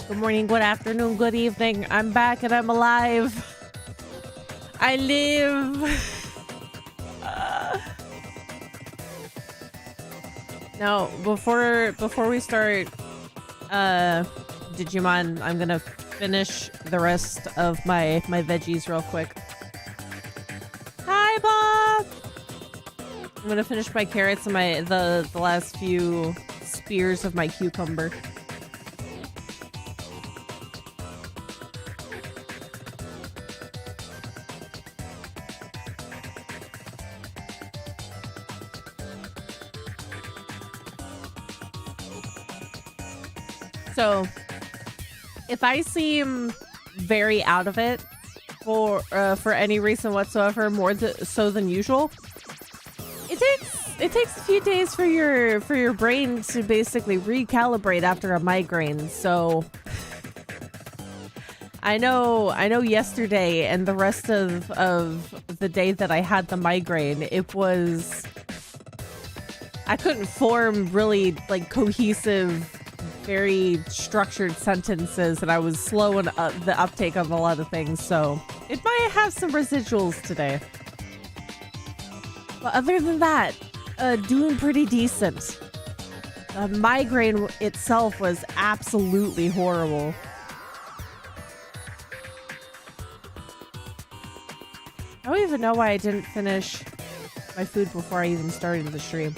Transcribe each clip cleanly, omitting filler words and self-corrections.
Good morning, good afternoon, good evening. I'm back and I'm alive. I live. Now, before we start Digimon, I'm gonna finish the rest of my veggies real quick. Hi, Bob. I'm gonna finish my carrots and the last few spears of my cucumber. So, if I seem very out of it for any reason whatsoever, more so than usual, it takes a few days for your brain to basically recalibrate after a migraine. So, I know yesterday and the rest of the day that I had the migraine, I couldn't form really like cohesive, very structured sentences, and I was slow in the uptake of a lot of things, so it might have some residuals today. But other than that, doing pretty decent. The migraine itself was absolutely horrible. I don't even know why I didn't finish my food before I even started the stream.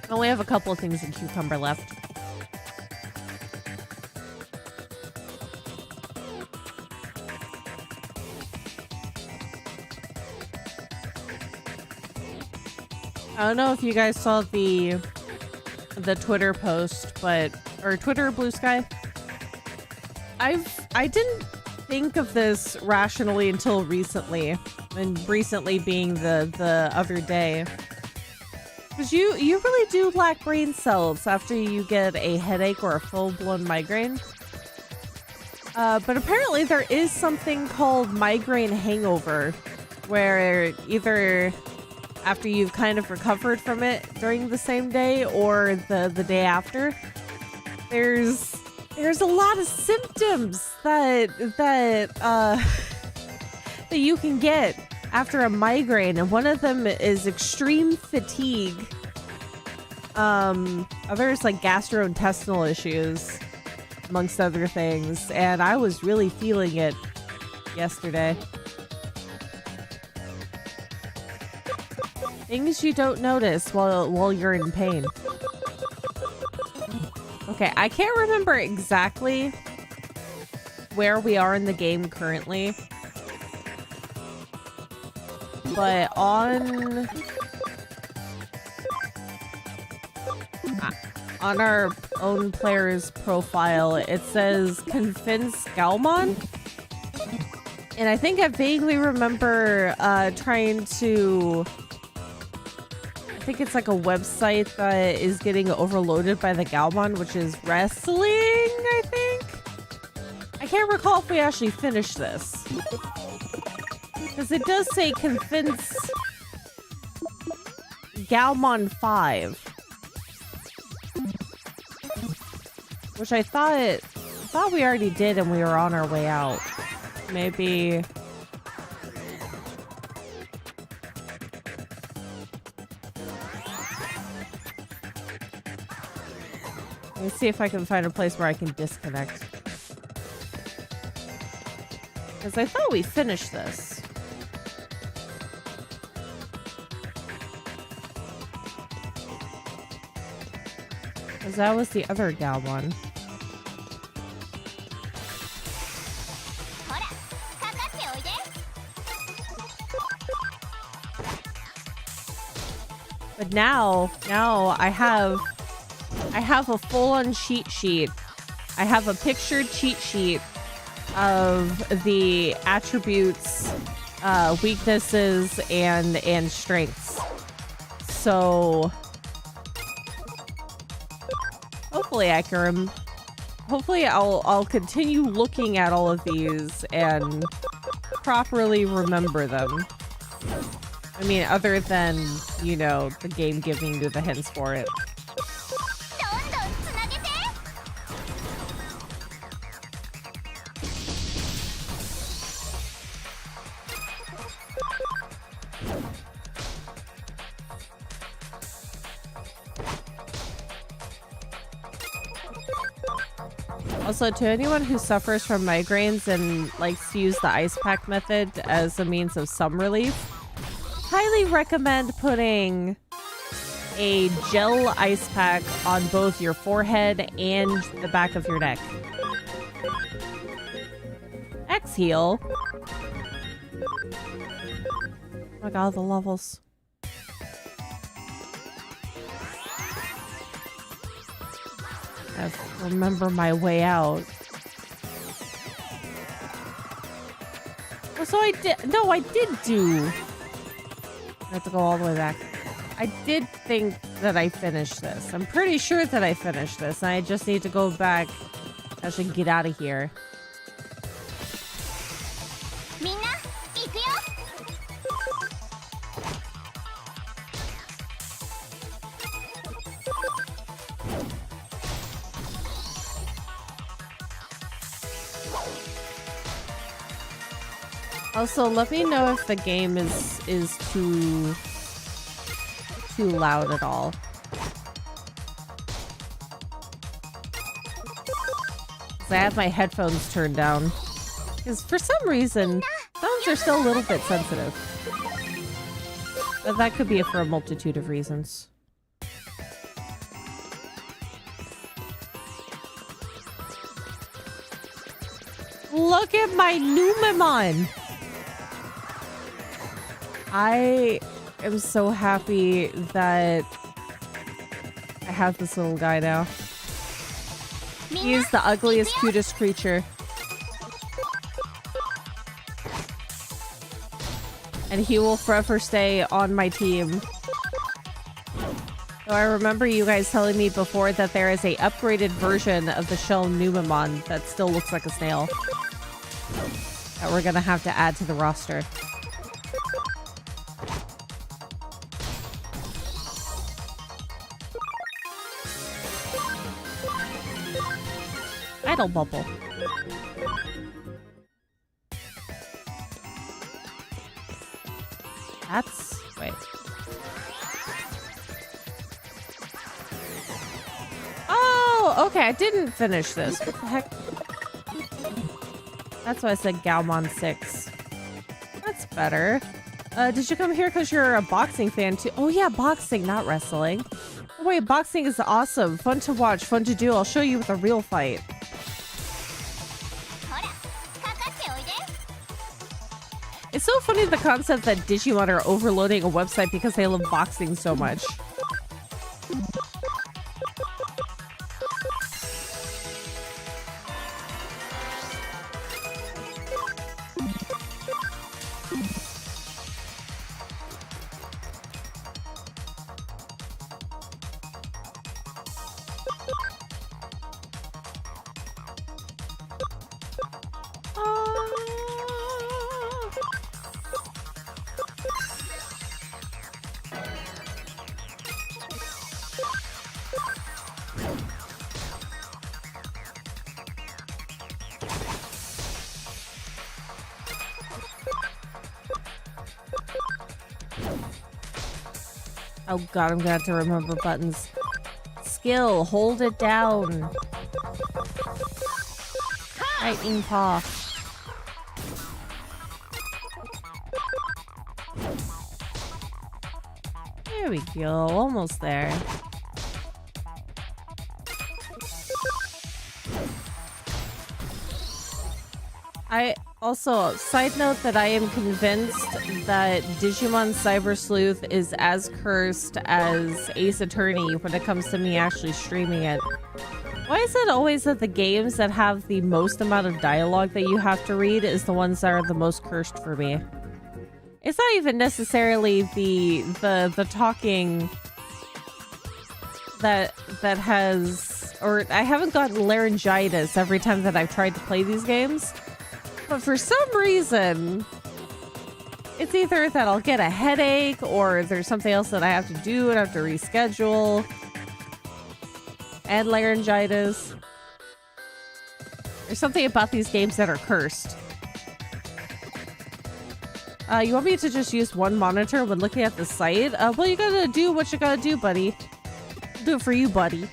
I only have a couple of things in cucumber left. I don't know if you guys saw the Twitter post, or Twitter Blue Sky. I didn't think of this rationally until recently, and recently being the other day. Because you really do lack brain cells after you get a headache or a full-blown migraine. But apparently there is something called migraine hangover, where either after you've kind of recovered from it during the same day or the day after, there's a lot of symptoms that you can get after a migraine, and one of them is extreme fatigue. Others like gastrointestinal issues, amongst other things, and I was really feeling it yesterday. Things you don't notice while you're in pain. Okay, I can't remember exactly where we are in the game currently. But on our own player's profile, it says Convince Galmon. And I think I vaguely remember trying to... I think it's like a website that is getting overloaded by the Galmon, which is wrestling, I think? I can't recall if we actually finished this. Because it does say Convince Galmon 5. Which I thought we already did and we were on our way out. Maybe... Let me see if I can find a place where I can disconnect. Because I thought we finished this. Because that was the other gal one. But now I have a full-on cheat sheet. I have a pictured cheat sheet of the attributes, weaknesses, and strengths. So hopefully I'll continue looking at all of these and properly remember them. I mean, other than, you know, the game giving you the hints for it. Also, to anyone who suffers from migraines and likes to use the ice pack method as a means of some relief, highly recommend putting a gel ice pack on both your forehead and the back of your neck. Exhale. Oh my god, the levels. I have to remember my way out. Oh, so I did. No, I did do. I have to go all the way back. I did think that I finished this. I'm pretty sure that I finished this. And I just need to go back. I should get out of here. Also, let me know if the game is too loud at all. I have my headphones turned down. Because for some reason, sounds are still a little bit sensitive. But that could be for a multitude of reasons. Look at my Numemon! I am so happy that I have this little guy now. He is the ugliest, cutest creature. And he will forever stay on my team. So I remember you guys telling me before that there is a upgraded version of the shell Numemon that still looks like a snail. That we're gonna have to add to the roster. Idle bubble. That's... wait. Oh, okay, I didn't finish this. What the heck? That's why I said Galmon 6. That's better. Did you come here because you're a boxing fan too? Oh yeah, boxing, not wrestling. Oh wait, boxing is awesome. Fun to watch, fun to do. I'll show you with a real fight. It's so funny the concept that Digimon are overloading a website because they love boxing so much. Oh god, I'm gonna have to remember buttons. Skill, hold it down. Lightning paw. There we go, almost there. I also, side note that I am convinced that Digimon Cyber Sleuth is as cursed as Ace Attorney when it comes to me actually streaming it. Why is it always that the games that have the most amount of dialogue that you have to read is the ones that are the most cursed for me? It's not even necessarily the talking that has, or I haven't gotten laryngitis every time that I've tried to play these games. But for some reason, it's either that I'll get a headache or there's something else that I have to do and I have to reschedule. And laryngitis. There's something about these games that are cursed. You want me to just use one monitor when looking at the site? Well, you gotta do what you gotta do, buddy. I'll do it for you, buddy.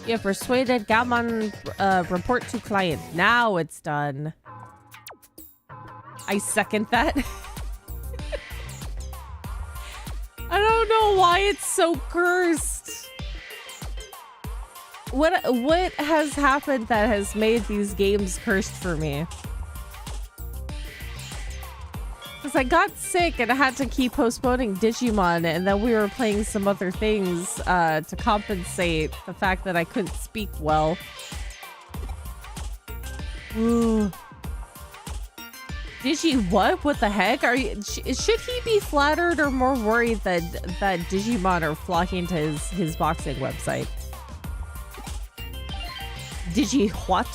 You have persuaded Galmon, report to client. Now it's done. I second that. I don't know why it's so cursed. What has happened that has made these games cursed for me? Because I got sick and I had to keep postponing Digimon, and then we were playing some other things to compensate the fact that I couldn't speak well. Ooh. Digi what? What the heck? Are you? Should he be flattered or more worried that Digimon are flocking to his boxing website? Digi what?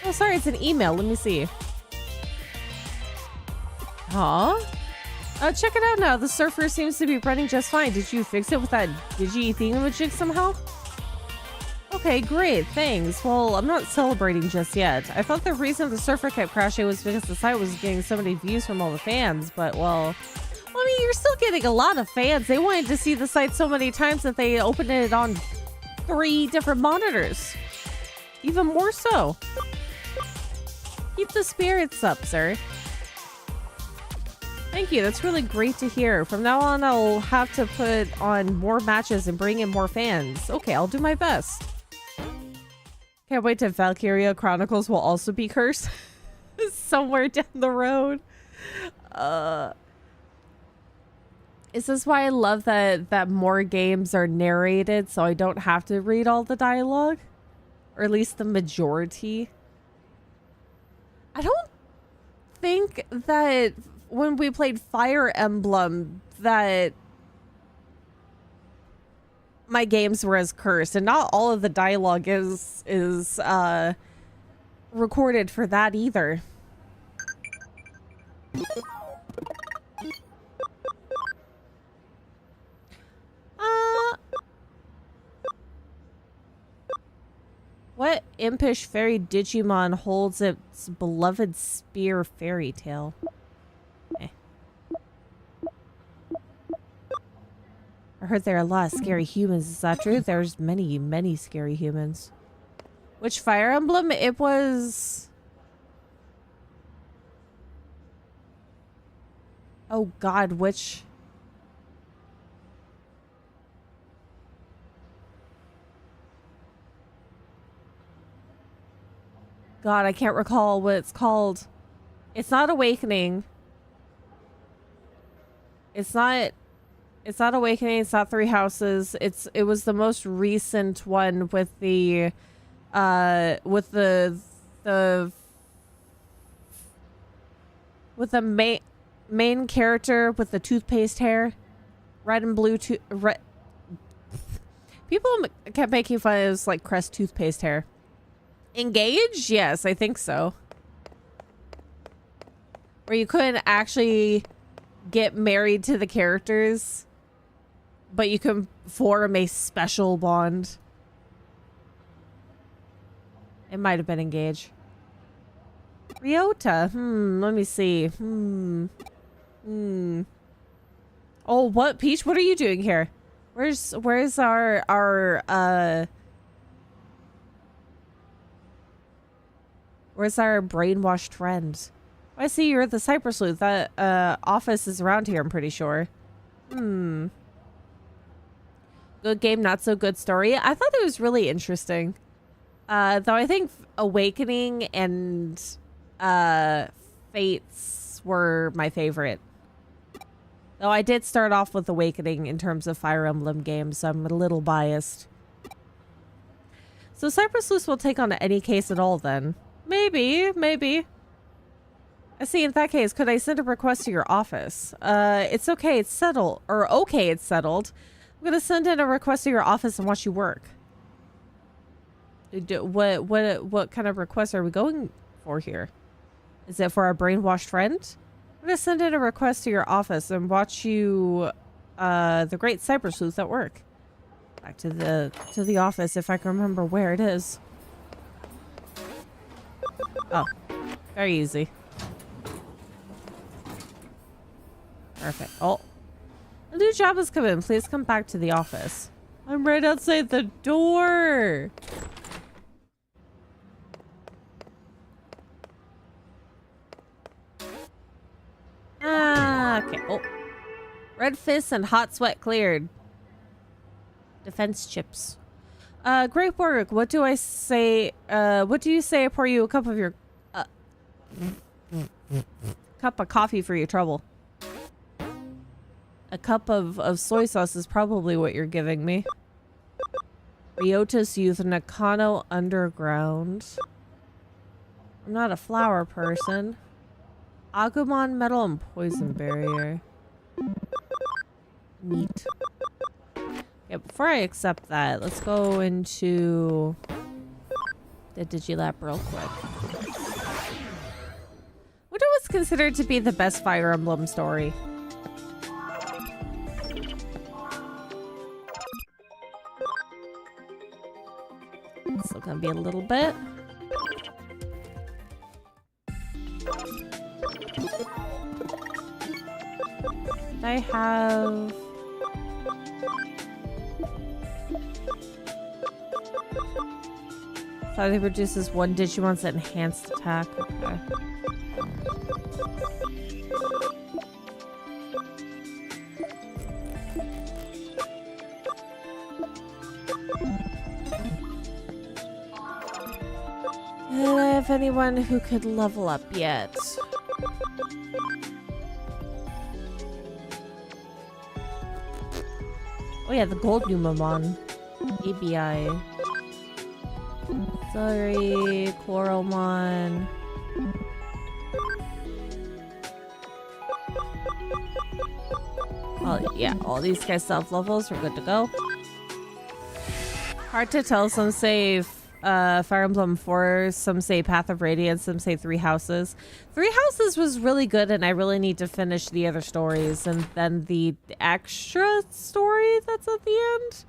Oh, sorry, it's an email. Let me see. Huh? Check it out now. The surfer seems to be running just fine. Did you fix it with that Digi thingamajig somehow? Okay, great. Thanks. Well, I'm not celebrating just yet. I thought the reason the surfer kept crashing was because the site was getting so many views from all the fans, but well, I mean, you're still getting a lot of fans. They wanted to see the site so many times that they opened it on 3 different monitors. Even more so. Keep the spirits up, sir. Thank you. That's really great to hear. From now on, I'll have to put on more matches and bring in more fans. Okay, I'll do my best. Can't wait till Valkyria Chronicles will also be cursed. Somewhere down the road. Is this why I love that more games are narrated so I don't have to read all the dialogue? Or at least the majority? I don't think that when we played Fire Emblem that my games were as cursed, and not all of the dialogue is recorded for that either. What impish fairy Digimon holds its beloved spear fairy tale? Eh. I heard there are a lot of scary humans. Is that true? There's many, many scary humans. Which Fire Emblem? It was... Oh god, which... God, I can't recall what it's called. It's not Awakening. It's not Awakening, it's not Three Houses. It was the most recent one with the main character with the toothpaste hair. Red and blue red. People kept making fun of his like Crest toothpaste hair. Engaged? Yes, I think so. Where you couldn't actually get married to the characters, but you can form a special bond. It might have been Engage. Ryota. Let me see. Oh, what? Peach, what are you doing here? Where's our Where's our brainwashed friend? I see you're at the Cypress Sleuth. That office is around here, I'm pretty sure. Good game, not so good story. I thought it was really interesting. Though I think Awakening and Fates were my favorite. Though I did start off with Awakening in terms of Fire Emblem games, so I'm a little biased. So Cypress Sleuth will take on any case at all then. Maybe. I see, in that case, could I send a request to your office? It's okay, it's settled. Or okay, it's settled. I'm gonna send in a request to your office and watch you work. What kind of request are we going for here? Is it for our brainwashed friend? I'm gonna send in a request to your office and watch you, the Great Cypress Sleuth at work. Back to the office, if I can remember where it is. Oh, very easy. Perfect. Oh, a new job has come in. Please come back to the office. I'm right outside the door. Ah, okay. Oh, red fist and hot sweat cleared. Defense chips. Great work. What do I say? What do you say I pour you a cup of your cup of coffee for your trouble? A cup of soy sauce is probably what you're giving me. Ryota's Youth, Nakano Underground. I'm not a flower person. Agumon Metal and Poison Barrier. Neat. Yeah, before I accept that, let's go into the Digilab real quick. What was considered to be the best Fire Emblem story? Still gonna be a little bit. I have... So it reduces one Digimon's enhanced attack. Okay. Do I have anyone who could level up yet? Oh yeah, the gold Numamon. ABI. Sorry, Coralmon. Oh yeah, all these guys self-levels, we're good to go. Hard to tell, some say Fire Emblem 4, some say Path of Radiance, some say Three Houses. Three Houses was really good, and I really need to finish the other stories, and then the extra story that's at the end.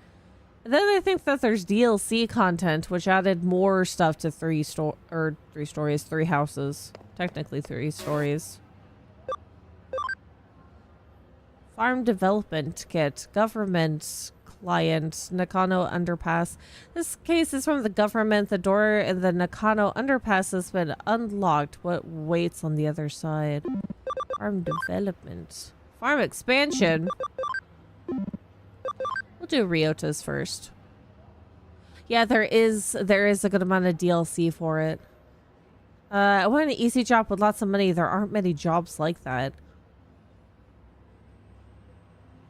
And then I think that there's DLC content, which added more stuff to Three Houses. Technically 3 stories. Farm Development Kit, Government Client, Nakano Underpass. This case is from the government. The door in the Nakano Underpass has been unlocked. What waits on the other side? Farm Development. Farm Expansion. We'll do Ryota's first. Yeah, there is a good amount of DLC for it. I want an easy job with lots of money. There aren't many jobs like that.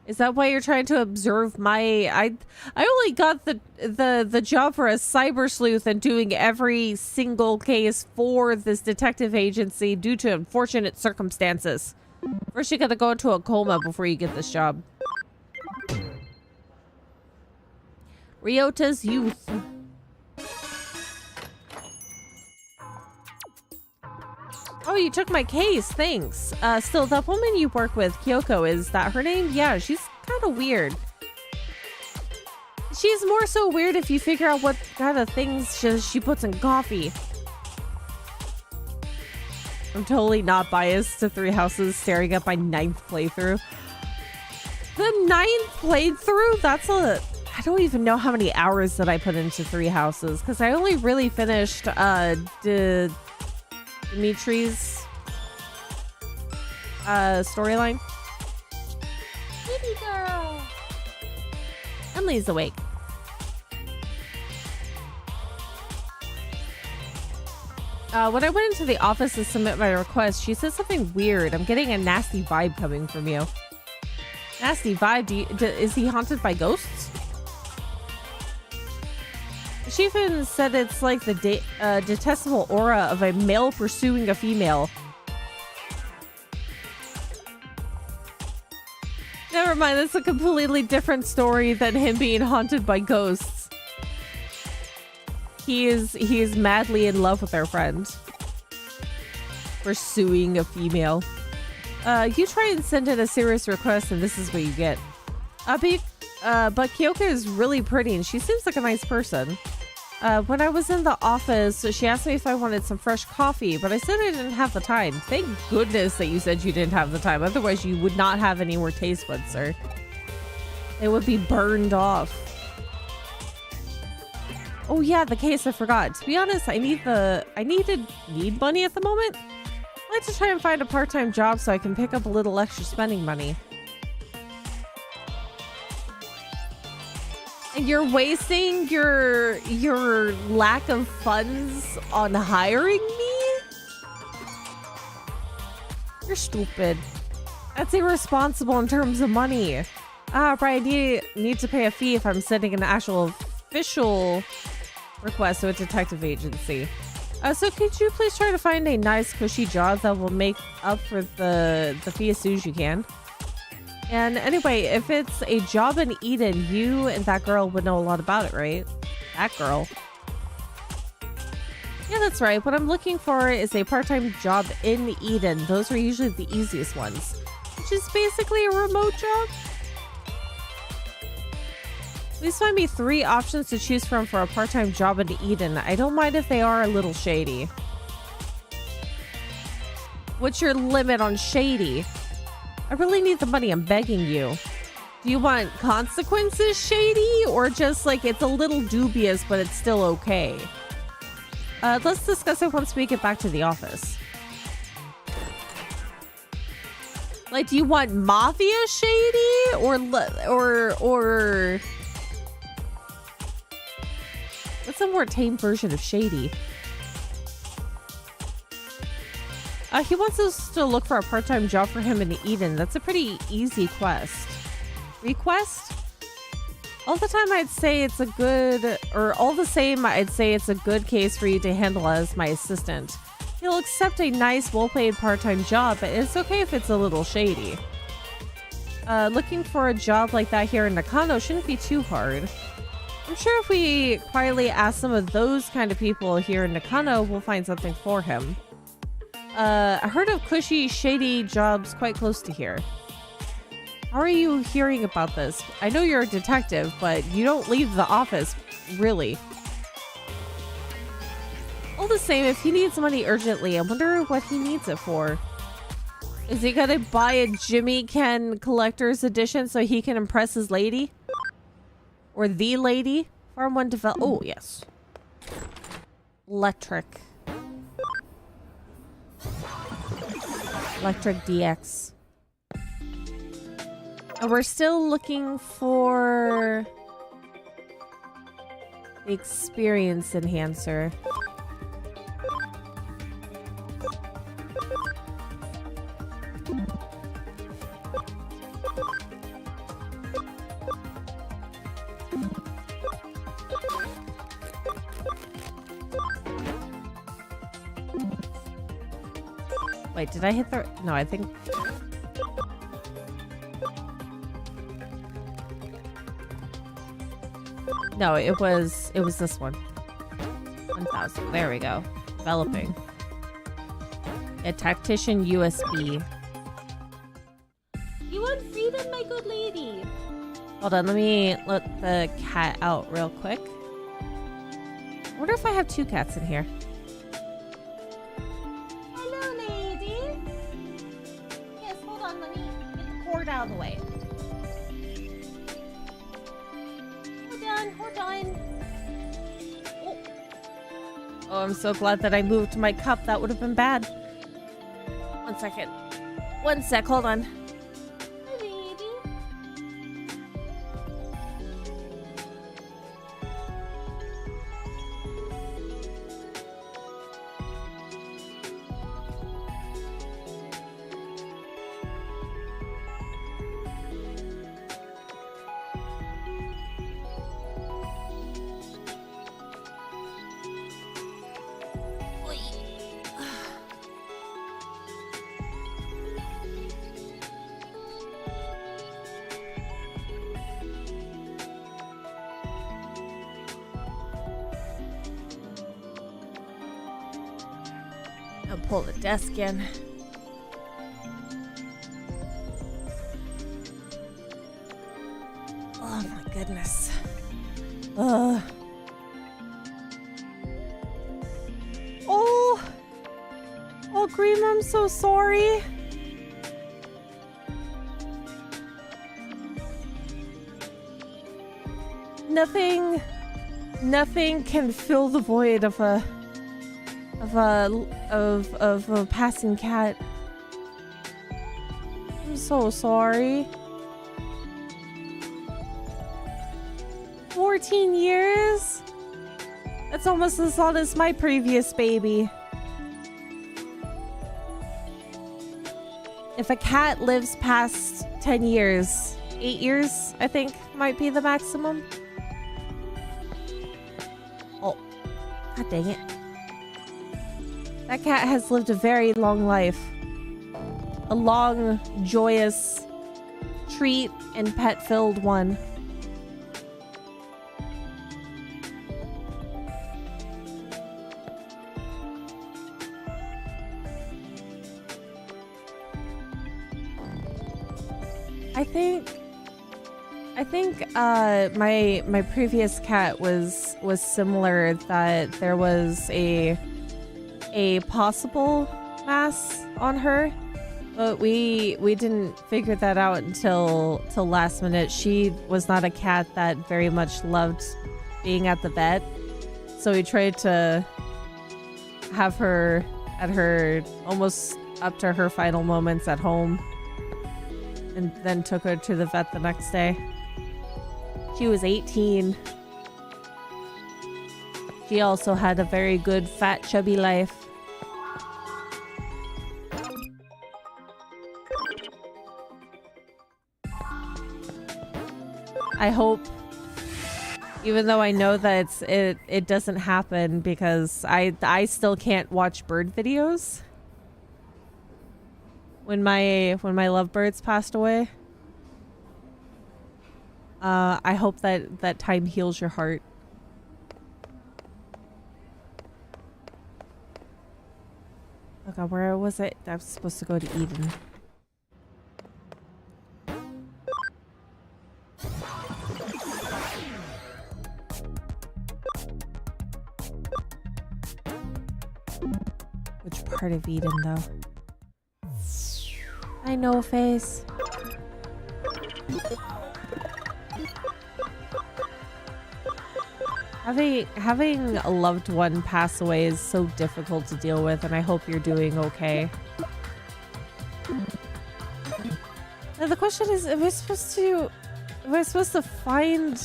Is that why you're trying to observe my... I only got the job for a cyber sleuth and doing every single case for this detective agency due to unfortunate circumstances. First you gotta go into a coma before you get this job. Ryota's Youth. Oh, you took my case. Thanks. Still, that woman you work with, Kyoko, is that her name? Yeah, she's kind of weird. She's more so weird if you figure out what kind of things she puts in coffee. I'm totally not biased to Three Houses, staring at my 9th playthrough. The 9th playthrough? That's a... I don't even know how many hours that I put into Three Houses, because I only really finished Dimitri's storyline. Baby girl. Emily's awake. When I went into the office to submit my request, she said something weird. I'm getting a nasty vibe coming from you. Nasty vibe? Is he haunted by ghosts? She even said it's like the detestable aura of a male pursuing a female. Never mind, that's a completely different story than him being haunted by ghosts. He is madly in love with their friend. Pursuing a female. You try and send in a serious request and this is what you get. But Kyoko is really pretty and she seems like a nice person. When I was in the office, she asked me if I wanted some fresh coffee, but I said I didn't have the time. Thank goodness that you said you didn't have the time. Otherwise, you would not have any more taste buds, sir. They would be burned off. Oh yeah, the case, I forgot. To be honest, I need money at the moment. I'd like to try and find a part-time job so I can pick up a little extra spending money. And you're wasting your lack of funds on hiring me? You're stupid. That's irresponsible in terms of money. Right, I need to pay a fee if I'm sending an actual official request to a detective agency. So could you please try to find a nice cushy job that will make up for the fee as soon as you can? And anyway, if it's a job in Eden, you and that girl would know a lot about it, right? That girl. Yeah, that's right. What I'm looking for is a part-time job in Eden. Those are usually the easiest ones, which is basically a remote job. Please find me 3 options to choose from for a part-time job in Eden. I don't mind if they are a little shady. What's your limit on shady? I really need the money, I'm begging you. Do you want consequences shady, or just like it's a little dubious but it's still okay? Let's discuss it once we get back to the office. Like, do you want mafia shady or what's a more tame version of shady? He wants us to look for a part-time job for him in Eden. That's a pretty easy quest. Request? All the time I'd say it's a good, or all the same, I'd say it's a good case for you to handle as my assistant. He'll accept a nice, well-paid part-time job, but it's okay if it's a little shady. Looking for a job like that here in Nakano shouldn't be too hard. I'm sure if we quietly ask some of those kind of people here in Nakano, we'll find something for him. I heard of cushy, shady jobs quite close to here. How are you hearing about this? I know you're a detective, but you don't leave the office, really. All the same, if he needs money urgently, I wonder what he needs it for. Is he gonna buy a Jimmy Ken collector's edition so he can impress his lady? Or the lady? Farm 1 develop. Oh, yes. Electric DX. And we're still looking for the experience enhancer. Wait, did I hit the... No, I think... No, it was this one. 1000. There we go. Developing. A tactician USB. You want freedom, my good lady? Hold on, let me let the cat out real quick. I wonder if I have 2 cats in here. Hello, lady. Yes, hold on, let me get the cord out of the way. Hold on. Oh, I'm so glad that I moved my cup. That would have been bad. 1 second. 1 sec, hold on. Hi, baby. I'll pull the desk in. Oh my goodness. Oh, Cream, I'm so sorry. Nothing can fill the void of a passing cat. I'm so sorry. 14 years? That's almost as long as my previous baby. If a cat lives past 10 years, 8 years, I think, might be the maximum. Oh, god dang it. That cat has lived a very long life. A long, joyous, treat and pet-filled one. I think my previous cat was similar, that there was a possible mass on her, but we didn't figure that out until last minute. She was not a cat that very much loved being at the vet, so we tried to have her at her almost up to her final moments at home, and then took her to the vet the next day. She was 18. She also had a very good, fat, chubby life. I hope, even though I know that it doesn't happen, because I still can't watch bird videos when my lovebirds passed away. I hope that time heals your heart. Oh god, where was it? I was supposed to go to Eden. Which part of Eden, though? I know, face. Having a loved one pass away is so difficult to deal with, and I hope you're doing okay. Now the question is, am I supposed to find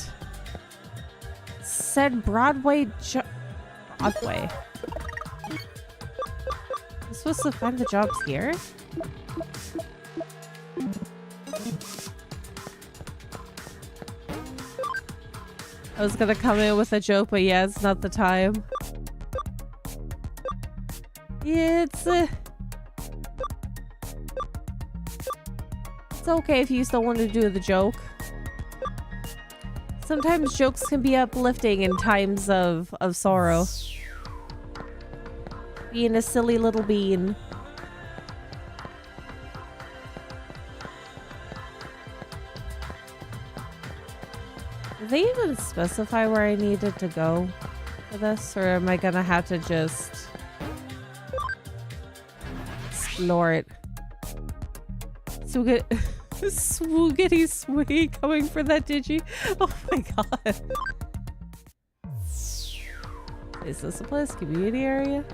said Broadway? I'm supposed to find the jobs here? I was gonna come in with a joke, but yeah, it's not the time. Yeah, it's okay if you still want to do the joke. Sometimes jokes can be uplifting in times of sorrow. Being a silly little bean. Did they even specify where I needed to go for this, or am I gonna have to just explore it? Swoogity swee coming for that Digi. Oh my god. Is this a place? Community area?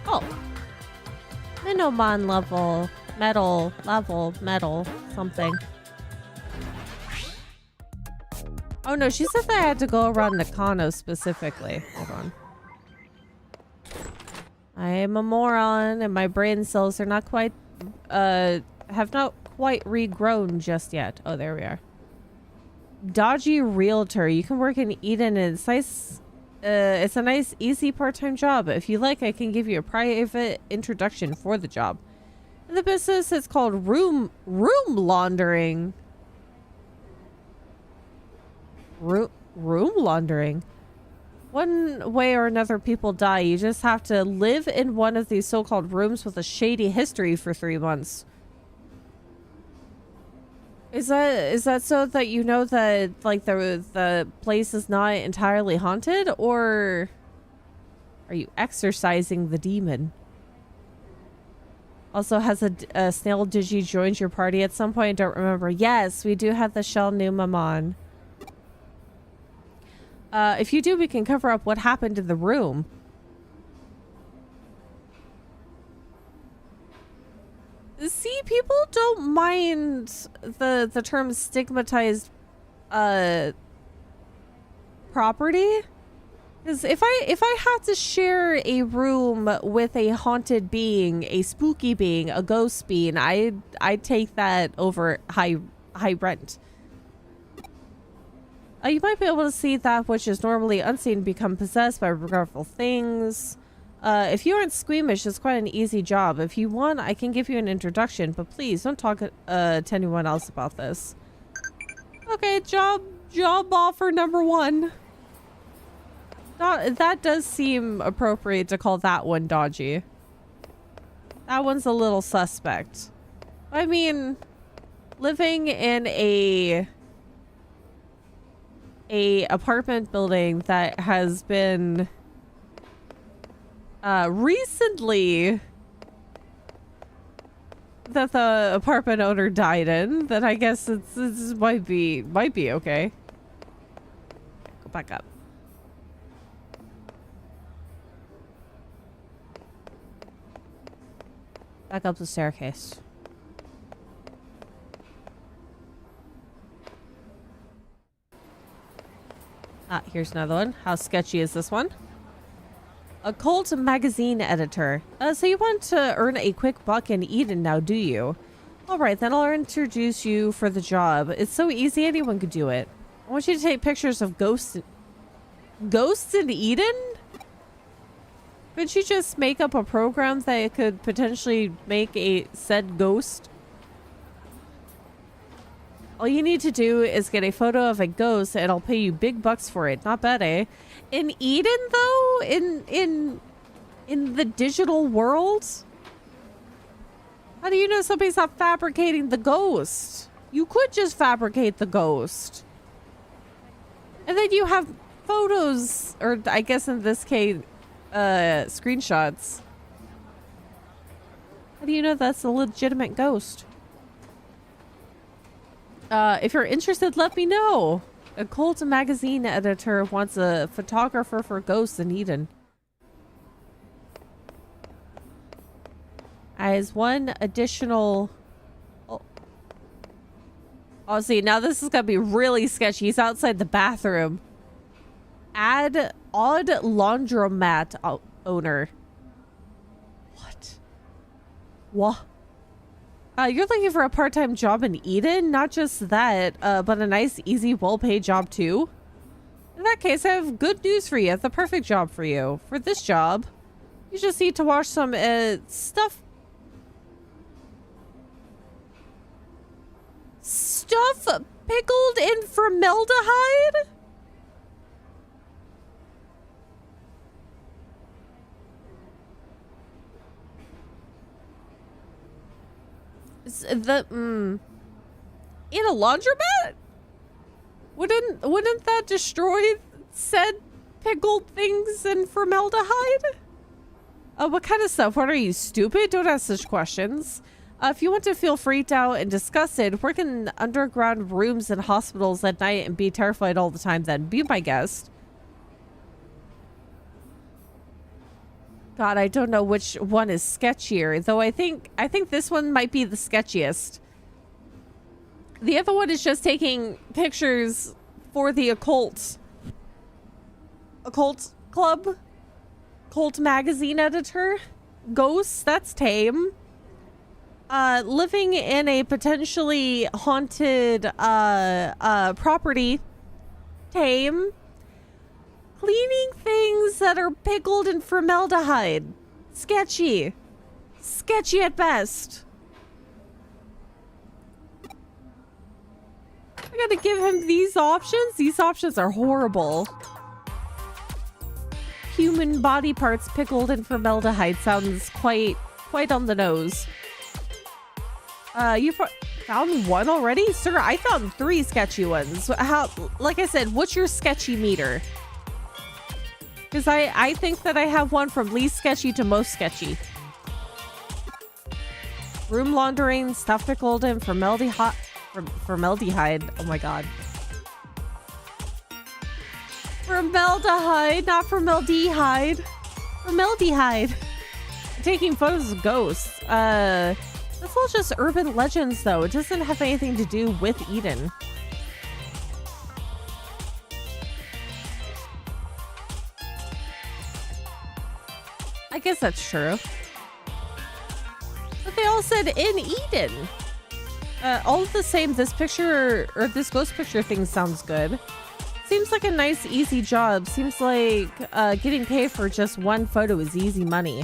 Oh. Minoman level. Metal. Level. Metal. Something. Oh no, she said that I had to go around Nakano specifically. Hold on. I am a moron and my brain cells are not quite, have not quite regrown just yet. Oh, there we are. Dodgy realtor. You can work in Eden and it's nice. It's a nice, easy part-time job. If you like, I can give you a private introduction for the job. In the business, it's called room laundering. Room laundering. One way or another, people die. You just have to live in one of these so-called rooms with a shady history for 3 months. Is that so that you know that like the place is not entirely haunted, or are you exorcising the demon? Also, has a snail digi joined your party at some point? I don't remember. Yes, we do have the Shell Numamon. If you do, we can cover up what happened in the room. See, people don't mind the term stigmatized property. Because if I had to share a room with a haunted being, a spooky being, a ghost being, I'd take that over high rent. You might be able to see that which is normally unseen become possessed by regretful things. If you aren't squeamish, it's quite an easy job. If you want, I can give you an introduction, but please don't talk to anyone else about this. Okay, job offer number 1. That does seem appropriate to call that one dodgy. That one's a little suspect. I mean, living in a apartment building that has been recently that the apartment owner died in, then I guess it might be okay. Go back up. Back up the staircase. Ah, here's another one. How sketchy is this one? A cult magazine editor. So you want to earn a quick buck in Eden now, do you? Alright, then I'll introduce you for the job. It's so easy, anyone could do it. I want you to take pictures of ghosts in Eden? Could you just make up a program that could potentially make a said ghost? All you need to do is get a photo of a ghost and I'll pay you big bucks for it. Not bad, eh? In Eden, though? In the digital world? How do you know somebody's not fabricating the ghost? You could just fabricate the ghost. And then you have photos, or I guess in this case, screenshots. How do you know that's a legitimate ghost? If you're interested, let me know. A cult magazine editor wants a photographer for ghosts in Eden. As one additional... Oh, see, now this is gonna be really sketchy. He's outside the bathroom. Add odd laundromat owner. What? What? You're looking for a part-time job in Eden? Not just that, but a nice, easy, well-paid job too? In that case, I have good news for you. The perfect job for you. For this job, you just need to wash some, stuff pickled in formaldehyde? In a laundromat? Wouldn't that destroy said pickled things in formaldehyde? What kind of stuff? What are you, stupid? Don't ask such questions. If you want to feel freaked out and disgusted, work in underground rooms and hospitals at night and be terrified all the time, then be my guest. God, I don't know which one is sketchier, though I think this one might be the sketchiest. The other one is just taking pictures for the occult club, cult magazine editor. Ghosts, that's tame. Living in a potentially haunted property, tame. Cleaning things that are pickled in formaldehyde, sketchy. Sketchy at best. I gotta give him these options? These options are horrible. Human body parts pickled in formaldehyde sounds quite on the nose. God Found one already? Sir, I found 3 sketchy ones. How, like I said, what's your sketchy meter? Because I think that I have one from least sketchy to most sketchy. Room laundering, stuff pickled in formaldehyde. Oh my god. Formaldehyde, not formaldehyde. Formaldehyde. Taking photos of ghosts. That's all just urban legends, though. It doesn't have anything to do with Eden. I guess that's true. But they all said in Eden. All the same, this picture, or this ghost picture thing sounds good. Seems like a nice, easy job. Seems like getting paid for just one photo is easy money.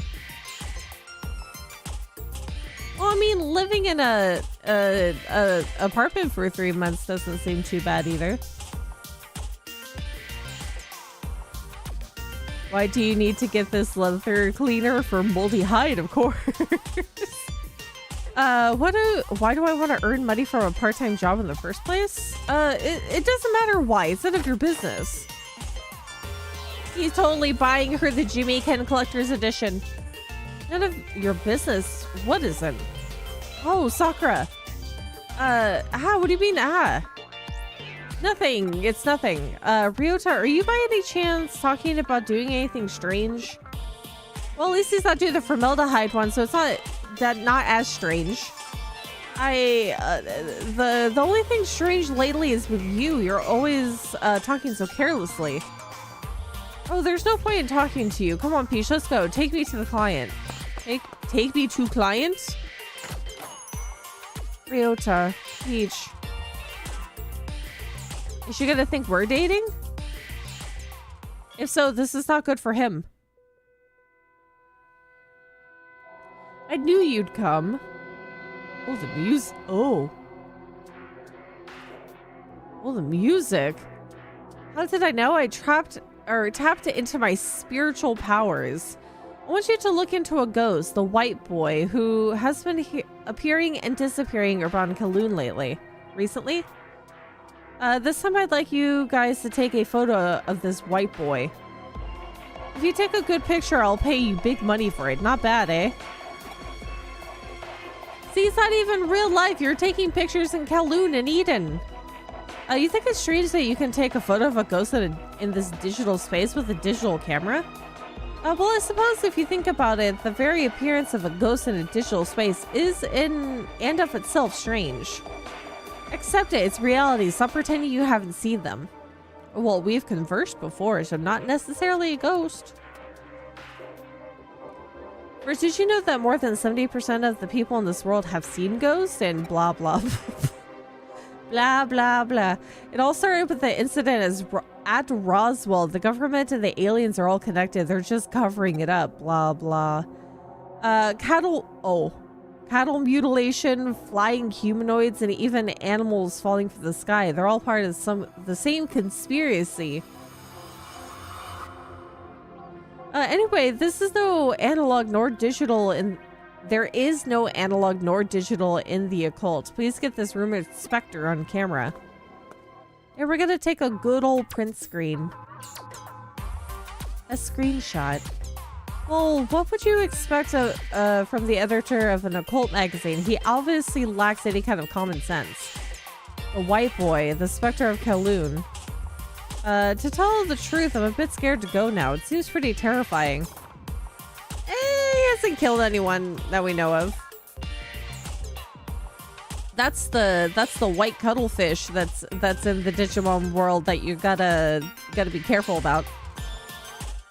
Well, I mean, living in a apartment for 3 months doesn't seem too bad either. Why do you need to get this leather cleaner for moldy hide? Of course. Why do I want to earn money from a part-time job in the first place? It doesn't matter why. It's none of your business. He's totally buying her the Jimmy Ken Collector's Edition. None of your business. What is it? Oh, Sakura. What do you mean, Nothing. It's nothing. Ryota, are you by any chance talking about doing anything strange? Well, at least he's not doing the formaldehyde one, so it's not as strange. The only thing strange lately is with you. You're always talking so carelessly. Oh, there's no point in talking to you. Come on, Peach, let's go. Take me to the client. Take me to clients? Ryota, Peach. Is she gonna think we're dating? If so, this is not good for him. I knew you'd come. Oh, the music. Oh, the music. How did I know? I tapped into my spiritual powers. I want you to look into a ghost, the white boy, who has been appearing and disappearing around Kowloon lately. Recently? This time I'd like you guys to take a photo of this white boy. If you take a good picture, I'll pay you big money for it. Not bad, eh? See, it's not even real life. You're taking pictures in Kowloon and Eden. You think it's strange that you can take a photo of a ghost in this digital space with a digital camera? Well, I suppose if you think about it, the very appearance of a ghost in a digital space is in and of itself strange. Accept it, it's reality. Stop pretending you haven't seen them. Well, we've conversed before, so I'm not necessarily a ghost. First, did you know that more than 70% of the people in this world have seen ghosts and blah blah blah blah blah. It all started with the incident at Roswell. The government and the aliens are all connected. They're just covering it up. Blah blah. Cattle mutilation, flying humanoids, and even animals falling from the sky. They're all part of the same conspiracy. Anyway, this is no analog nor digital there is no analog nor digital in the occult. Please get this room inspector on camera. And we're gonna take a good old print screen. A screenshot. Well, what would you expect from the editor of an occult magazine? He obviously lacks any kind of common sense. The white boy, the specter of Kowloon. To tell the truth, I'm a bit scared to go now. It seems pretty terrifying. He hasn't killed anyone that we know of. That's the white cuttlefish that's in the Digimon world that you gotta be careful about.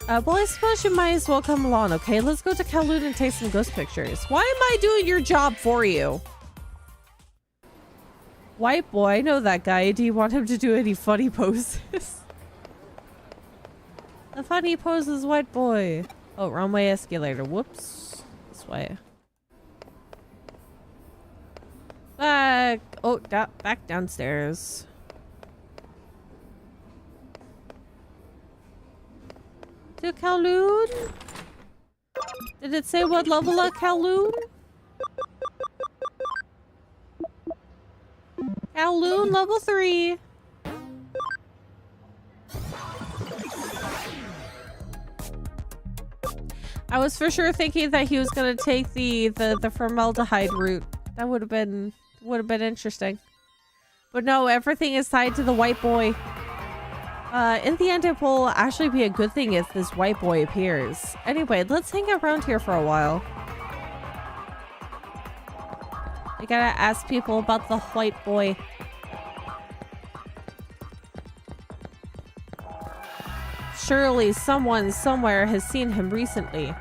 Well, I suppose you might as well come along, okay? Let's go to Kowloon and take some ghost pictures. Why am I doing your job for you? White boy, I know that guy. Do you want him to do any funny poses? The funny poses, white boy. Oh, wrong way escalator. Whoops. This way. Back. Oh, back downstairs. To Kowloon? Did it say what level of Kowloon? Kowloon level 3. I was for sure thinking that he was gonna take the formaldehyde route. That would have been interesting. But no, everything is tied to the white boy. In the end, it will actually be a good thing if this white boy appears. Anyway, let's hang around here for a while. I gotta ask people about the white boy. Surely someone somewhere has seen him recently.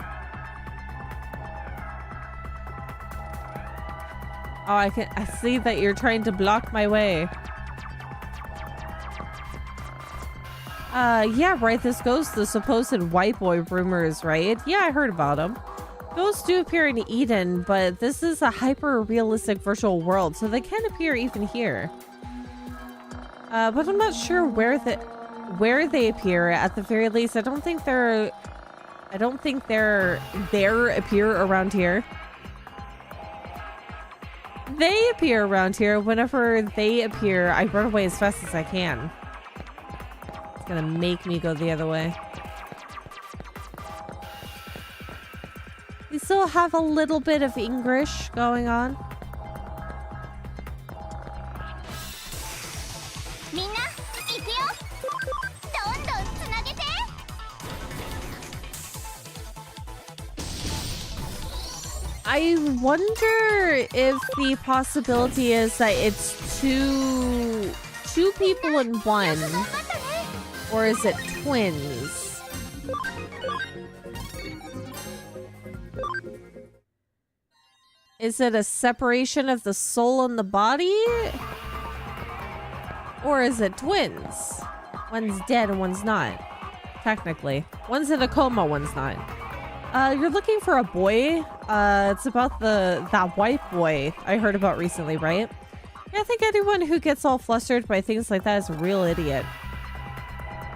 Oh, I see that you're trying to block my way. Yeah, right, this ghost, the supposed white boy rumors, right? Yeah, I heard about him. Ghosts do appear in Eden, but this is a hyper-realistic virtual world, so they can appear even here. But I'm not sure where they appear. At the very least, I don't think they're appear around here. They appear around here. Whenever they appear, I run away as fast as I can. It's gonna make me go the other way. We still have a little bit of English going on. I wonder if the possibility is that it's two people in one, or is it twins? Is it a separation of the soul and the body? Or is it twins? One's dead and one's not. Technically. One's in a coma, one's not. You're looking for a boy? It's about that white boy I heard about recently, right? Yeah, I think anyone who gets all flustered by things like that is a real idiot.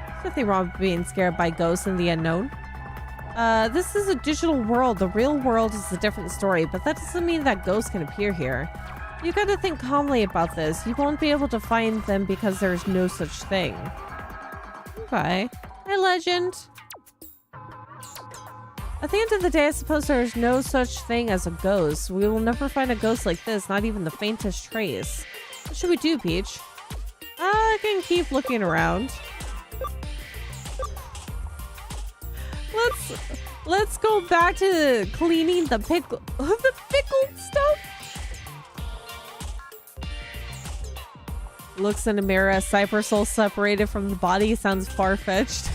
There's nothing wrong with being scared by ghosts and the unknown. This is a digital world. The real world is a different story, but that doesn't mean that ghosts can appear here. You gotta think calmly about this. You won't be able to find them because there's no such thing. Okay. Hi, legend. At the end of the day, I suppose there is no such thing as a ghost. We will never find a ghost like this, not even the faintest trace. What should we do, Peach? I can keep looking around. Let's go back to cleaning the pickled stuff. Looks in a mirror, a cyber soul separated from the body. Sounds far-fetched.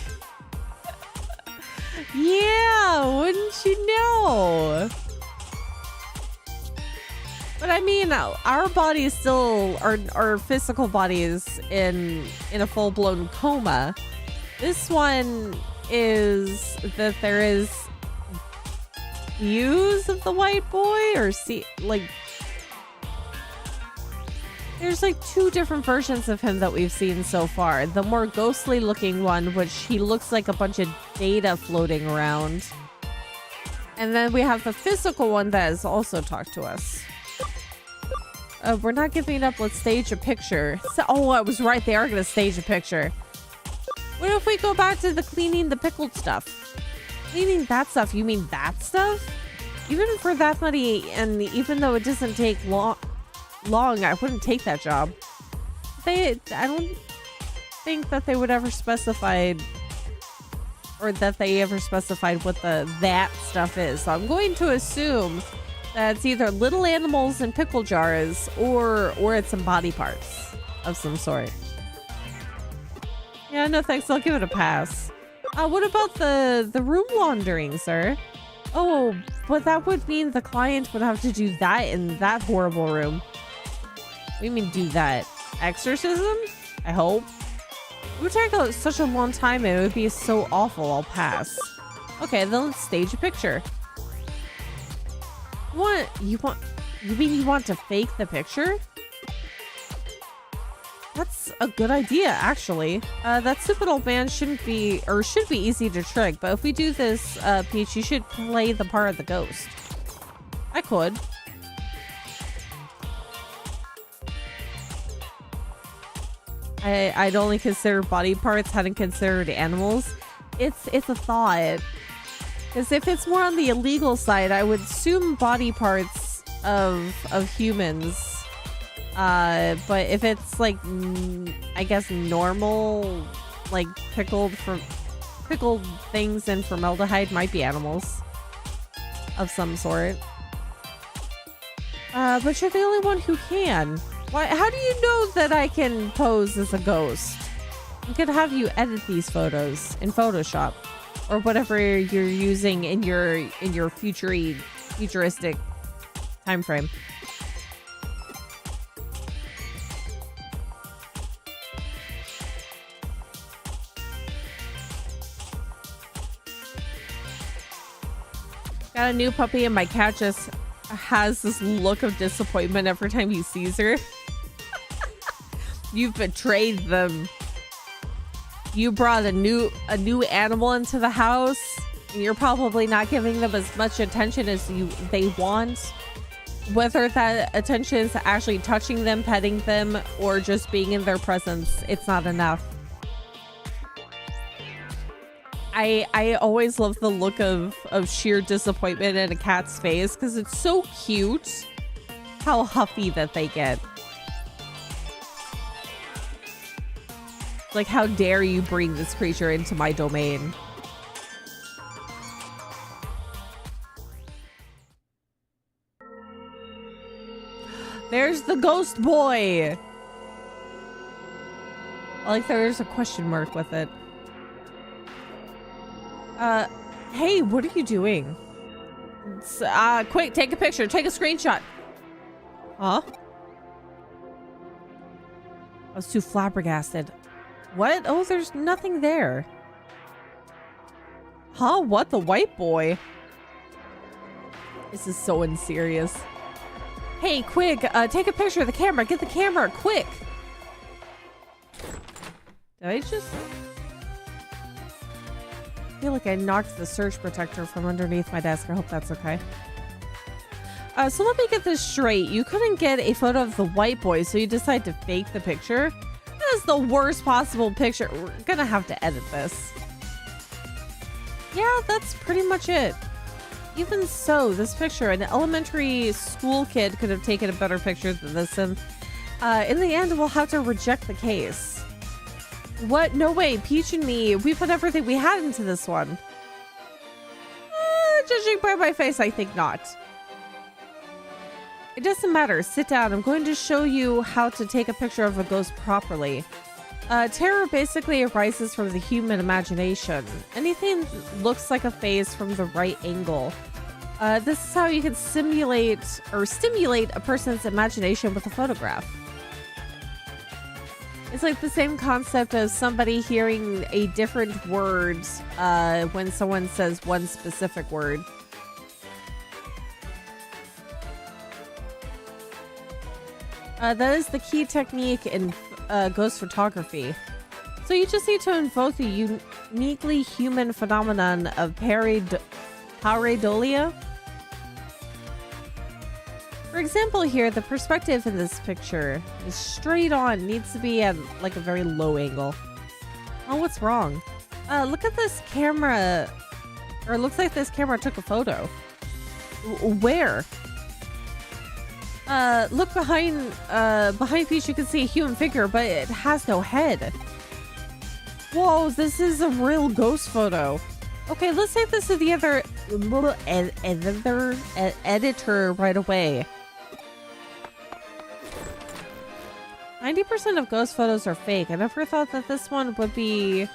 Yeah, wouldn't you know? But I mean, our body is still, our physical body is in a full-blown coma. This one is that there is views of the white boy, or there's like two different versions of him that we've seen so far. The more ghostly looking one, which he looks like a bunch of data floating around. And then we have the physical one that has also talked to us. We're not giving up. Let's stage a picture. Oh, I was right. They are going to stage a picture. What if we go back to the cleaning the pickled stuff? Cleaning that stuff? You mean that stuff? Even for that money, and even though it doesn't take long, I wouldn't take that job. I don't think that they would ever specified, or that they ever specified what that stuff is. So I'm going to assume that it's either little animals in pickle jars, or it's some body parts of some sort. Yeah, no thanks. I'll give it a pass. What about the room laundering, sir? Oh, but that would mean the client would have to do that in that horrible room. What do you mean do that? Exorcism? I hope. It would take such a long time and it would be so awful. I'll pass. Okay, then let's stage a picture. What? You mean you want to fake the picture? That's a good idea, actually. That stupid old man should be easy to trick, but if we do this, Peach, you should play the part of the ghost. I could. I'd only consider body parts, hadn't considered animals. It's a thought. Because if it's more on the illegal side, I would assume body parts of humans. But if it's like, I guess normal, like pickled things in formaldehyde, might be animals of some sort. But you're the only one who can. Why? How do you know that I can pose as a ghost? I'm gonna have you edit these photos in Photoshop or whatever you're using in your futuristic time frame. Got a new puppy and my cat just has this look of disappointment every time he sees her. You've betrayed them. You brought a new animal into the house, and you're probably not giving them as much attention as they want. Whether that attention is actually touching them, petting them, or just being in their presence, it's not enough. I always love the look of sheer disappointment in a cat's face because it's so cute how huffy that they get. Like, how dare you bring this creature into my domain? There's the ghost boy! I like there's a question mark with it. Hey, what are you doing? Quick, take a picture, take a screenshot. Huh? I was too flabbergasted. What? Oh, there's nothing there. Huh? What? The white boy? This is so unserious. Hey, quick, take a picture of the camera. Get the camera, quick. Did I just... I feel like I knocked the surge protector from underneath my desk. I hope that's okay. So let me get this straight. You couldn't get a photo of the white boy, so you decided to fake the picture? That is the worst possible picture. We're gonna have to edit this. Yeah, that's pretty much it. Even so, this picture, an elementary school kid could have taken a better picture than this, and in the end, we'll have to reject the case. What? No way. Peach and me, we put everything we had into this one. Judging by my face, I think not. It doesn't matter. Sit down. I'm going to show you how to take a picture of a ghost properly. Terror basically arises from the human imagination. Anything that looks like a face from the right angle. This is how you can simulate or stimulate a person's imagination with a photograph. It's like the same concept of somebody hearing a different word when someone says one specific word. That is the key technique in ghost photography. So you just need to invoke the uniquely human phenomenon of pareidolia. For example, here, the perspective in this picture is straight on, needs to be at like a very low angle. Oh, what's wrong? Look at this camera, or it looks like this camera took a photo. Where? Look behind Peach, you can see a human figure, but it has no head. Whoa, this is a real ghost photo. Okay, let's take this to the other editor right away. 90% of ghost photos are fake. I never thought that this one would be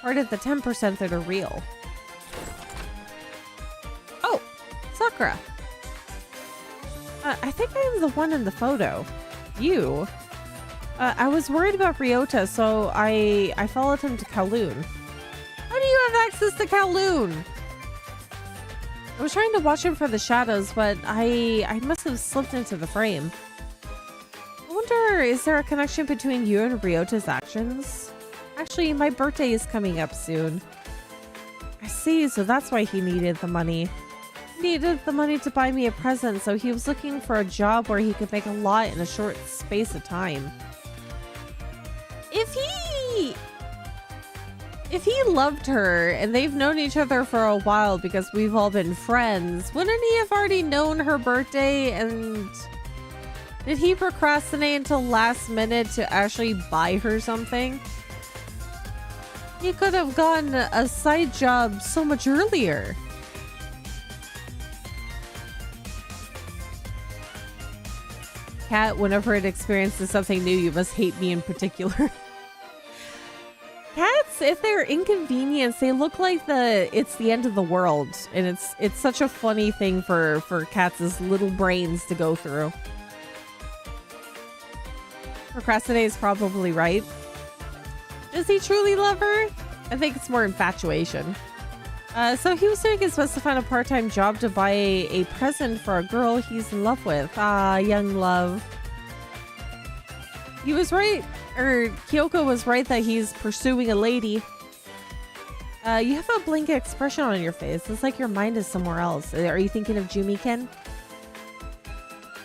part of the 10% that are real. Oh, Sakura. I think I am the one in the photo. You? I was worried about Ryota, so I followed him to Kowloon. How do you have access to Kowloon? I was trying to watch him for the shadows, but I must have slipped into the frame. I wonder, is there a connection between you and Ryota's actions? Actually, my birthday is coming up soon. I see, so that's why he needed the money. He needed the money to buy me a present, so he was looking for a job where he could make a lot in a short space of time. If he if he loved her and they've known each other for a while because we've all been friends, wouldn't he have already known her birthday? And did he procrastinate until last minute to actually buy her something? He could have gotten a side job so much earlier. Cat, whenever it experiences something new, you must hate me in particular. Cats, if they're inconvenienced, they look like it's the end of the world, and it's such a funny thing for cats' little brains to go through. Procrastinate is probably right. Does he truly love her? I think it's more infatuation. So he was doing his best to find a part-time job to buy a present for a girl he's in love with. Ah, young love. He was right. Or Kyoko was right that he's pursuing a lady. You have a blank expression on your face. It's like your mind is somewhere else. Are you thinking of Jumiken?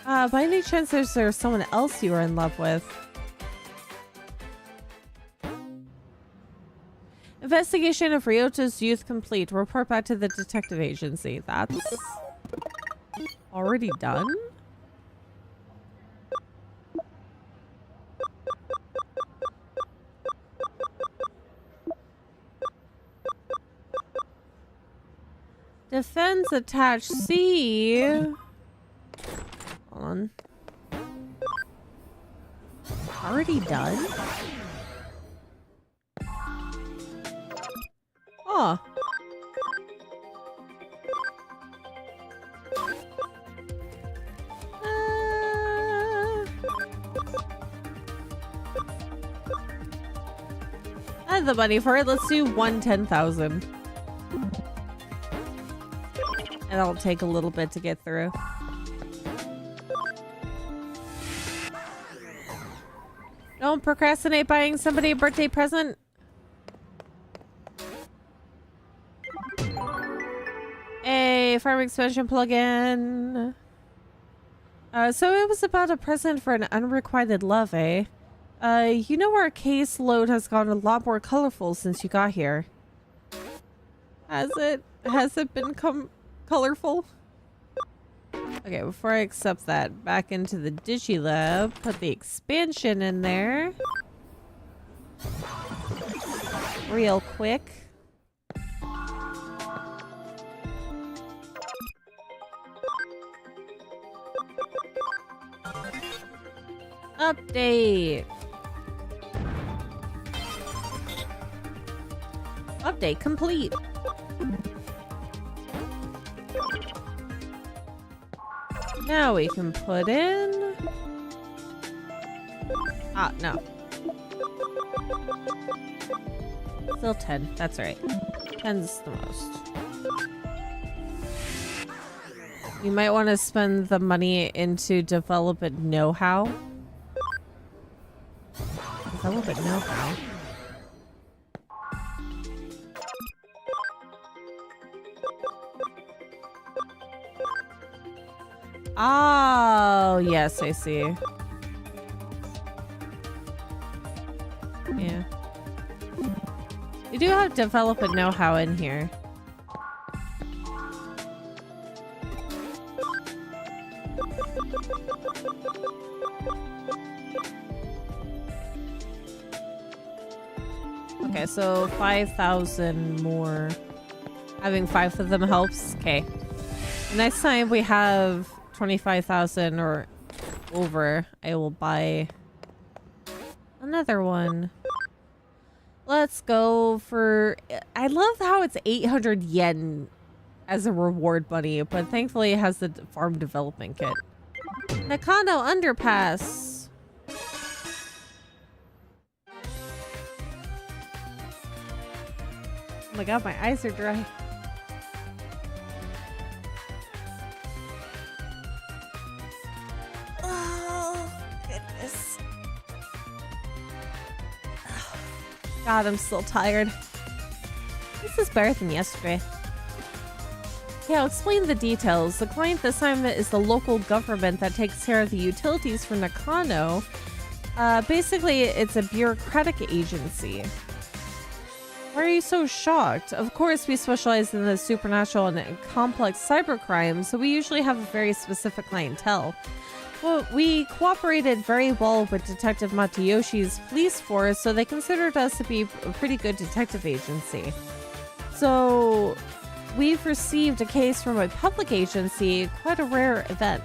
By any chance there's someone else you are in love with? Investigation of Ryota's youth complete. Report back to the detective agency. That's already done? Defense attached C. Hold on. Already done? Oh. I have the money for it. Let's do 110,000. And that'll take a little bit to get through. Don't procrastinate buying somebody a birthday present. A farm expansion plugin. So it was about a present for an unrequited love, eh? You know our caseload has gotten a lot more colorful since you got here. Has it? Has it become colorful? Okay, before I accept that, back into the Digilab, put the expansion in there. Real quick. Update. Update complete. Now we can put in... Ah, no. Still 10. That's right. 10's the most. You might want to spend the money into development know-how. Development know-how. Oh, yes, I see. Yeah. We do have development know-how in here. Okay, so 5,000 more. Having 5 of them helps. Okay. Next time we have 25,000 or over, I will buy another one. Let's go for... I love how it's 800 yen as a reward money, but thankfully it has the farm development kit. Nakano Underpass. Oh my god, my eyes are dry. God, I'm still tired. This is better than yesterday. Yeah, I'll explain the details. The client this time is the local government that takes care of the utilities for Nakano. Basically, it's a bureaucratic agency. Why are you so shocked? Of course, we specialize in the supernatural and complex cybercrime, so we usually have a very specific clientele. Well, we cooperated very well with Detective Matayoshi's police force, so they considered us to be a pretty good detective agency. So, we've received a case from a public agency, quite a rare event.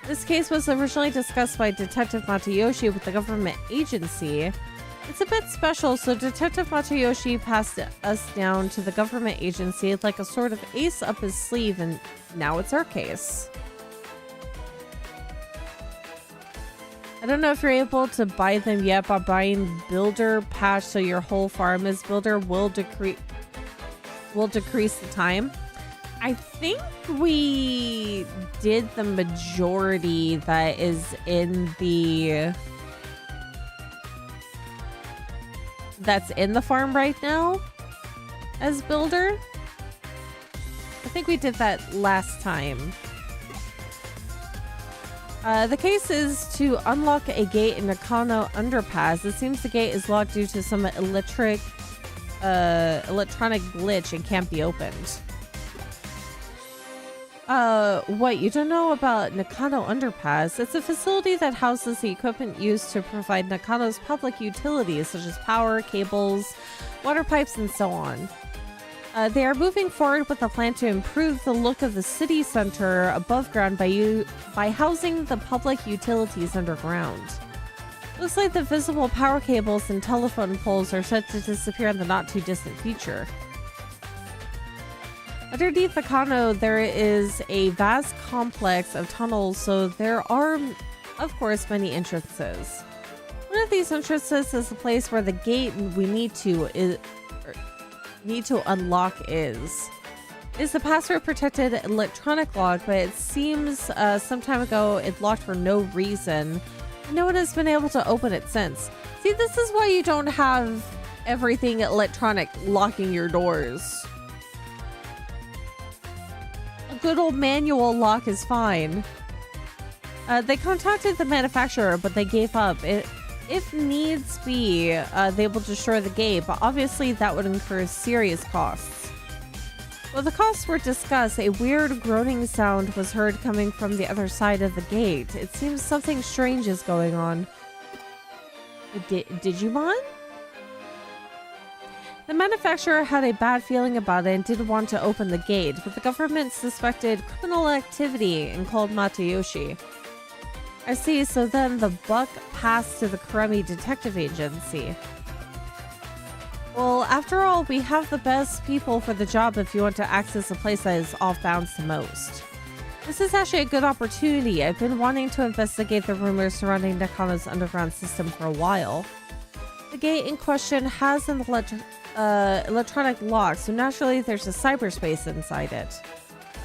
This case was originally discussed by Detective Matayoshi with the government agency. It's a bit special, so Detective Matayoshi passed us down to the government agency like a sort of ace up his sleeve, and now it's our case. I don't know if you're able to buy them yet by buying Builder Patch, so your whole farm is Builder will decrease the time. I think we did the majority that is in the that's in the farm right now as Builder. I think we did that last time. The case is to unlock a gate in Nakano Underpass. It seems the gate is locked due to some electronic glitch and can't be opened. What, you don't know about Nakano Underpass? It's a facility that houses the equipment used to provide Nakano's public utilities, such as power, cables, water pipes, and so on. They are moving forward with a plan to improve the look of the city center above ground by housing the public utilities underground. Looks like the visible power cables and telephone poles are set to disappear in the not-too-distant future. Underneath Nakano, there is a vast complex of tunnels, so there are, of course, many entrances. One of these entrances is the place where the gate we need to unlock is. It is the password-protected electronic lock, but it seems some time ago it locked for no reason. No one has been able to open it since. See, this is why you don't have everything electronic locking your doors. A good old manual lock is fine. They contacted the manufacturer, but they gave up. If needs be, they will destroy the gate, but obviously that would incur serious costs. While the costs were discussed, a weird groaning sound was heard coming from the other side of the gate. It seems something strange is going on. Digimon? The manufacturer had a bad feeling about it and didn't want to open the gate, but the government suspected criminal activity and called Matayoshi. I see, so then the buck passed to the Kuremi Detective Agency. Well, after all, we have the best people for the job if you want to access a place that is off bounds to most. This is actually a good opportunity. I've been wanting to investigate the rumors surrounding Nakano's underground system for a while. The gate in question has an electronic lock, so naturally there's a cyberspace inside it.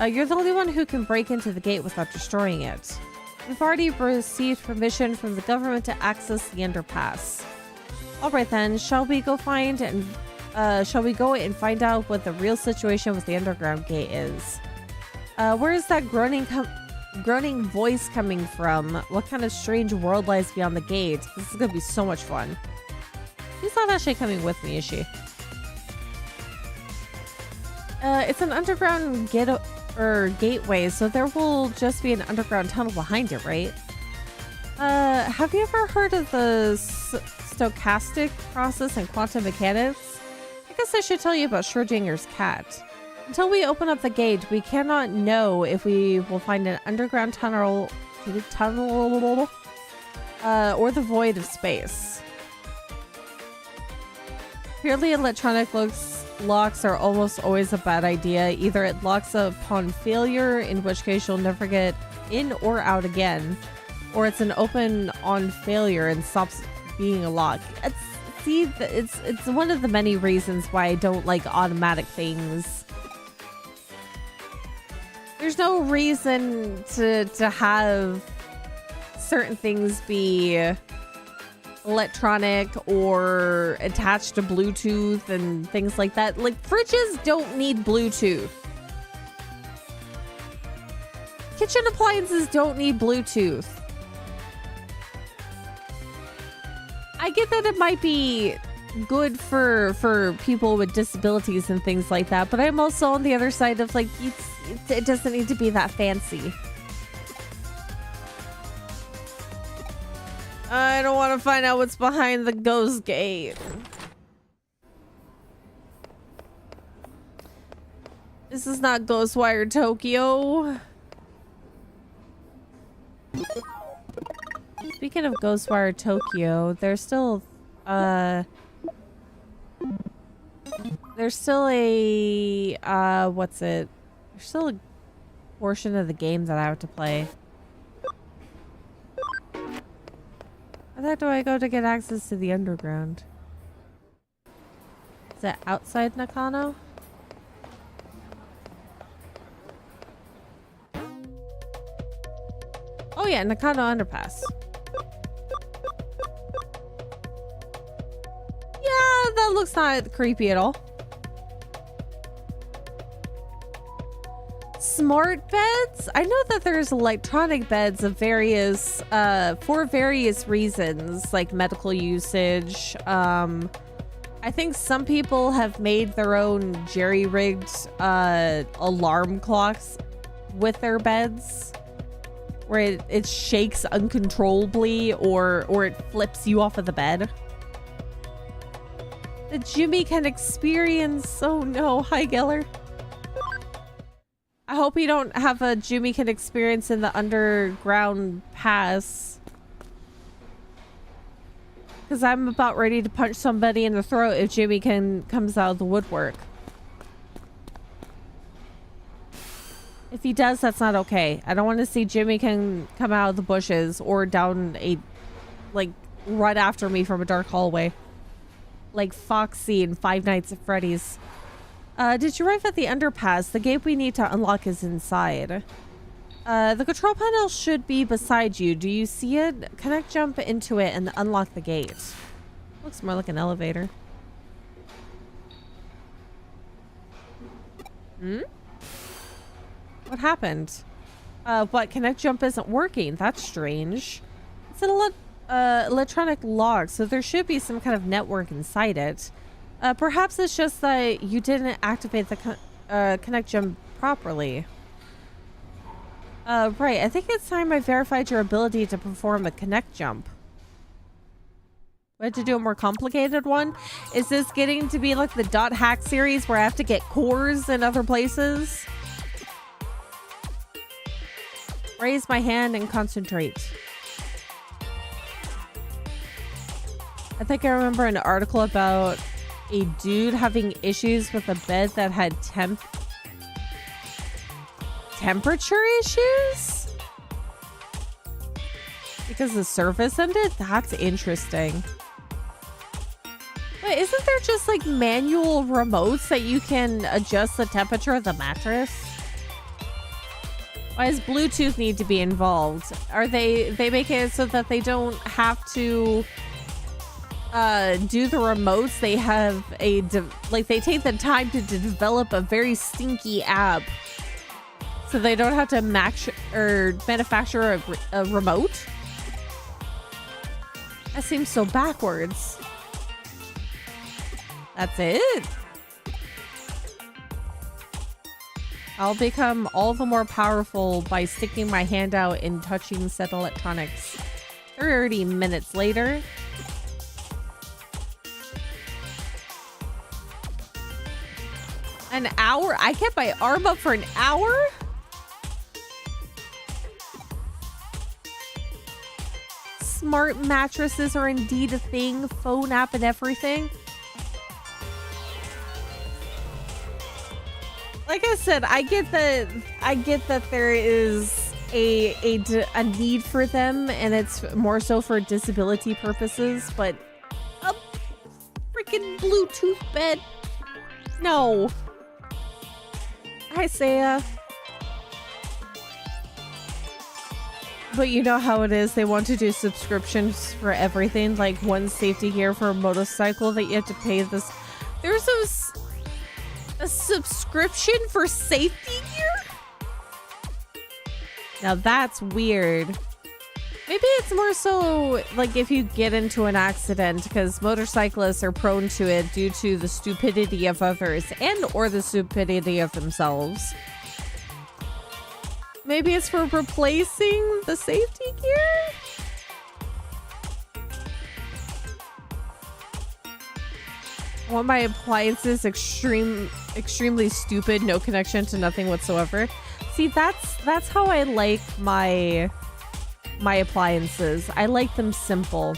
You're the only one who can break into the gate without destroying it. We've already received permission from the government to access the underpass. Alright then, shall we go and find out what the real situation with the underground gate is? Where is that groaning voice coming from? What kind of strange world lies beyond the gate? This is gonna be so much fun. She's not actually coming with me, is she? It's an underground gateway, so there will just be an underground tunnel behind it, right? Have you ever heard of the stochastic process in quantum mechanics? I guess I should tell you about Schrodinger's cat. Until we open up the gate, we cannot know if we will find an underground tunnel or the void of space. Purely electronic locks are almost always a bad idea. Either it locks upon failure, in which case you'll never get in or out again, or it's an open on failure and stops being a lock. It's one of the many reasons why I don't like automatic things. There's no reason to have certain things be electronic or attached to Bluetooth and things like that. Like, fridges don't need Bluetooth. Kitchen appliances don't need Bluetooth. I get that it might be good for people with disabilities and things like that, but I'm also on the other side of like it doesn't need to be that fancy. I don't want to find out what's behind the ghost gate. This is not Ghostwire Tokyo. Speaking of Ghostwire Tokyo, there's still a what's it? There's still a portion of the game that I have to play. Where do I go to get access to the underground? Is that outside Nakano? Oh yeah, Nakano Underpass. Yeah, that looks not creepy at all. Smart beds? I know that there's electronic beds of various, for various reasons, like medical usage. I think some people have made their own jerry-rigged, alarm clocks with their beds, where it shakes uncontrollably or it flips you off of the bed. The Jimmy can experience. Oh no, hi Geller. I hope you don't have a Jimmy can experience in the underground pass. Because I'm about ready to punch somebody in the throat if Jimmy can comes out of the woodwork. If he does, that's not okay. I don't want to see Jimmy can come out of the bushes or down a, like, run after me from a dark hallway. Like Foxy in Five Nights at Freddy's. Did you arrive at the underpass? The gate we need to unlock is inside. The control panel should be beside you. Do you see it? Connect jump into it and unlock the gate. Looks more like an elevator. Hmm? What happened? What? Connect jump isn't working. That's strange. It's an electronic lock, so there should be some kind of network inside it. Perhaps it's just that you didn't activate the connect jump properly. Right. I think it's time I verified your ability to perform a connect jump. We have to do a more complicated one? Is this getting to be like the Dot Hack series where I have to get cores in other places? Raise my hand and concentrate. I think I remember an article about a dude having issues with a bed that had temperature issues because the surface ended. That's interesting. Wait, isn't there just like manual remotes that you can adjust the temperature of the mattress? Why does Bluetooth need to be involved? Are they make it so that they don't have to do the remotes? They have they take the time to develop a very stinky app so they don't have to manufacture a remote. That seems so backwards. That's it. I'll become all the more powerful by sticking my hand out and touching said electronics. 30 minutes later. An hour? I kept my arm up for an hour? Smart mattresses are indeed a thing. Phone app and everything. Like I said, I get that there is a need for them, and it's more so for disability purposes, but a freaking Bluetooth bed? No. Hi, Saya. But you know how it is. They want to do subscriptions for everything, like one safety gear for a motorcycle that you have to pay this. There's a subscription for safety gear? Now that's weird. Maybe it's more so like if you get into an accident, because motorcyclists are prone to it due to the stupidity of others and or the stupidity of themselves. Maybe it's for replacing the safety gear? I want my appliances extremely stupid, no connection to nothing whatsoever. See, that's how I like my appliances. I like them simple.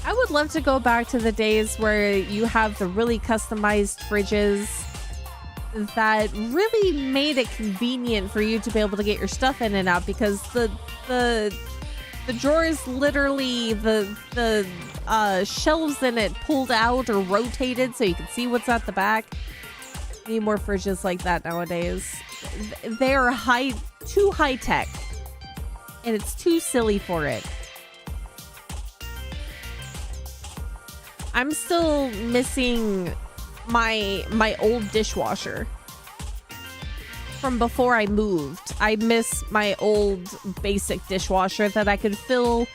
I would love to go back to the days where you have the really customized fridges that really made it convenient for you to be able to get your stuff in and out, because the drawers, literally the shelves in it pulled out or rotated so you can see what's at the back. Need more fridges like that nowadays. They're too high tech, and it's too silly for it. I'm still missing my old dishwasher from before I moved. I miss my old basic dishwasher that I could fill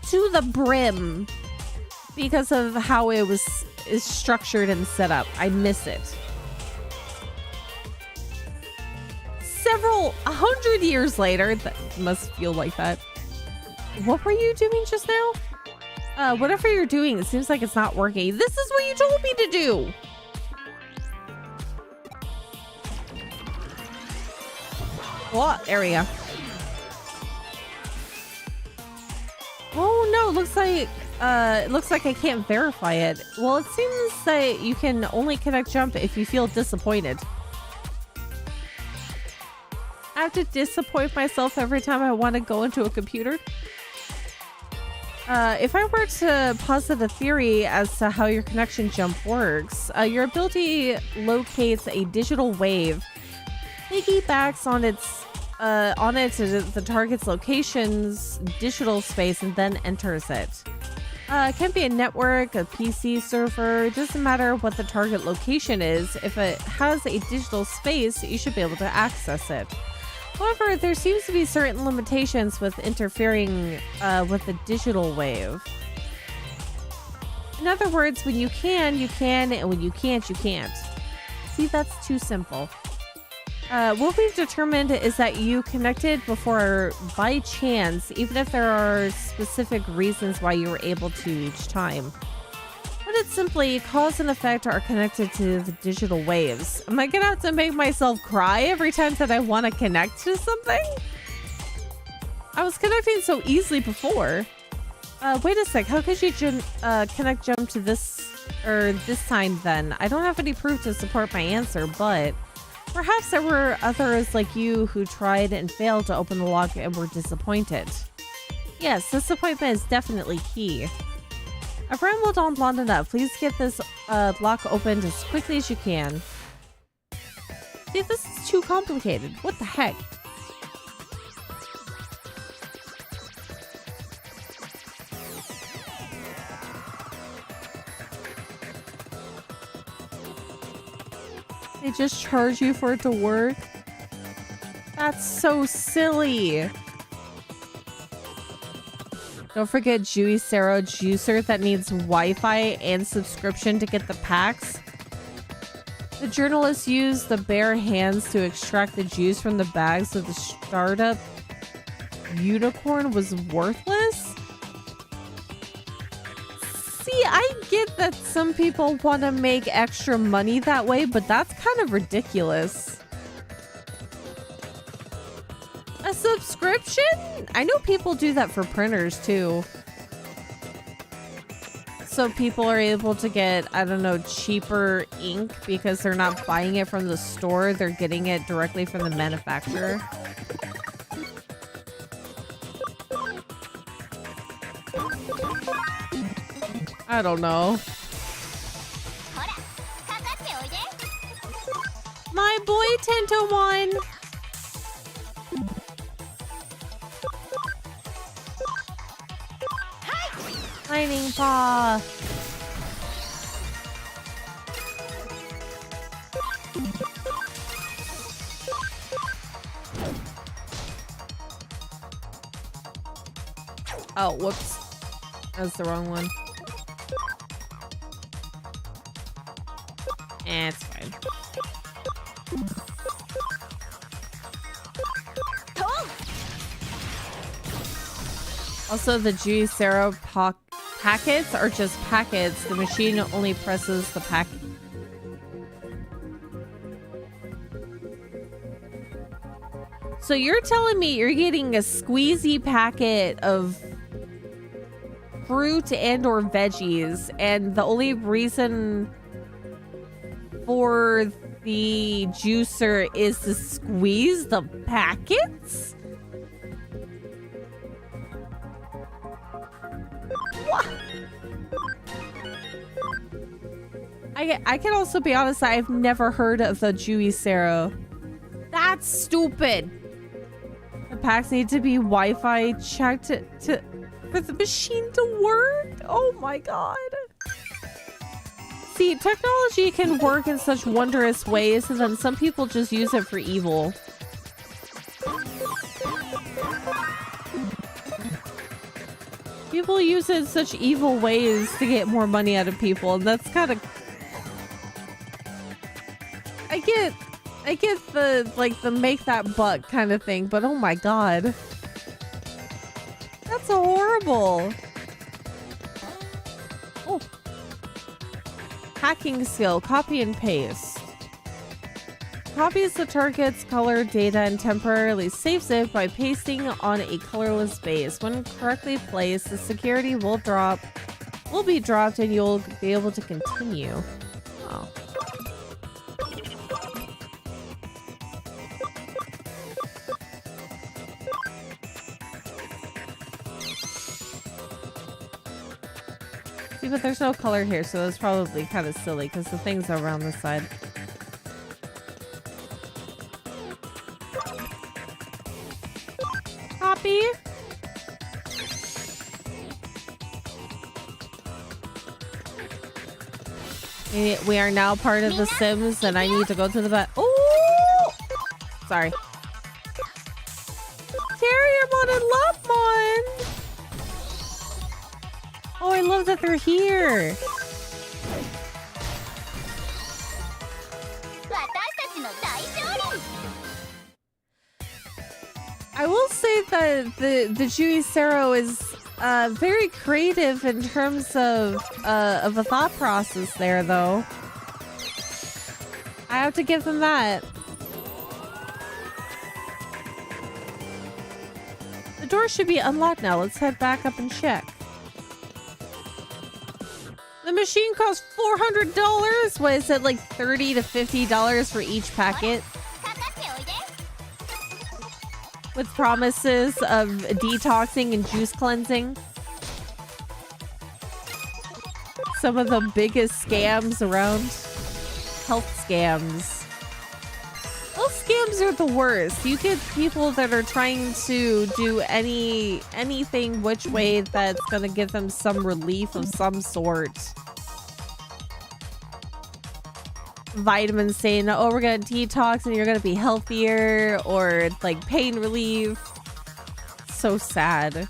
to the brim because of how it is structured and set up. I miss it. Several 100 years later, that must feel like that. What were you doing just now? Whatever you're doing, it seems like it's not working. This is what you told me to do. Oh, there we go. Oh no, it looks like I can't verify it. Well, it seems that you can only connect jump if you feel disappointed. I have to disappoint myself every time I want to go into a computer. If I were to posit a theory as to how your connection jump works, your ability locates a digital wave, piggybacks on the target's location's digital space, and then enters it. It can be a network, a PC server, it doesn't matter what the target location is. If it has a digital space, you should be able to access it. However, there seems to be certain limitations with interfering with the digital wave. In other words, when you can, you can, and when you can't, you can't. See, that's too simple. What we've determined is that you connected before by chance, even if there are specific reasons why you were able to each time. But it's simply cause and effect are connected to the digital waves. Am I gonna have to make myself cry every time that I want to connect to something? I was connecting so easily before. Wait a sec, how could you connect jump to this time then? I don't have any proof to support my answer, but perhaps there were others like you who tried and failed to open the lock and were disappointed. Yes, disappointment is definitely key. I've rambled on long enough. Please get this lock opened as quickly as you can. See, this is too complicated. What the heck? They just charge you for it to work? That's so silly. Don't forget Juicero Juicer that needs Wi-Fi and subscription to get the packs. The journalist used the bare hands to extract the juice from the bag, so the startup unicorn was worthless? See, I get that some people want to make extra money that way, but that's kind of ridiculous. A subscription? I know people do that for printers too. So people are able to get, I don't know, cheaper ink because they're not buying it from the store. They're getting it directly from the manufacturer. I don't know. My boy Tento-one! Lightning Paw! Oh, whoops. That's the wrong one. It's fine. Also, the Juicero packets are just packets. The machine only presses the packet. So you're telling me you're getting a squeezy packet of fruit and or veggies, and the only reason for the juicer is to squeeze the packets? What? I can also be honest, I've never heard of the Juicero. That's stupid. The packs need to be Wi-Fi checked for the machine to work. Oh my god. See, technology can work in such wondrous ways, and then some people just use it for evil. People use it in such evil ways to get more money out of people, and that's kind of... I get the, like, the make that buck kind of thing, but oh my god. That's horrible. Oh. Hacking skill, copy and paste. Copies the target's color data and temporarily saves it by pasting on a colorless base. When correctly placed, the security will be dropped and you'll be able to continue. Oh. See, but there's no color here, so that's probably kind of silly because the thing's around the side. Copy. We are now part of The Sims, and I need to go to the back. Oh, sorry. Terriermon and Lovemon. Oh, I love that they're here. I will say that the Juicero is very creative in terms of a thought process there, though. I have to give them that. The door should be unlocked now. Let's head back up and check. The machine costs $400. What is it, like $30 to $50 for each packet? With promises of detoxing and juice cleansing. Some of the biggest scams around. Health scams. Health scams are the worst. You get people that are trying to do anything which way that's gonna give them some relief of some sort. Vitamins saying, oh, we're gonna detox and you're gonna be healthier, or like pain relief. So sad.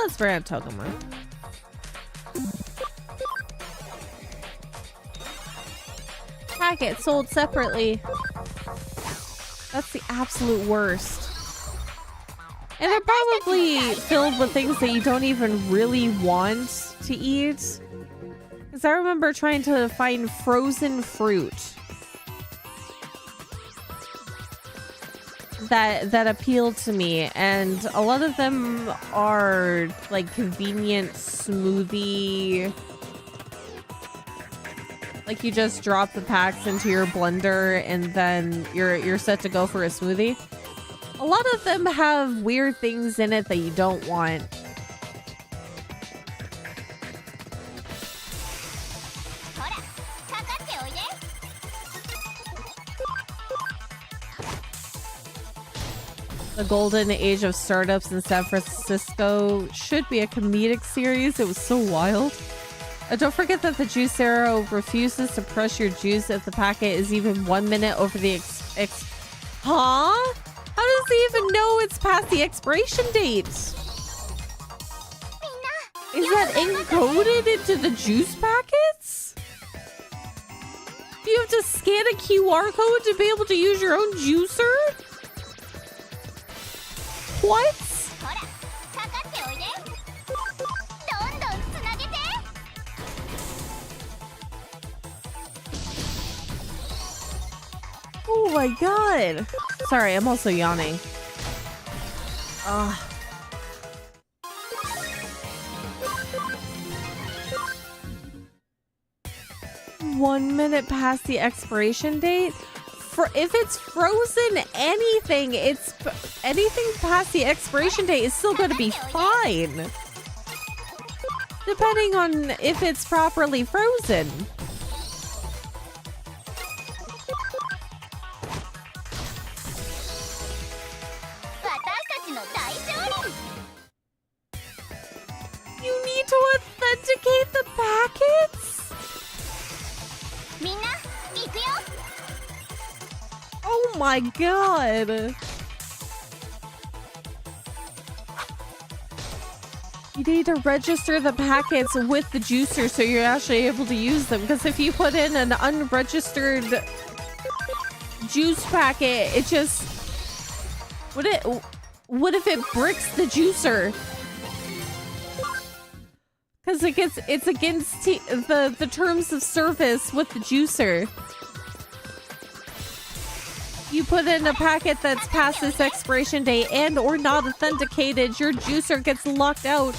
Let's bring out Togomon. Packet sold separately. That's the absolute worst. And they're probably filled with things that you don't even really want to eat. Because I remember trying to find frozen fruit that appealed to me, and a lot of them are like convenient smoothie. Like you just drop the packs into your blender and then you're set to go for a smoothie. A lot of them have weird things in it that you don't want. The golden age of startups in San Francisco should be a comedic series. It was so wild. Don't forget that the juice arrow refuses to press your juice if the packet is even 1 minute over the Huh? How does he even know it's past the expiration date? Is that encoded into the juice packets? Do you have to scan a QR code to be able to use your own juicer? What? Oh my god. Sorry, I'm also yawning. Ugh. 1 minute past the expiration date? For if it's frozen anything, anything past the expiration date is still going to be fine. Depending on if it's properly frozen. You need to authenticate the packets? Oh my god. You need to register the packets with the juicer so you're actually able to use them. Because if you put in an unregistered juice packet, it just... What if it bricks the juicer? Because it's against the terms of service with the juicer. You put in a packet that's past this expiration date and or not authenticated, your juicer gets locked out.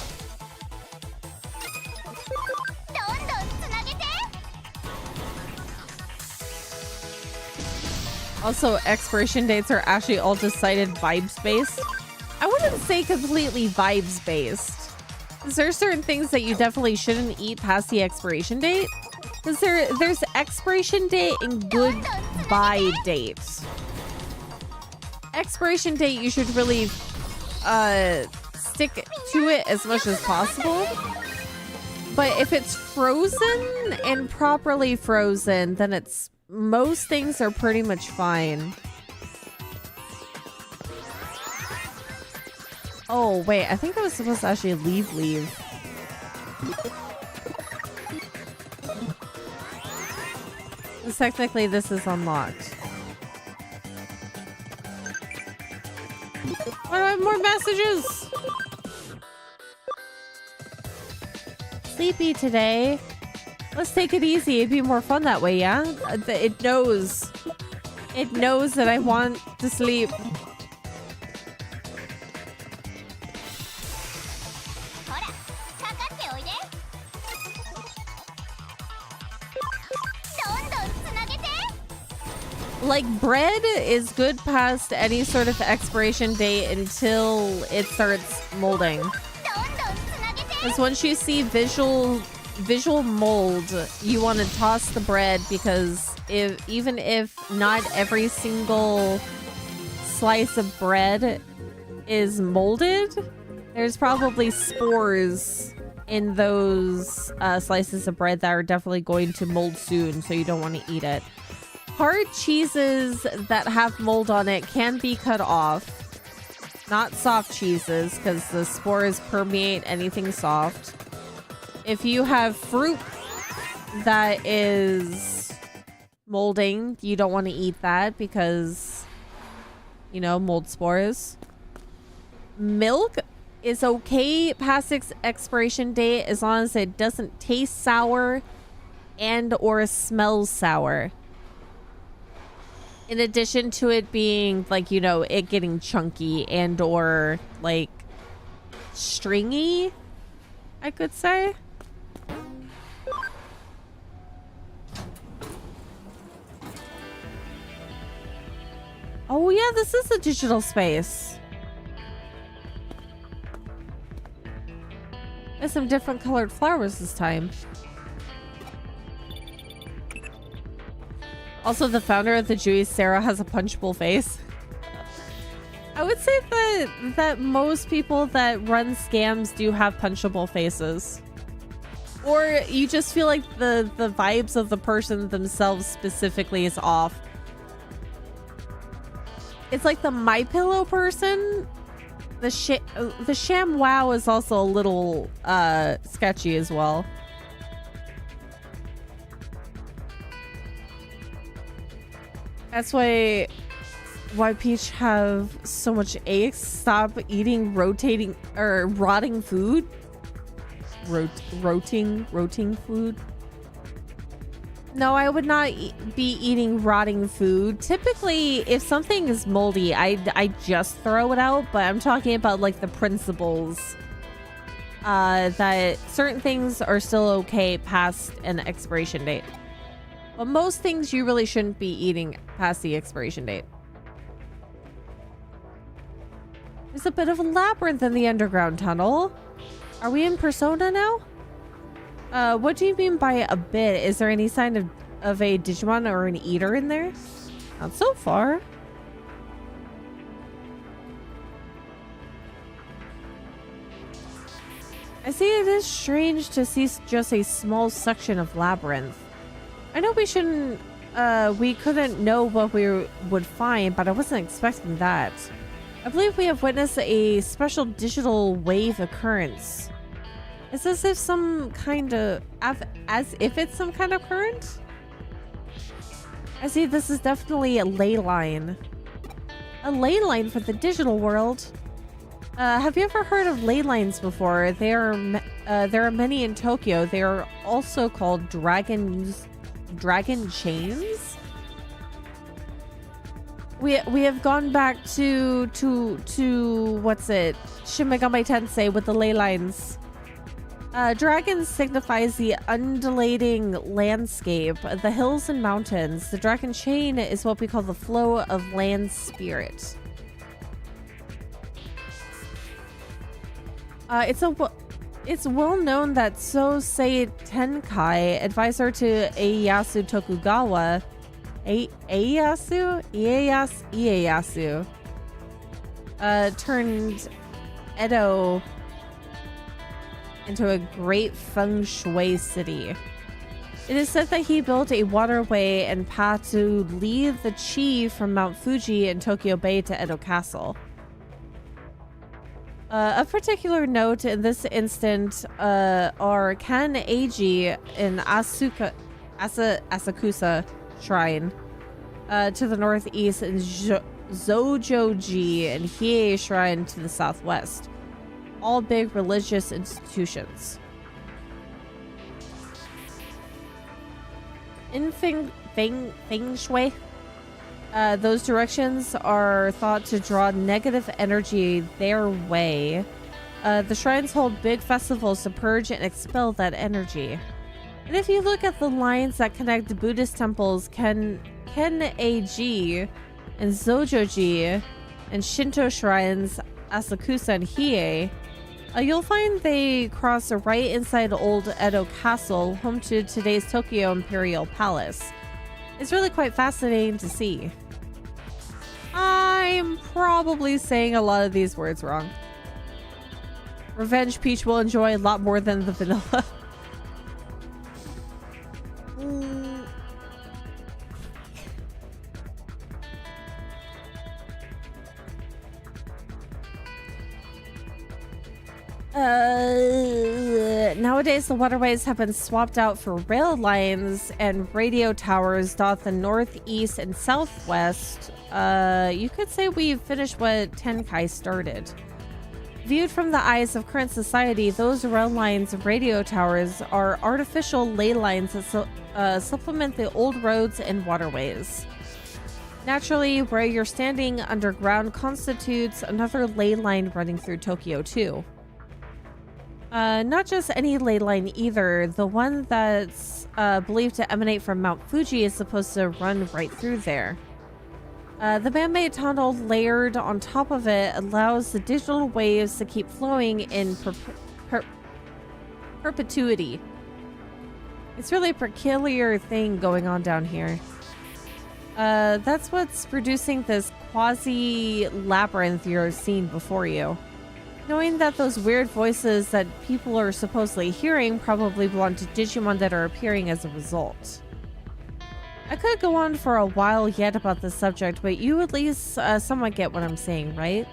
Also, expiration dates are actually all decided vibes based. I wouldn't say completely vibes based. Because there are certain things that you definitely shouldn't eat past the expiration date. Because there's expiration date and goodbye date. Expiration date, you should really stick to it as much as possible. But if it's frozen and properly frozen, then most things are pretty much fine. Oh, wait, I think I was supposed to actually leave. Because technically this is unlocked. Why do I have more messages? Sleepy today. Let's take it easy. It'd be more fun that way, yeah? It knows. It knows that I want to sleep. Like, bread is good past any sort of expiration date until it starts molding. Because once you see visual mold, you want to toss the bread, because even if not every single slice of bread is molded, there's probably spores in those slices of bread that are definitely going to mold soon, so you don't want to eat it. Hard cheeses that have mold on it can be cut off. Not soft cheeses, because the spores permeate anything soft. If you have fruit that is molding, you don't want to eat that because, you know, mold spores. Milk is okay past its expiration date as long as it doesn't taste sour and or smells sour. In addition to it being, like, you know, it getting chunky and or, like, stringy, I could say. Oh, yeah, this is a digital space. There's some different colored flowers this time. Also, the founder of the Jewish Sarah has a punchable face. I would say that most people that run scams do have punchable faces. Or you just feel like the vibes of the person themselves specifically is off. It's like the MyPillow person. The Sham Wow is also a little sketchy as well. That's why Peach have so much aches. Stop eating rotting food. Rotting food. No, I would not be eating rotting food. Typically, if something is moldy, I just throw it out. But I'm talking about like the principles that certain things are still okay past an expiration date. But most things you really shouldn't be eating past the expiration date. There's a bit of a labyrinth in the underground tunnel. Are we in Persona now? What do you mean by a bit? Is there any sign of a Digimon or an eater in there? Not so far. I see it is strange to see just a small section of labyrinth. I know we couldn't know what we would find, but I wasn't expecting that. I believe we have witnessed a special digital wave occurrence. It's as if it's some kind of current? I see this is definitely a ley line. A ley line for the digital world. Have you ever heard of ley lines before? There are many in Tokyo. They are also called dragon chains. We have gone back to what's it? Shin Megami Tensei with the ley lines. Dragon signifies the undulating landscape, the hills and mountains. The dragon chain is what we call the flow of land spirit. It's well known that Sosei Tenkai, advisor to Ieyasu Tokugawa, Ieyasu turned Edo into a great feng shui city. It is said that he built a waterway and path to lead the chi from Mount Fuji in Tokyo Bay to Edo Castle. Of particular note in this instant are Kan Eiji in Asakusa Shrine to the northeast and Zojoji and Hiei Shrine to the southwest. All big religious institutions. In feng shui, those directions are thought to draw negative energy their way. The shrines hold big festivals to purge and expel that energy. And if you look at the lines that connect the Buddhist temples Ken-Eiji and Zojoji and Shinto shrines Asakusa and Hiei, you'll find they cross right inside Old Edo Castle, home to today's Tokyo Imperial Palace. It's really quite fascinating to see. I'm probably saying a lot of these words wrong. Revenge Peach will enjoy a lot more than the vanilla. Nowadays the waterways have been swapped out for rail lines, and radio towers dot the northeast and southwest. You could say we've finished what Tenkai started. Viewed from the eyes of current society, those rail lines and radio towers are artificial ley lines that supplement the old roads and waterways. Naturally, where you're standing underground constitutes another ley line running through Tokyo too. Not just any ley line either. The one that's believed to emanate from Mount Fuji is supposed to run right through there. The man-made tunnel layered on top of it allows the digital waves to keep flowing in perpetuity. It's really a peculiar thing going on down here. That's what's producing this quasi-labyrinth you're seeing before you. Knowing that those weird voices that people are supposedly hearing probably belong to Digimon that are appearing as a result. I could go on for a while yet about this subject, but you at least somewhat get what I'm saying, right?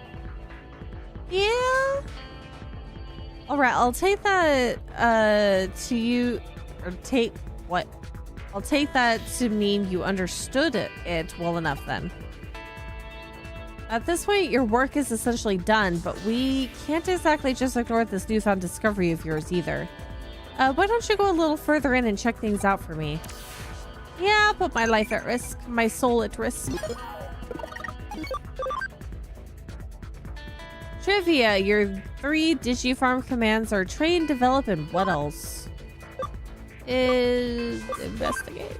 Yeah. Alright, I'll take that to you, or take what? I'll take that to mean you understood it well enough then. At this point, your work is essentially done, but we can't exactly just ignore this newfound discovery of yours either. Why don't you go a little further in and check things out for me? Yeah, I'll put my life at risk, my soul at risk. Trivia, your 3 Digifarm commands are train, develop, and what else? Is investigate.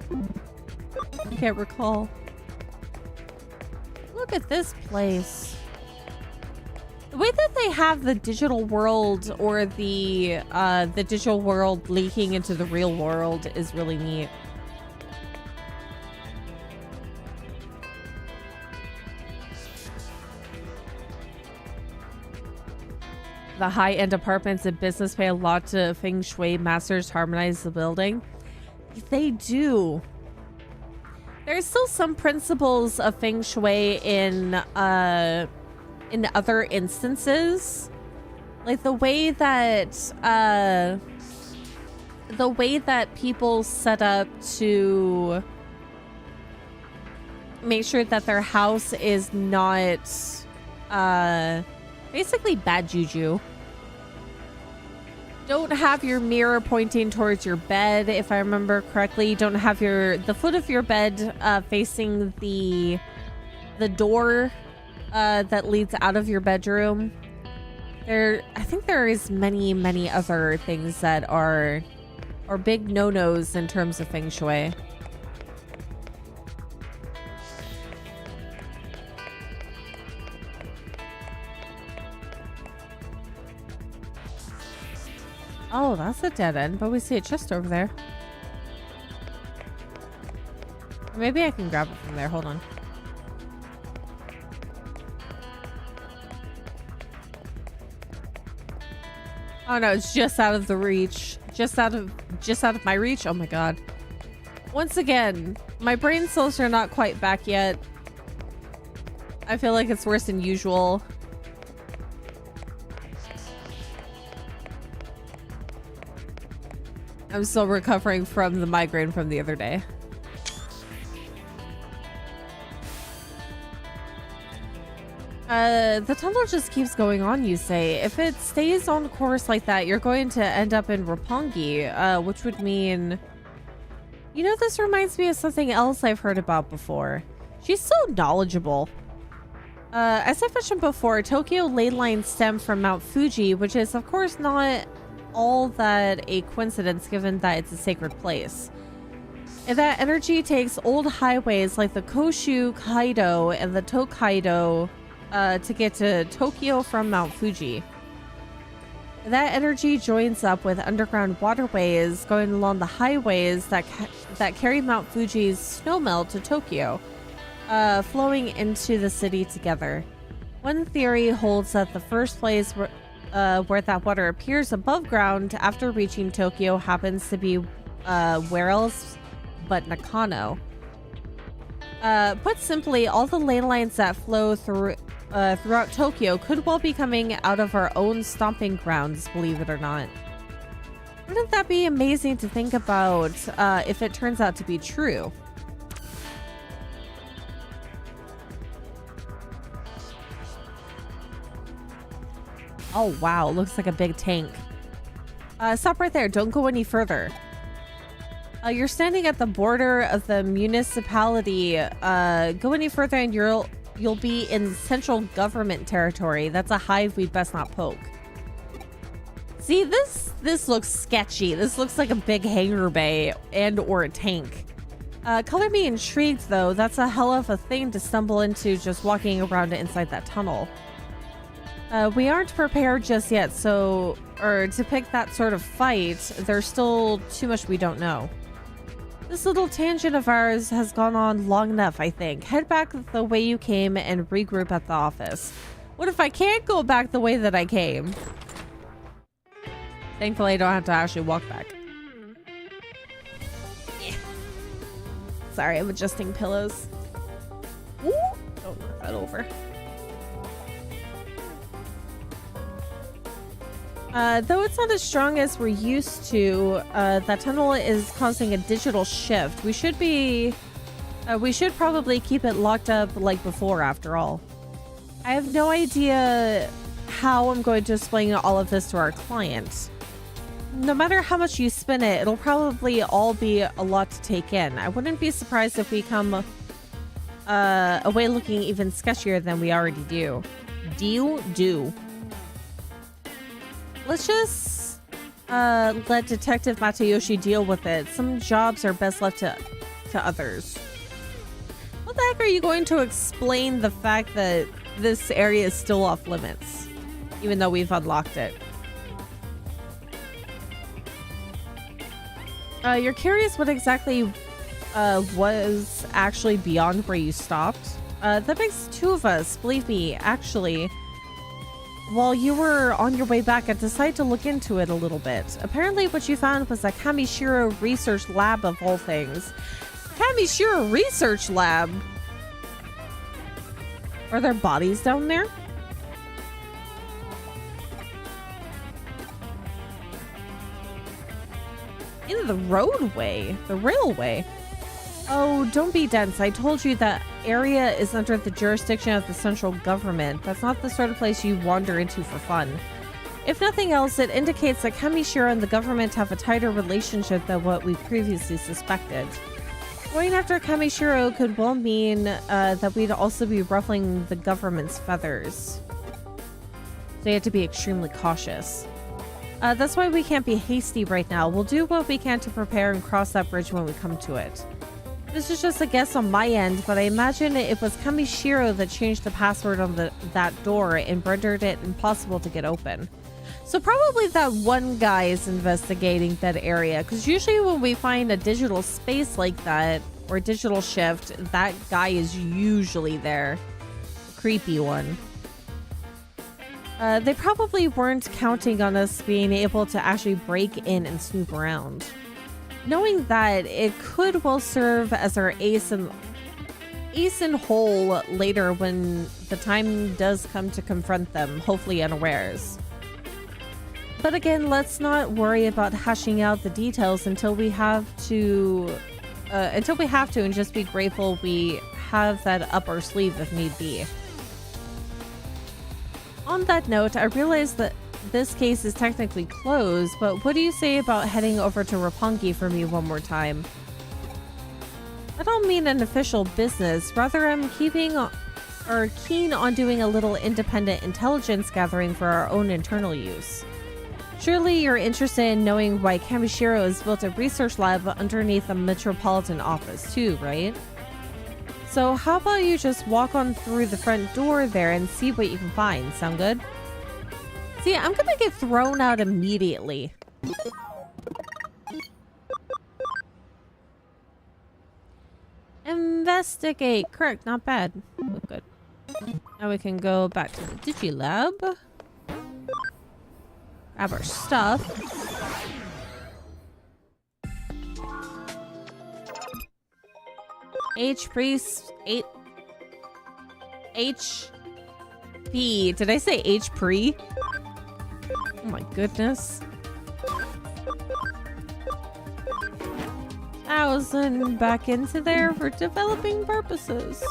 I can't recall. Look at this place. The way that they have the digital world, or the digital world leaking into the real world, is really neat. The high-end apartments and business pay a lot to feng shui masters to harmonize the building. They do. There's still some principles of feng shui in other instances, like the way that people set up to make sure that their house is not basically bad juju. Don't have your mirror pointing towards your bed, if I remember correctly. Don't have the foot of your bed facing the door that leads out of your bedroom. I think there is many other things that are big no-nos in terms of feng shui. Oh, that's a dead end, but we see a chest over there. Maybe I can grab it from there. Hold on. Oh no, it's just out of the reach. Just out of my reach. Oh my god. Once again, my brain cells are not quite back yet. I feel like it's worse than usual. I'm still recovering from the migraine from the other day. The tunnel just keeps going on, you say. If it stays on course like that, you're going to end up in Roppongi, which would mean... You know, this reminds me of something else I've heard about before. She's so knowledgeable. As I mentioned before, Tokyo ley lines stem from Mount Fuji, which is, of course, not all that a coincidence given that it's a sacred place. And that energy takes old highways like the Koshu Kaido and the Tokaido to get to Tokyo from Mount Fuji. That energy joins up with underground waterways going along the highways that carry Mount Fuji's snowmelt to Tokyo, flowing into the city together. One theory holds that the first place where that water appears above ground after reaching Tokyo happens to be where else but Nakano. Put simply, all the ley lines that flow throughout Tokyo could well be coming out of our own stomping grounds, believe it or not. Wouldn't that be amazing to think about if it turns out to be true? Oh wow, looks like a big tank. Stop right there, don't go any further. You're standing at the border of the municipality. Go any further and you'll be in central government territory. That's a hive we'd best not poke. See, this looks sketchy. This looks like a big hangar bay and or a tank. Color me intrigued though. That's a hell of a thing to stumble into just walking around inside that tunnel. We aren't prepared just yet, to pick that sort of fight. There's still too much we don't know. This little tangent of ours has gone on long enough, I think. Head back the way you came and regroup at the office. What if I can't go back the way that I came? Thankfully, I don't have to actually walk back. Yeah. Sorry, I'm adjusting pillows. Ooh, don't knock that over. Though it's not as strong as we're used to, that tunnel is causing a digital shift. We should probably keep it locked up like before, after all. I have no idea how I'm going to explain all of this to our client. No matter how much you spin it, it'll probably all be a lot to take in. I wouldn't be surprised if we come away looking even sketchier than we already do. Do. Let's just let Detective Matayoshi deal with it. Some jobs are best left to others. What the heck are you going to explain the fact that this area is still off limits, even though we've unlocked it? You're curious what exactly was actually beyond where you stopped? That makes two of us, believe me. Actually, while you were on your way back, I decided to look into it a little bit. Apparently what you found was a Kamishiro research lab of all things. Kamishiro research lab? Are there bodies down there? In the roadway? The railway? Oh, don't be dense. I told you that area is under the jurisdiction of the central government. That's not the sort of place you wander into for fun. If nothing else, it indicates that Kamishiro and the government have a tighter relationship than what we previously suspected. Going after Kamishiro could well mean that we'd also be ruffling the government's feathers. So you have to be extremely cautious. That's why we can't be hasty right now. We'll do what we can to prepare and cross that bridge when we come to it. This is just a guess on my end, but I imagine it was Kamishiro that changed the password on that door and rendered it impossible to get open. So probably that one guy is investigating that area, because usually when we find a digital space like that, or a digital shift, that guy is usually there. The creepy one. They probably weren't counting on us being able to actually break in and snoop around. Knowing that, it could well serve as our ace in hole later when the time does come to confront them, hopefully unawares. But again, let's not worry about hashing out the details until we have to, and just be grateful we have that up our sleeve if need be. On that note, I realize that this case is technically closed, but what do you say about heading over to Roppongi for me one more time? I don't mean an official business, rather I'm keen on doing a little independent intelligence gathering for our own internal use. Surely you're interested in knowing why Kamishiro has built a research lab underneath a metropolitan office too, right? So how about you just walk on through the front door there and see what you can find, sound good? See, I'm gonna get thrown out immediately. Investigate. Correct, not bad. Oh, good. Now we can go back to the Digilab. Grab our stuff. HP. Did I say HP? Oh my goodness. 1,000 back into there for developing purposes.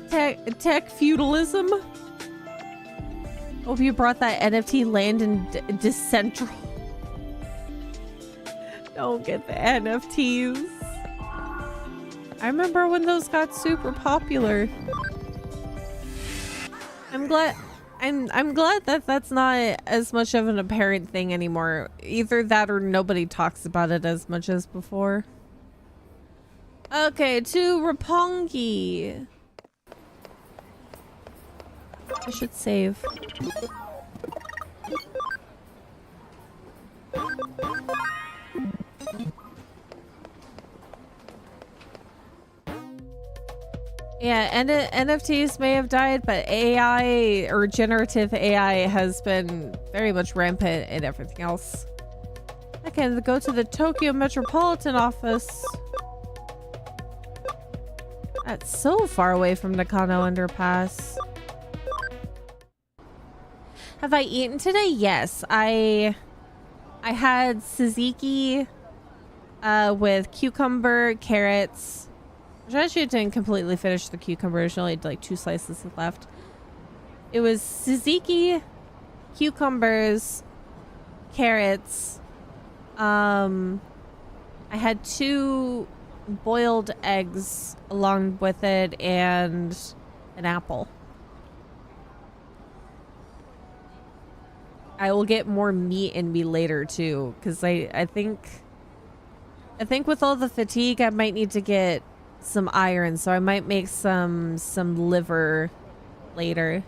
Tech feudalism. Hope you brought that NFT land in Decentral. Don't get the NFTs. I remember when those got super popular. I'm glad that that's not as much of an apparent thing anymore. Either that or nobody talks about it as much as before. Okay, to Roppongi. I should save. Yeah, and NFTs may have died, but AI or generative AI has been very much rampant in everything else. I can go to the Tokyo Metropolitan Office. That's so far away from Nakano Underpass. Have I eaten today? Yes, I had tzatziki with cucumber, carrots. I actually didn't completely finish the cucumbers. I only had like 2 slices left. It was tzatziki, cucumbers, carrots. I had 2 boiled eggs along with it and an apple. I will get more meat in me later too, because I think with all the fatigue I might need to get some iron, so I might make some liver later.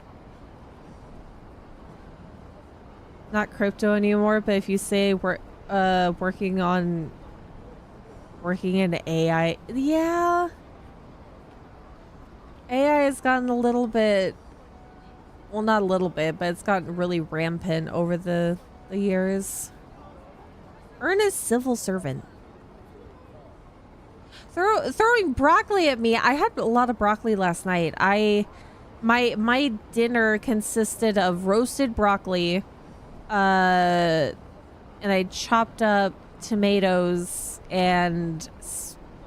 Not crypto anymore, but if you say we're working in AI, yeah, AI has gotten a little bit, well, not a little bit, but it's gotten really rampant over the years. Earnest civil servant. Throwing broccoli at me. I had a lot of broccoli last night. My dinner consisted of roasted broccoli, and I chopped up tomatoes and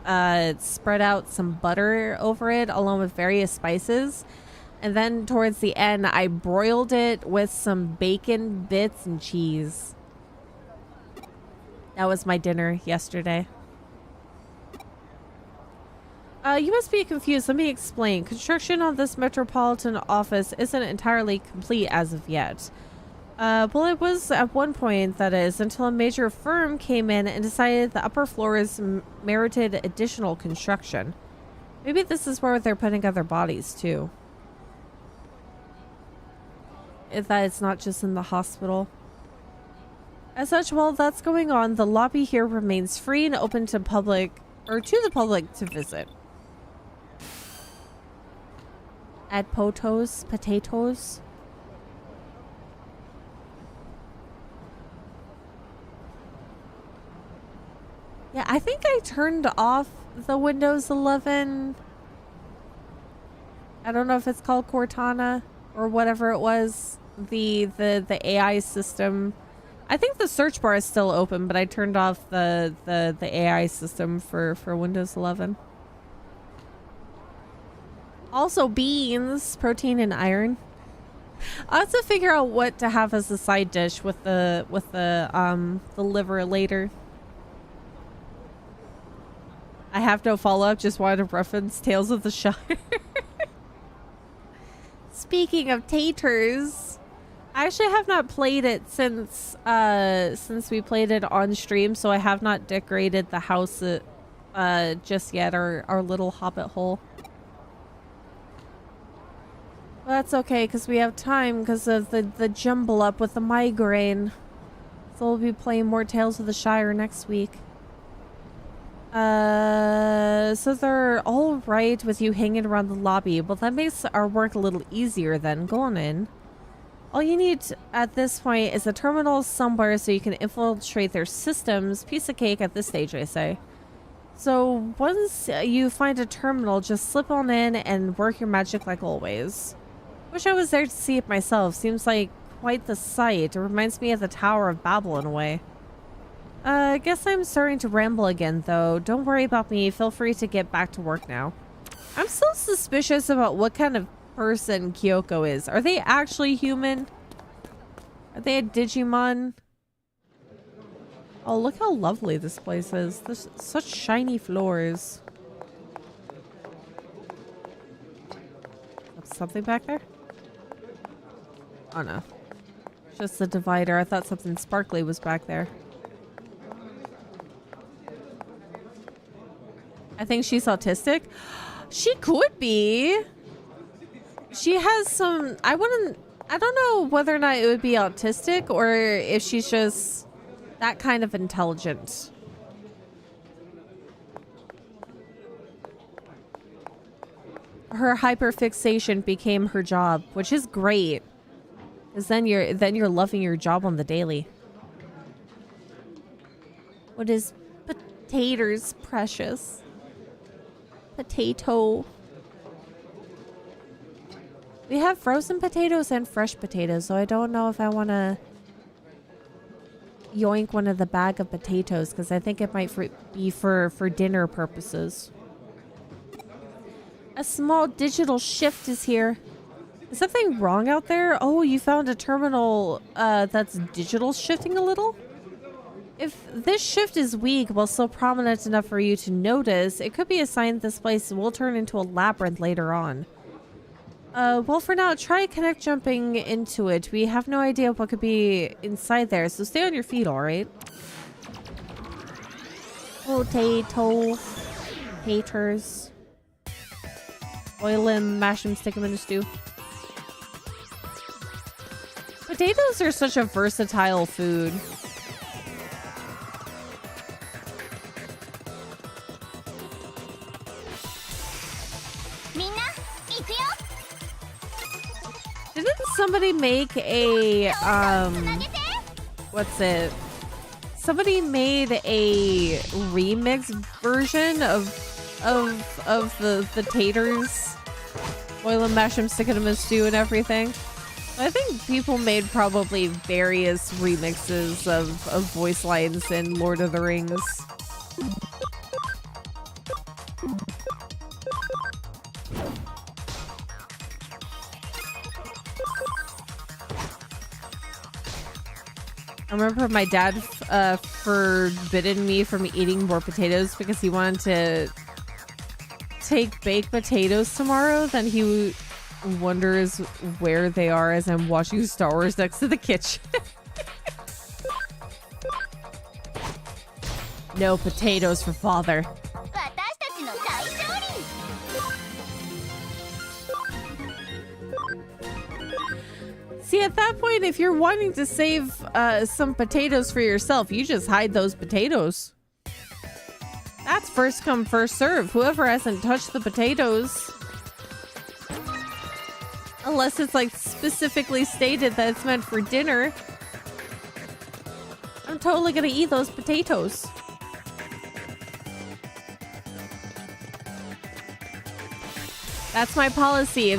spread out some butter over it along with various spices. And then towards the end, I broiled it with some bacon bits and cheese. That was my dinner yesterday. You must be confused. Let me explain. Construction on this metropolitan office isn't entirely complete as of yet. Well, it was at one point, that is, until a major firm came in and decided the upper floors merited additional construction. Maybe this is where they're putting other bodies, too. That it's not just in the hospital. As such, while that's going on, the lobby here remains free and open to public, or to the public to visit. Add potatoes. Yeah, I think I turned off the Windows 11. I don't know if it's called Cortana or whatever it was. The AI system. I think the search bar is still open, but I turned off the AI system for Windows 11. Also beans, protein and iron. I'll have to figure out what to have as a side dish with the liver later. I have no follow-up, just wanted to reference Tales of the Shire. Speaking of taters, I actually have not played it since we played it on stream, so I have not decorated the house just yet, our little hobbit hole. Well, that's okay, because we have time because of the jumble up with the migraine. So we'll be playing more Tales of the Shire next week. So they're all right with you hanging around the lobby. Well, that makes our work a little easier then. Go on in. All you need at this point is a terminal somewhere so you can infiltrate their systems. Piece of cake at this stage, I say. So once you find a terminal, just slip on in and work your magic like always. Wish I was there to see it myself. Seems like quite the sight. It reminds me of the Tower of Babel in a way. I guess I'm starting to ramble again, though. Don't worry about me. Feel free to get back to work now. I'm still suspicious about what kind of person Kyoko is. Are they actually human? Are they a Digimon? Oh, look how lovely this place is. There's such shiny floors. Something back there? Oh no. Just the divider. I thought something sparkly was back there. I think she's autistic. She could be. She has some... I don't know whether or not it would be autistic or if she's just that kind of intelligent. her hyperfixation became her job, which is great. Because then you're loving your job on the daily. What is potatoes, precious? Potato. We have frozen potatoes and fresh potatoes, so I don't know if I want to yoink one of the bag of potatoes because I think it might be for dinner purposes. A small digital shift is here. Is something wrong out there? Oh, you found a terminal that's digital shifting a little? If this shift is weak while still prominent enough for you to notice, it could be a sign this place will turn into a labyrinth later on. Well, for now, try connect jumping into it. We have no idea what could be inside there, so stay on your feet, alright? Potato. Haters. Boil them, mash them, stick them in a stew. Potatoes are such a versatile food. Didn't somebody make a, what's it? Somebody made a remix version of the taters. Boil them, mash them, stick them in a stew and everything. I think people made probably various remixes of voice lines in Lord of the Rings. I remember my dad forbidden me from eating more potatoes because he wanted to take baked potatoes tomorrow. Then he wonders where they are as I'm watching Star Wars next to the kitchen. No potatoes for father. See, at that point, if you're wanting to save some potatoes for yourself, you just hide those potatoes. That's first come, first serve. Whoever hasn't touched the potatoes. Unless it's like specifically stated that it's meant for dinner. I'm totally gonna eat those potatoes. That's my policy.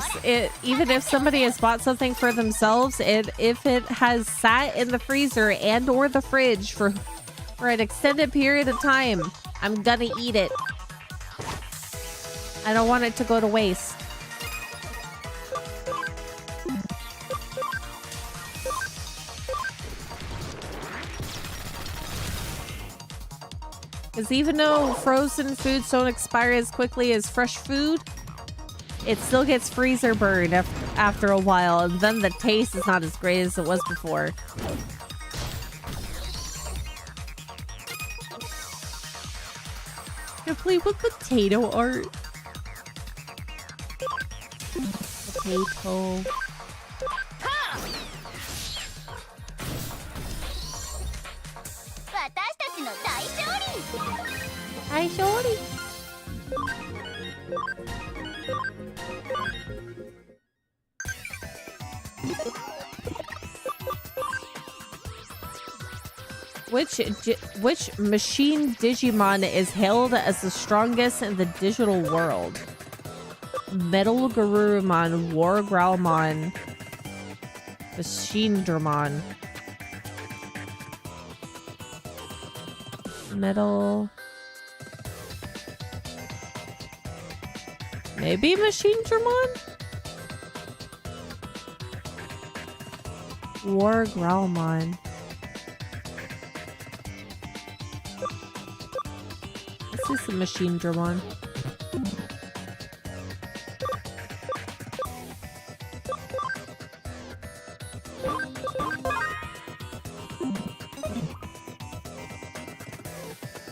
Even if somebody has bought something for themselves, if it has sat in the freezer and or the fridge for an extended period of time, I'm gonna eat it. I don't want it to go to waste. Because even though frozen foods don't expire as quickly as fresh food, it still gets freezer burned after a while, and then the taste is not as great as it was before. Complete with potato art. Potato. Hi, shorty. Which machine Digimon is hailed as the strongest in the digital world? Metal Garurumon, War Growlmon, Machine Dramon. Metal. Maybe Machine Dramon? War Growlmon. This is a Machine Dramon.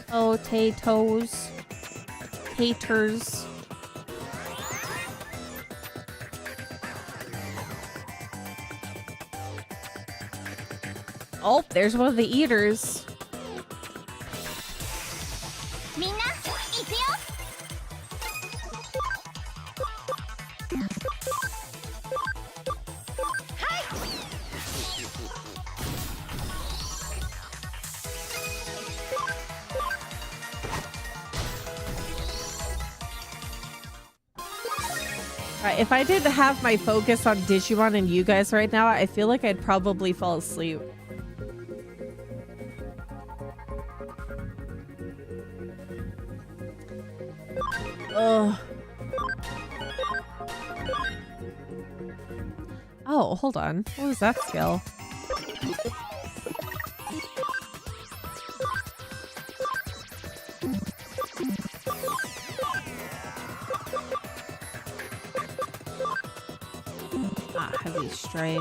Potatoes. Haters. Oh, there's one of the eaters. Right, if I didn't have my focus on Digimon and you guys right now, I feel like I'd probably fall asleep. Ugh. Oh, hold on. What was that skill? Heavy strike.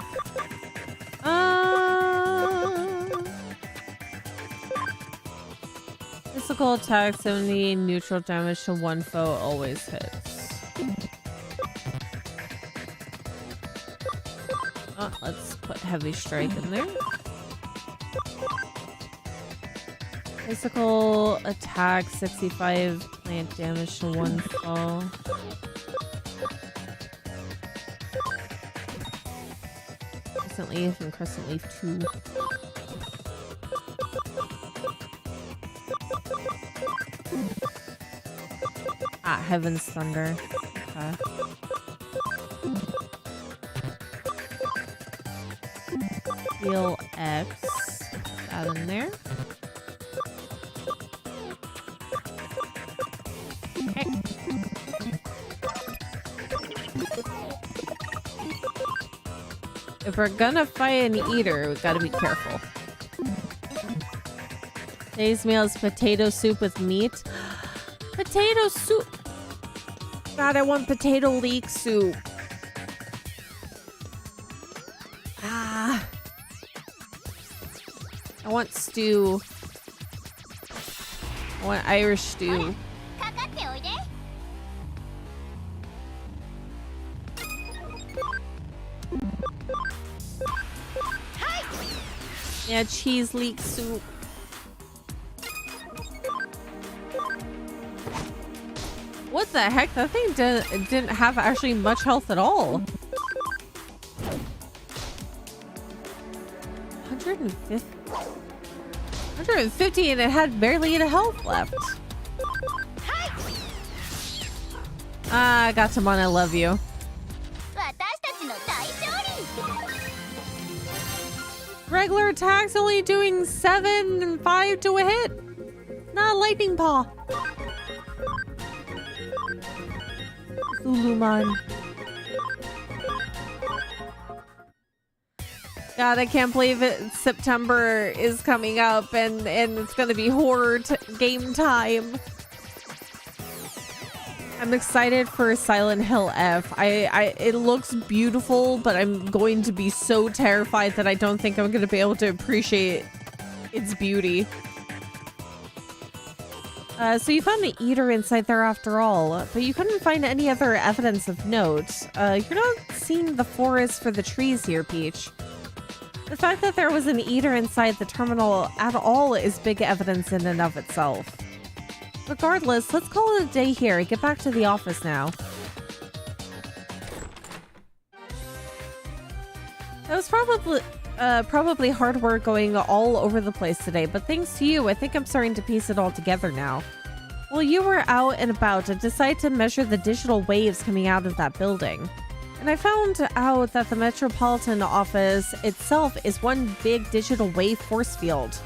Physical attack 70, neutral damage to one foe always hits. Oh, let's put heavy strike in there. Physical attack 65, plant damage to one foe. Crescent Leaf and Crescent Leaf 2. Heaven's Thunder. Okay. Heal X. Put that in there. Okay. If we're gonna fight an eater, we gotta be careful. Today's meal is potato soup with meat. Potato soup! God, I want potato leek soup. Ah. I want stew. I want Irish stew. Yeah, cheese leek soup. What the heck? That thing didn't have actually much health at all. 150? 150 and it had barely any health left. Ah, Gatomon, I love you. Regular attacks only doing 7 and 5 to a hit. Not lightning paw. Ulumon. God, I can't believe it. September is coming up and it's gonna be horror game time. I'm excited for Silent Hill F. It looks beautiful, but I'm going to be so terrified that I don't think I'm gonna be able to appreciate its beauty. So you found an eater inside there after all, but you couldn't find any other evidence of note. You're not seeing the forest for the trees here, Peach. The fact that there was an eater inside the terminal at all is big evidence in and of itself. Regardless, let's call it a day here and get back to the office now. That was probably hard work going all over the place today, but thanks to you, I think I'm starting to piece it all together now. While you were out and about, I decided to measure the digital waves coming out of that building. And I found out that the Metropolitan Office itself is one big digital wave force field.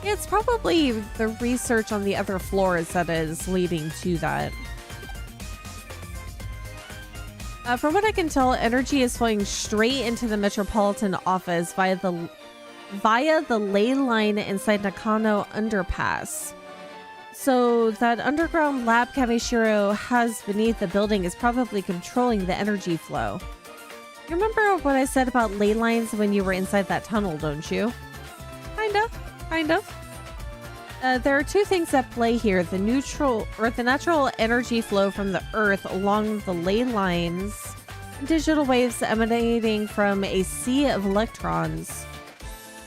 It's probably the research on the other floors that is leading to that. From what I can tell, energy is flowing straight into the Metropolitan Office via the ley line inside Nakano Underpass. So that underground lab Kamishiro has beneath the building is probably controlling the energy flow. You remember what I said about ley lines when you were inside that tunnel, don't you? Kind of. There are two things at play here: the natural energy flow from the Earth along the ley lines, and digital waves emanating from a sea of electrons.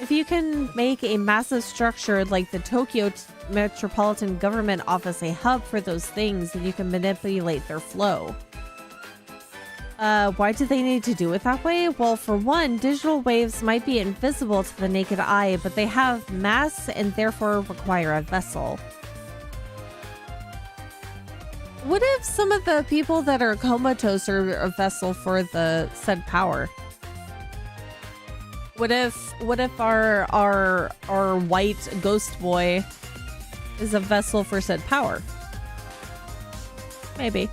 If you can make a massive structure like the Tokyo Metropolitan Government Office a hub for those things, then you can manipulate their flow. Why do they need to do it that way? Well, for one, digital waves might be invisible to the naked eye, but they have mass and therefore require a vessel. What if some of the people that are comatose are a vessel for the said power? What if our white ghost boy is a vessel for said power? Maybe.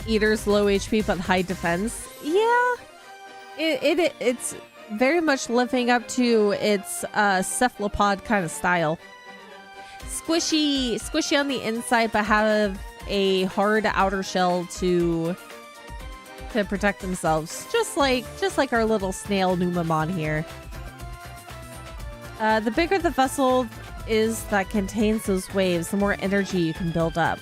Eater's low HP but high defense. Yeah. It's very much living up to its cephalopod kind of style. Squishy on the inside, but have a hard outer shell to protect themselves, just like our little snail Numamon here. The bigger the vessel is that contains those waves, the more energy you can build up.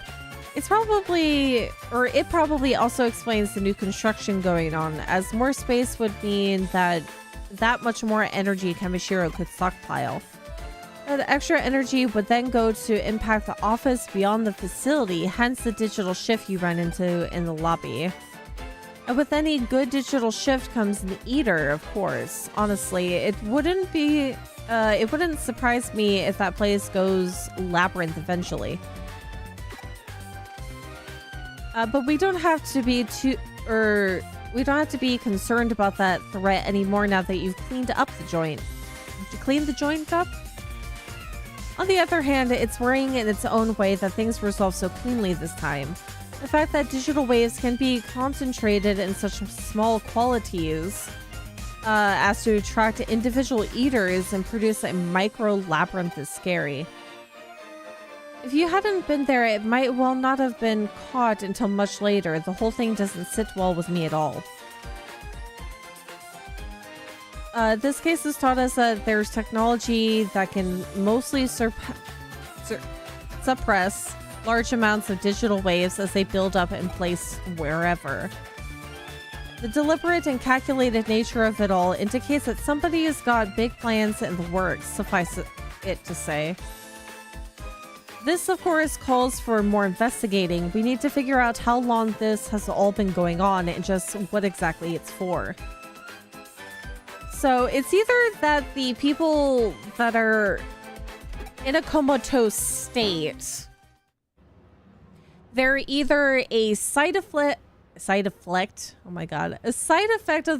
It probably also explains the new construction going on, as more space would mean that much more energy Kamishiro could stockpile. The extra energy would then go to impact the office beyond the facility, hence the digital shift you run into in the lobby. And with any good digital shift comes an eater, of course. Honestly, it wouldn't surprise me if that place goes labyrinth eventually. But we don't have to be concerned about that threat anymore now that you've cleaned up the joint. Did you clean the joint up? On the other hand, it's worrying in its own way that things resolve so cleanly this time. The fact that digital waves can be concentrated in such small quantities as to attract individual eaters and produce a micro labyrinth is scary. If you hadn't been there, it might well not have been caught until much later. The whole thing doesn't sit well with me at all. This case has taught us that there's technology that can mostly suppress large amounts of digital waves as they build up in place wherever. The deliberate and calculated nature of it all indicates that somebody has got big plans in the works, suffice it to say. This, of course, calls for more investigating. We need to figure out how long this has all been going on and just what exactly it's for. So it's either that the people that are in a comatose state, they're either a side effect of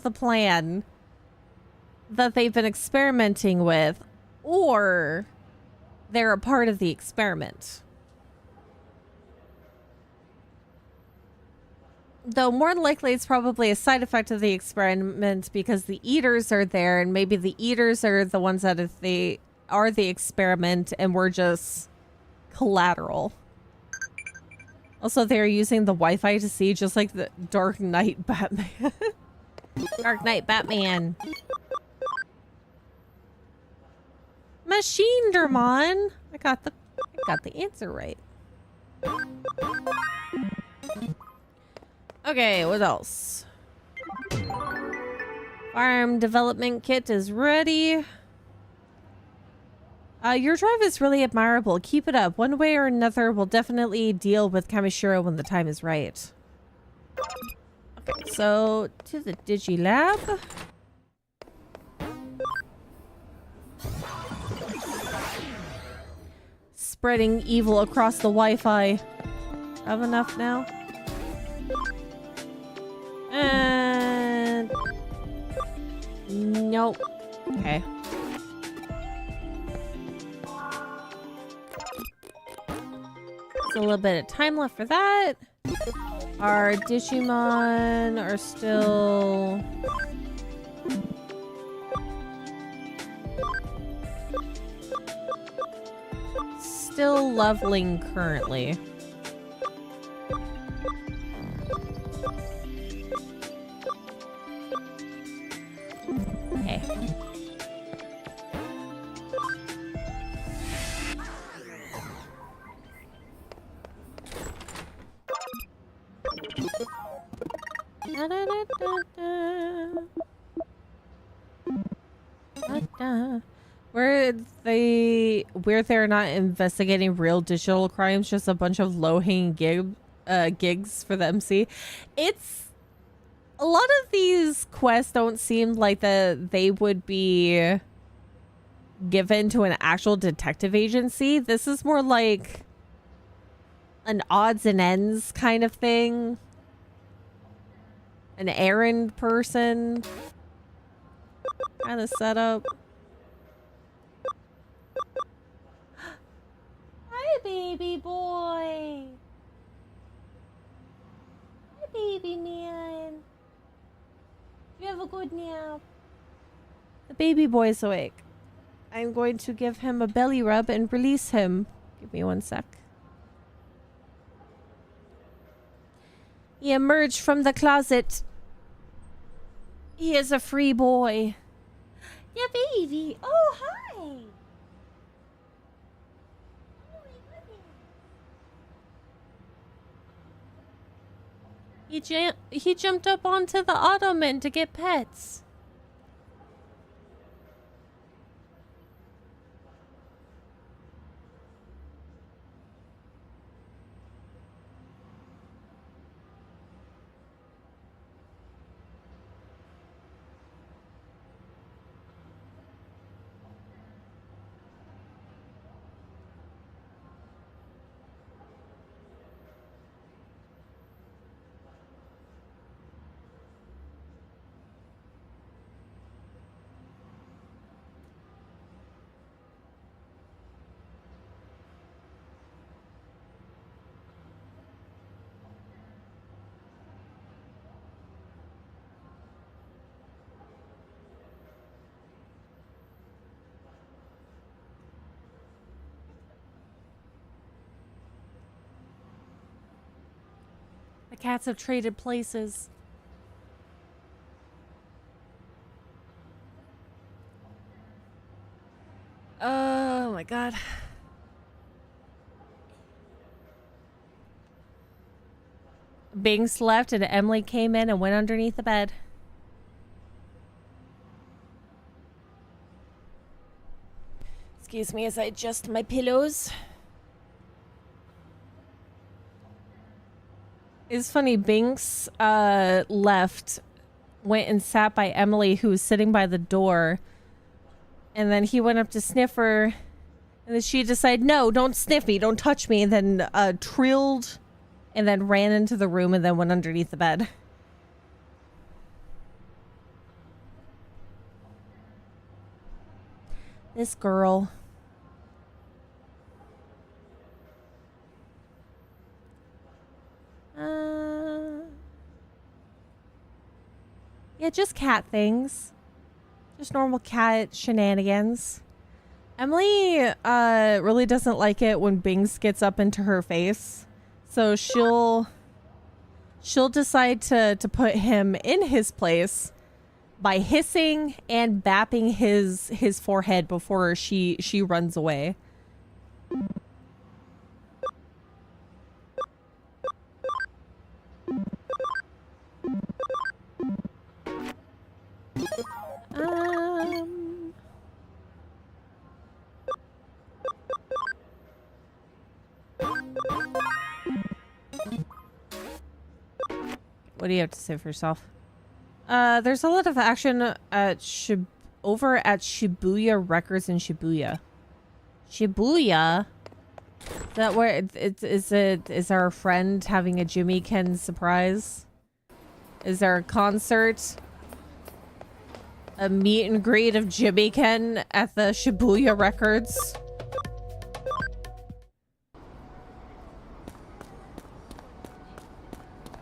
the plan that they've been experimenting with, or they're a part of the experiment. Though more than likely it's probably a side effect of the experiment because the eaters are there, and maybe the eaters are the ones that if they are the experiment and we're just collateral. Also, they're using the Wi-Fi to see, just like the Dark Knight Batman. Dark Knight Batman. Machine Dermon. I got the answer right. Okay, what else? Farm development kit is ready. Your drive is really admirable. Keep it up. One way or another, we'll definitely deal with Kamishiro when the time is right. Okay, so to the Digilab. Spreading evil across the Wi-Fi. Have enough now? And nope. Okay. A little bit of time left for that. Our Digimon are still leveling currently. Okay. Where they're not investigating real digital crimes, just a bunch of low-hanging gigs for the MC. It's a lot of these quests don't seem like they would be given to an actual detective agency. This is more like an odds and ends kind of thing. An errand person kind of setup. Hi, baby boy. Hi, baby man. You have a good nap. The baby boy's awake. I'm going to give him a belly rub and release him. Give me 1 sec. He emerged from the closet. He is a free boy. Yeah, baby. Oh, hi. Oh, my goodness. He jumped up onto the ottoman to get pets. The cats have traded places. Oh my god. Binks left and Emily came in and went underneath the bed. Excuse me as I adjust my pillows. It's funny, Binks left, went and sat by Emily, who was sitting by the door. And then he went up to sniff her. And then she decided, no, don't sniff me, don't touch me. And then trilled and then ran into the room and then went underneath the bed. This girl. Yeah, just cat things. Just normal cat shenanigans. Emily really doesn't like it when Binks gets up into her face. So she'll decide to put him in his place by hissing and bapping his forehead before she runs away. What do you have to say for yourself? There's a lot of action at over at Shibuya Records in Shibuya. Shibuya? Is that where is our friend having a Jimmy Ken surprise? Is there a concert? A meet and greet of Jimmy Ken at the Shibuya Records?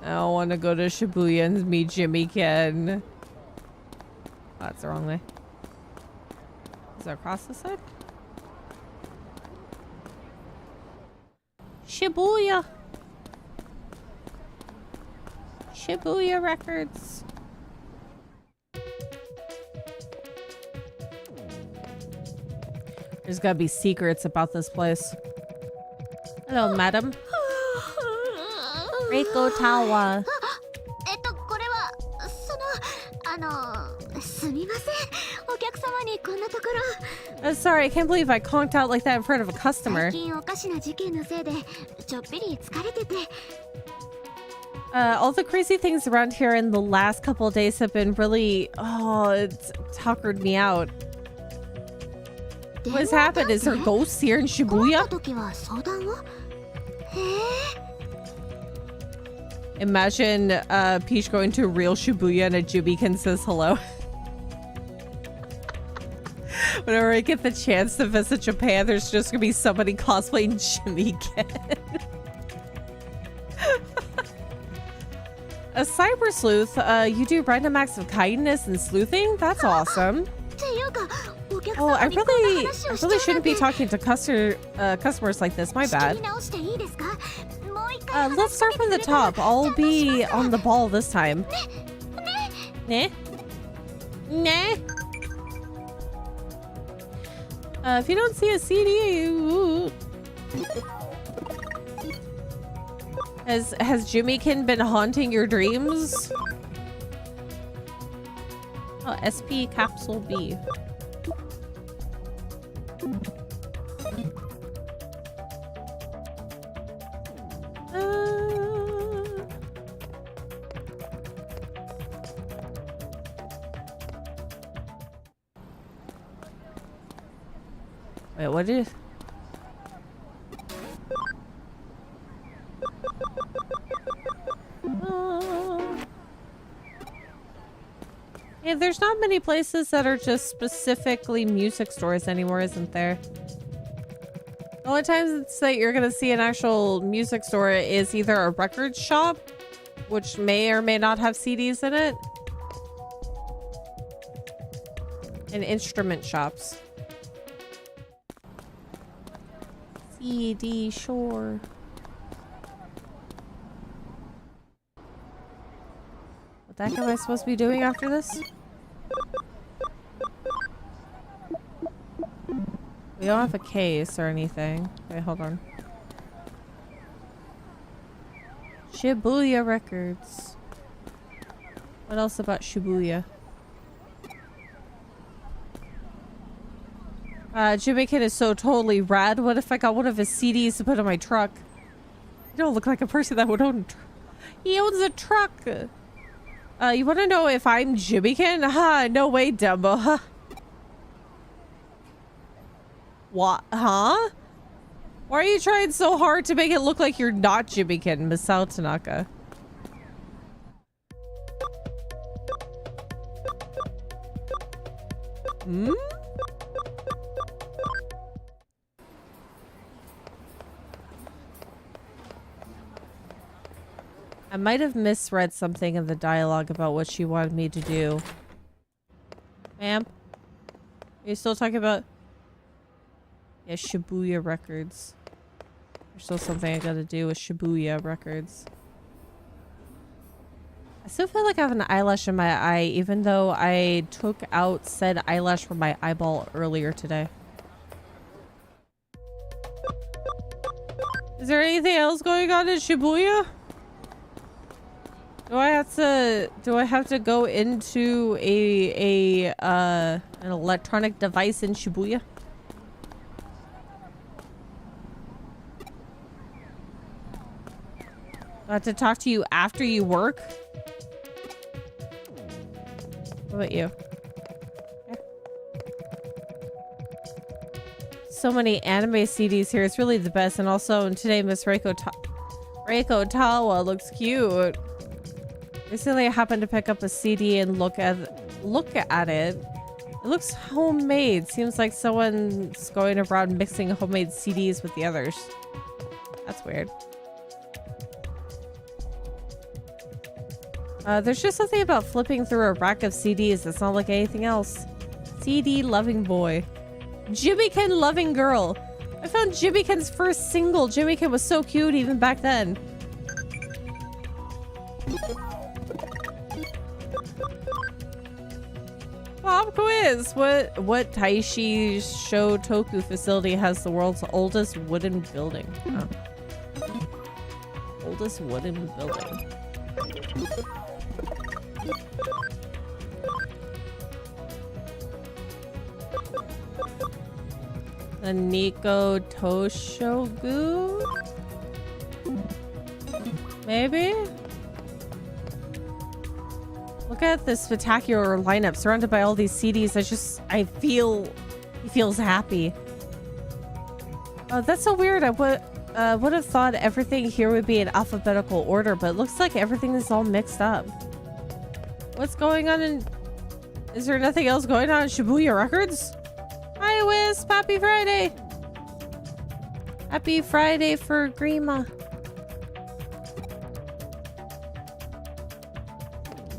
I don't want to go to Shibuya and meet Jimmy Ken. Oh, that's the wrong way. Is that across the side? Shibuya. Shibuya Records. There's gotta be secrets about this place. Hello, madam. Reiko Tawa. Sorry, I can't believe I conked out like that in front of a customer. All the crazy things around here in the last couple of days have been really... Oh, it's tuckered me out. What's happened? Is there ghosts here in Shibuya? Imagine Peach going to real Shibuya and a Jubikin says hello. Whenever I get the chance to visit Japan, there's just gonna be somebody cosplaying Jubikin. A cyber sleuth, you do random acts of kindness and sleuthing? That's awesome. Oh, I really shouldn't be talking to customers like this. My bad. Let's start from the top. I'll be on the ball this time. Nah. Nah. If you don't see a CD, ooh. Has Jumikin been haunting your dreams? Oh, SP Capsule B. Wait, what is... Yeah, there's not many places that are just specifically music stores anymore, isn't there? The only times that you're gonna see an actual music store is either a record shop, which may or may not have CDs in it, and instrument shops. CD, sure. What the heck am I supposed to be doing after this? We don't have a case or anything. Wait, hold on. Shibuya Records. What else about Shibuya? Jumikin is so totally rad. What if I got one of his CDs to put in my truck? You don't look like a person that would own... He owns a truck! You wanna know if I'm Jumikin? Ha! No way, Dumbo. Huh? What? Huh? Why are you trying so hard to make it look like you're not Jumikin, Misao Tanaka? Hmm? I might have misread something in the dialogue about what she wanted me to do. Ma'am? Are you still talking about... Yeah, Shibuya Records. There's still something I gotta do with Shibuya Records. I still feel like I have an eyelash in my eye, even though I took out said eyelash from my eyeball earlier today. Is there anything else going on in Shibuya? Do I have to go into an electronic device in Shibuya? Do I have to talk to you after you work? What about you? Okay. So many anime CDs here. It's really the best. And also today Miss Reiko Tawa looks cute. Recently, I happened to pick up a CD and look at it. It looks homemade. Seems like someone's going around mixing homemade CDs with the others. That's weird. There's just something about flipping through a rack of CDs that's not like anything else. CD loving boy. Jumikin loving girl. I found Jumikin's first single. Jumikin was so cute even back then. Pop quiz! What Taishi Shotoku facility has the world's oldest wooden building? Oh. Oldest wooden building. The Nikko Toshogu? Maybe? Look at this spectacular lineup surrounded by all these CDs. I feel He feels happy. Oh, that's so weird. I would have thought everything here would be in alphabetical order, but it looks like everything is all mixed up. What's going on in... Is there nothing else going on in Shibuya Records? Hi, Wisp! Happy Friday! Happy Friday for Grima.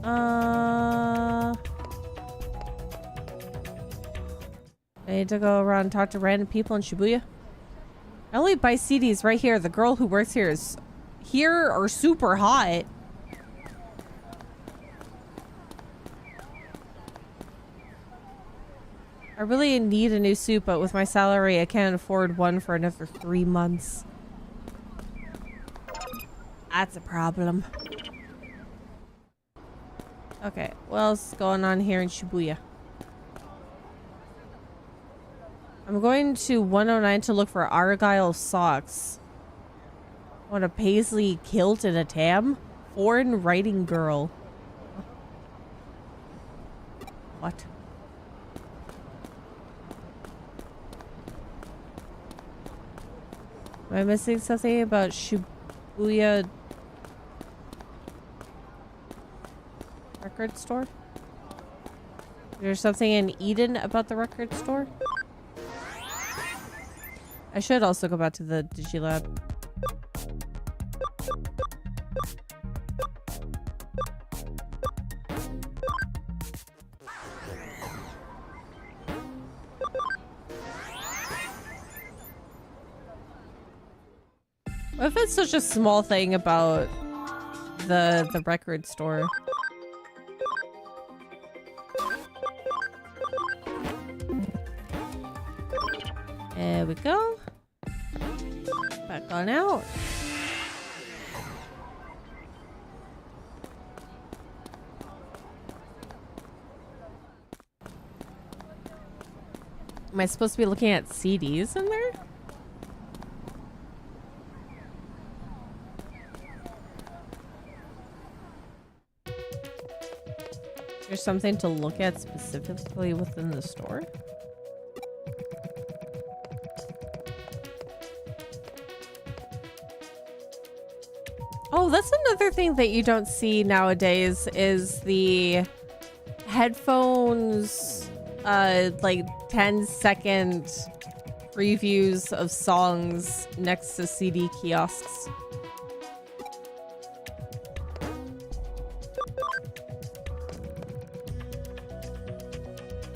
I need to go around and talk to random people in Shibuya. I only buy CDs right here. The girl who works here is here or super hot. I really need a new suit, but with my salary, I can't afford one for another 3 months. That's a problem. Okay, what else is going on here in Shibuya? I'm going to 109 to look for Argyle socks. I want a paisley kilt and a tam? Foreign writing girl. What? Am I missing something about Shibuya record store? There's something in Eden about the record store? I should also go back to the Digilab. What if it's such a small thing about the record store? There we go. Back on out. Am I supposed to be looking at CDs in there? There's something to look at specifically within the store? Oh, that's another thing that you don't see nowadays is the headphones, like 10-second previews of songs next to CD kiosks.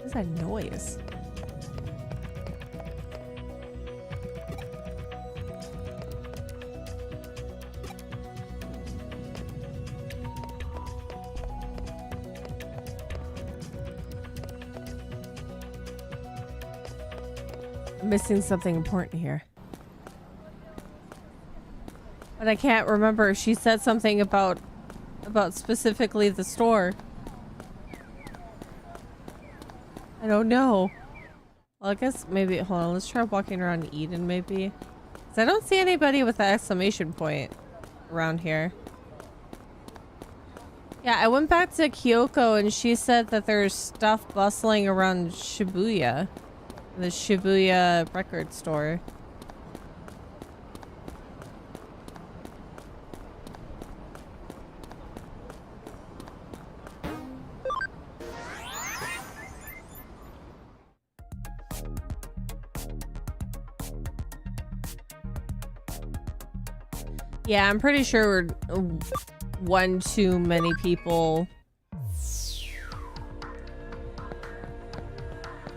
What's that noise? Missing something important here, but I can't remember. She said something about specifically the store. I don't know. Well, I guess maybe hold on, let's try walking around Eden maybe, because I don't see anybody with an exclamation point around here. Yeah, I went back to Kyoko and she said that there's stuff bustling around Shibuya. The Shibuya record store. Yeah, I'm pretty sure we're one too many people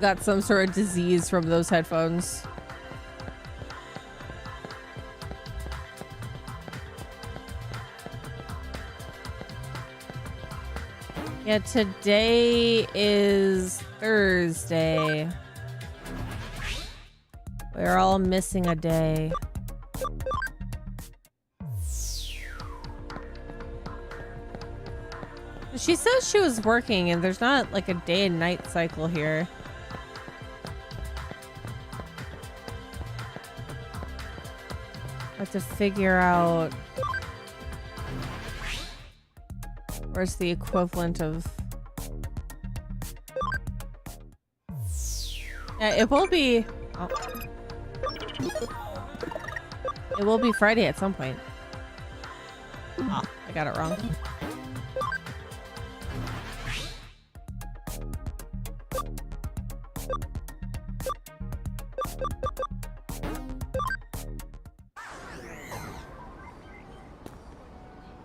got some sort of disease from those headphones. Yeah, today is Thursday. We're all missing a day. She says she was working and there's not like a day and night cycle here. I have to figure out where's the equivalent of Yeah, it will be... Oh. It will be Friday at some point. Oh, I got it wrong.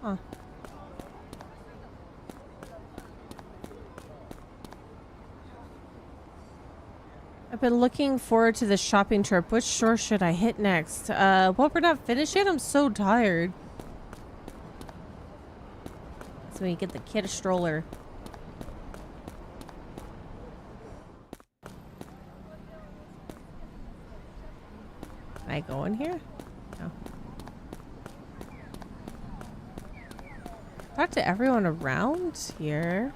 Huh. I've been looking forward to the shopping trip. Which store should I hit next? Well, we're not finished yet. I'm so tired. So we get the kid a stroller. Can I go in here? No. Talk to everyone around here.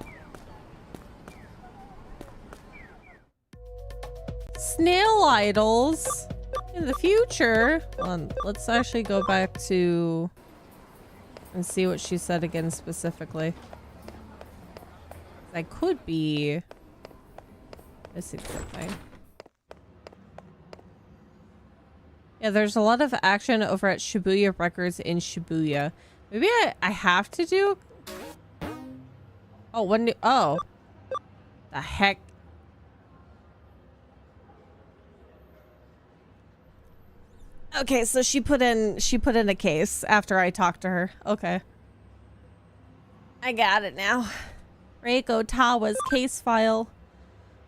Snail idols in the future. Hold on, let's actually go back to and see what she said again specifically. I could be missing something. Yeah, there's a lot of action over at Shibuya Records in Shibuya. Maybe I have to do. Oh, when? Oh, the heck. Okay, so she put in a case after I talked to her. Okay. I got it now. Reiko Tawa's case file.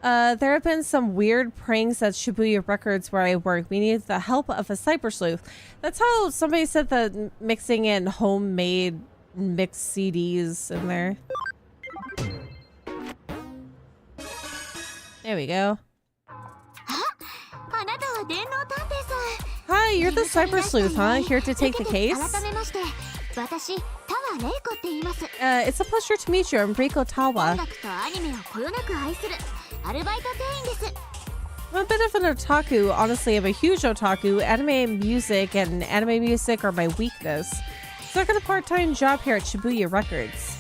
There have been some weird pranks at Shibuya Records where I work. We need the help of a cyber sleuth. That's how somebody said that mixing in homemade mixed CDs in there. There we go. Hi, you're the cyber sleuth, huh? Here to take the case? It's a pleasure to meet you. I'm Reiko Tawa. I'm a bit of an otaku. Honestly, I'm a huge otaku. Anime music and anime music are my weakness. So I got a part-time job here at Shibuya Records.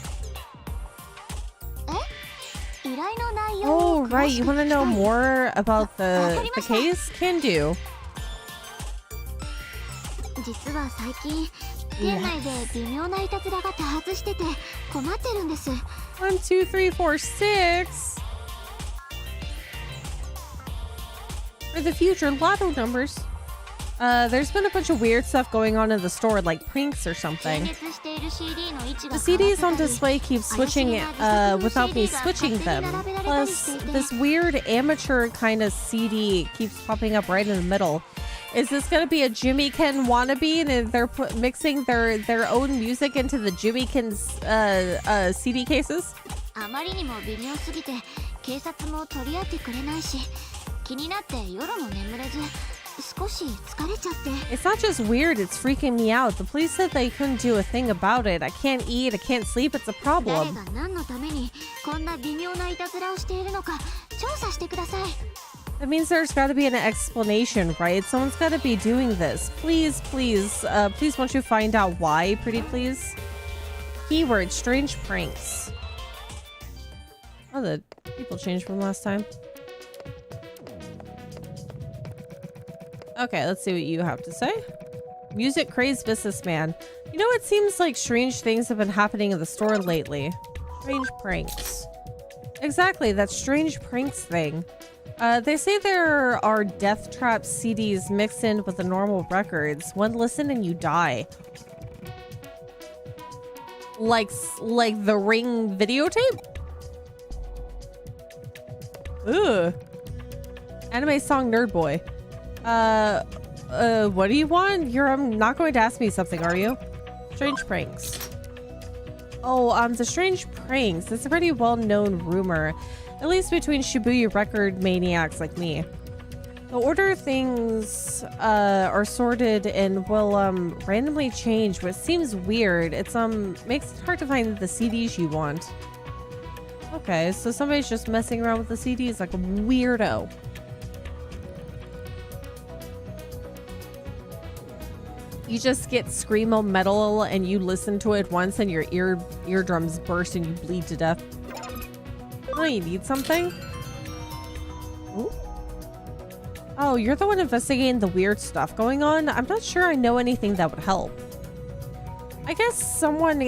Oh, right. You want to know more about the case? Can do. Yeah. 1, 2, 3, 4, 6. For the future, lotto numbers. There's been a bunch of weird stuff going on in the store, like pranks or something. The CDs on display keep switching without me switching them. Plus, this weird amateur kind of CD keeps popping up right in the middle. Is this gonna be a Jimmy Ken wannabe, and they're mixing their own music into the Jimmy Ken's CD cases? It's not just weird, it's freaking me out. The police said they couldn't do a thing about it. I can't eat, I can't sleep, it's a problem. That means there's got to be an explanation, right? Someone's got to be doing this. Please, please, please won't you find out why, pretty please? Keyword, strange pranks. Oh, the people changed from last time. Okay, let's see what you have to say. Music crazed businessman. You know, it seems like strange things have been happening in the store lately. Strange pranks. Exactly, that strange pranks thing. They say there are death trap CDs mixed in with the normal records. One listen and you die. Like the Ring videotape? Ugh. Anime song Nerd Boy. What do you want? You're not going to ask me something, are you? Strange pranks. Oh, the strange pranks. It's a pretty well-known rumor. At least between Shibuya record maniacs like me. The order things are sorted and will randomly change, which seems weird. It's makes it hard to find the CDs you want. Okay, so somebody's just messing around with the CDs like a weirdo. You just get screamo metal and you listen to it once and your eardrums burst and you bleed to death. Oh, you need something? Ooh. Oh, you're the one investigating the weird stuff going on? I'm not sure I know anything that would help. I guess someone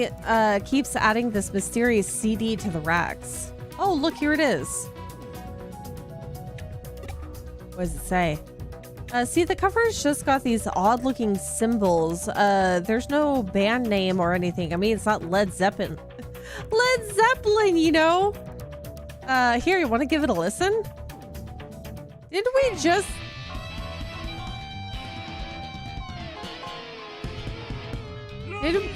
keeps adding this mysterious CD to the racks. Oh, look, here it is. What does it say? See, the cover's just got these odd-looking symbols. There's no band name or anything. I mean, it's not Led Zeppelin. Led Zeppelin, you know? Here, you want to give it a listen? Didn't we just... Didn't...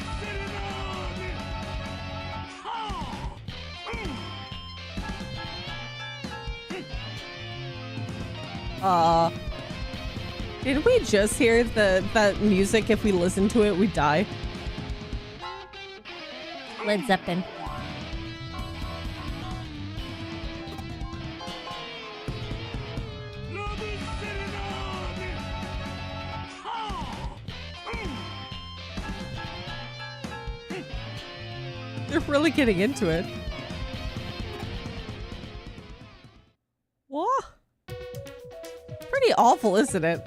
Didn't we just hear that music? If we listen to it, we die. Led Zeppelin. They're really getting into it. What? Pretty awful, isn't it?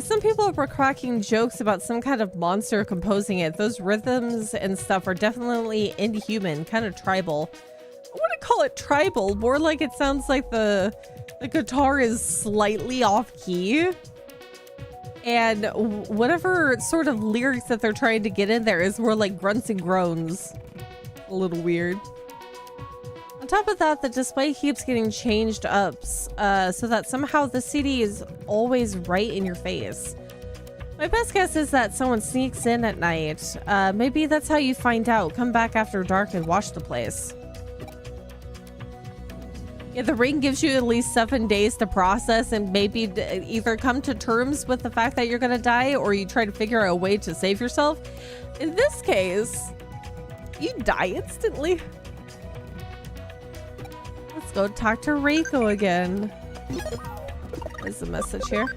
Some people were cracking jokes about some kind of monster composing it. Those rhythms and stuff are definitely inhuman, kind of tribal. I wouldn't call it tribal, more like it sounds like the guitar is slightly off key. And whatever sort of lyrics that they're trying to get in there is more like grunts and groans. A little weird. On top of that, the display keeps getting changed up so that somehow the CD is always right in your face. My best guess is that someone sneaks in at night. Maybe that's how you find out. Come back after dark and watch the place. Yeah, the ring gives you at least 7 days to process and maybe either come to terms with the fact that you're gonna die, or you try to figure out a way to save yourself. In this case, you die instantly. Let's go talk to Reiko again. There's a message here.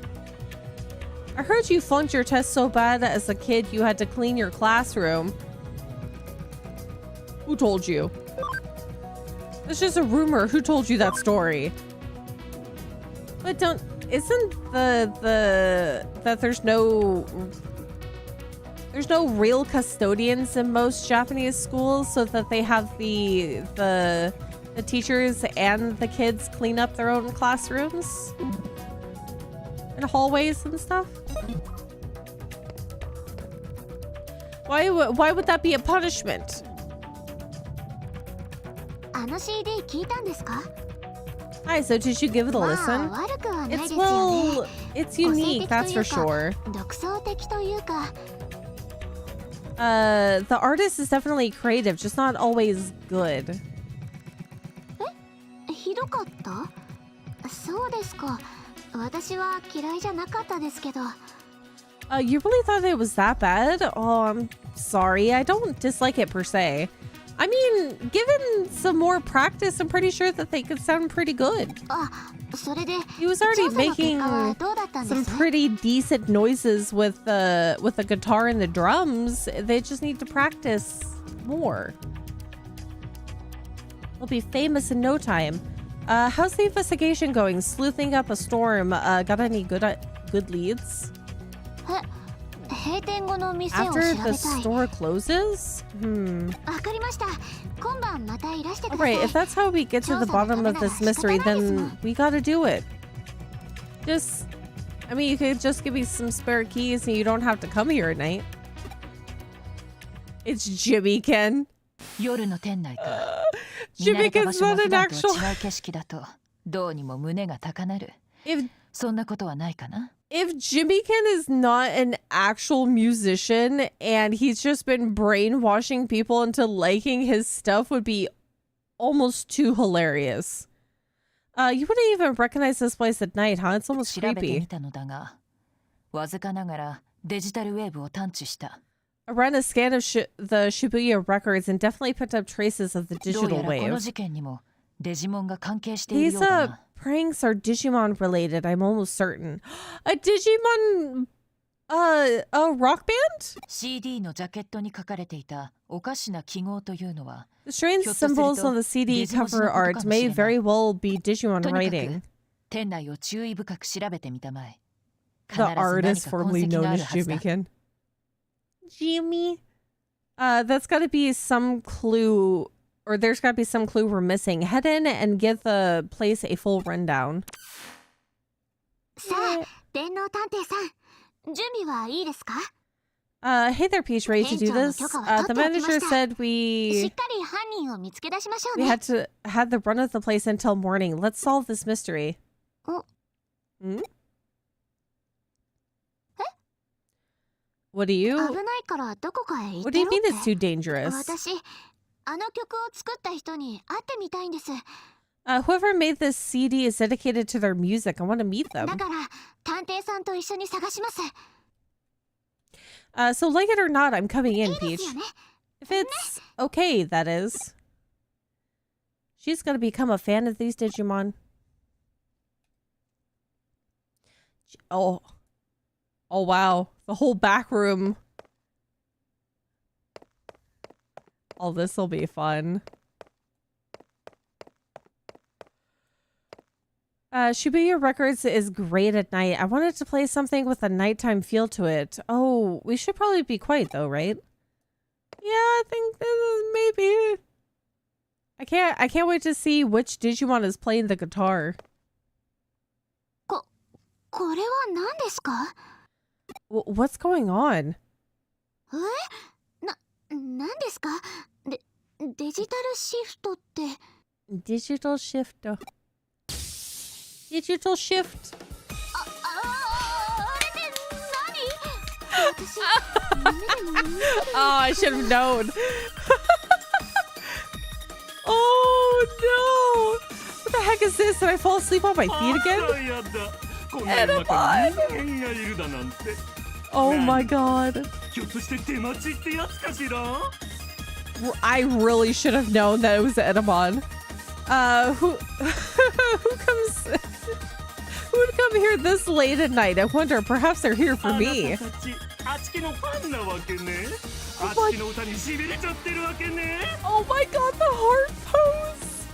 I heard you flunked your test so bad as a kid you had to clean your classroom. Who told you? It's just a rumor. Who told you that story? But isn't that there's no real custodians in most Japanese schools, so that they have the teachers and the kids clean up their own classrooms and hallways and stuff? Why would that be a punishment? Hi, so did you give it a listen? It's unique, that's for sure. The artist is definitely creative, just not always good. You really thought it was that bad? Oh, I'm sorry. I don't dislike it per se. I mean, given some more practice, I'm pretty sure that they could sound pretty good. He was already making some pretty decent noises with the guitar and the drums. They just need to practice more. They'll be famous in no time. How's the investigation going? Sleuthing up a storm. Got any good leads? After the store closes? Alright, if that's how we get to the bottom of this mystery, then we gotta do it. I mean, you could just give me some spare keys and you don't have to come here at night. It's Jimmy Ken. Jimmy Ken's not an actual... If Jimmy Ken is not an actual musician and he's just been brainwashing people into liking his stuff, would be almost too hilarious. You wouldn't even recognize this place at night, huh? It's almost creepy. I ran a scan of the Shibuya records and definitely picked up traces of the digital wave. These pranks are Digimon related, I'm almost certain. A Digimon a rock band? The strange symbols on the CD cover art may very well be Digimon writing. The artist formerly known as Jimmykin. Jimmy? That's gotta be some clue, or there's gotta be some clue we're missing. Head in and give the place a full rundown. Hey there, Peach. Ready to do this? The manager said we had the run of the place until morning. Let's solve this mystery. Hmm? What do you mean it's too dangerous? Whoever made this CD is dedicated to their music. I want to meet them. So like it or not, I'm coming in, Peach. If it's okay, that is. She's gonna become a fan of these Digimon. Oh. Oh, wow. The whole back room. Oh, this'll be fun. Shibuya Records is great at night. I wanted to play something with a nighttime feel to it. Oh, we should probably be quiet though, right? Yeah, I think this is maybe. I can't wait to see which Digimon is playing the guitar. What's going on? Digital shift. Digital shift. Oh, I should have known. Oh no! What the heck is this? Did I fall asleep on my feet again? Edamon! Oh my god. I really should have known that it was Edamon. Who would come here this late at night? I wonder, perhaps they're here for me. Oh my god, the heart pose!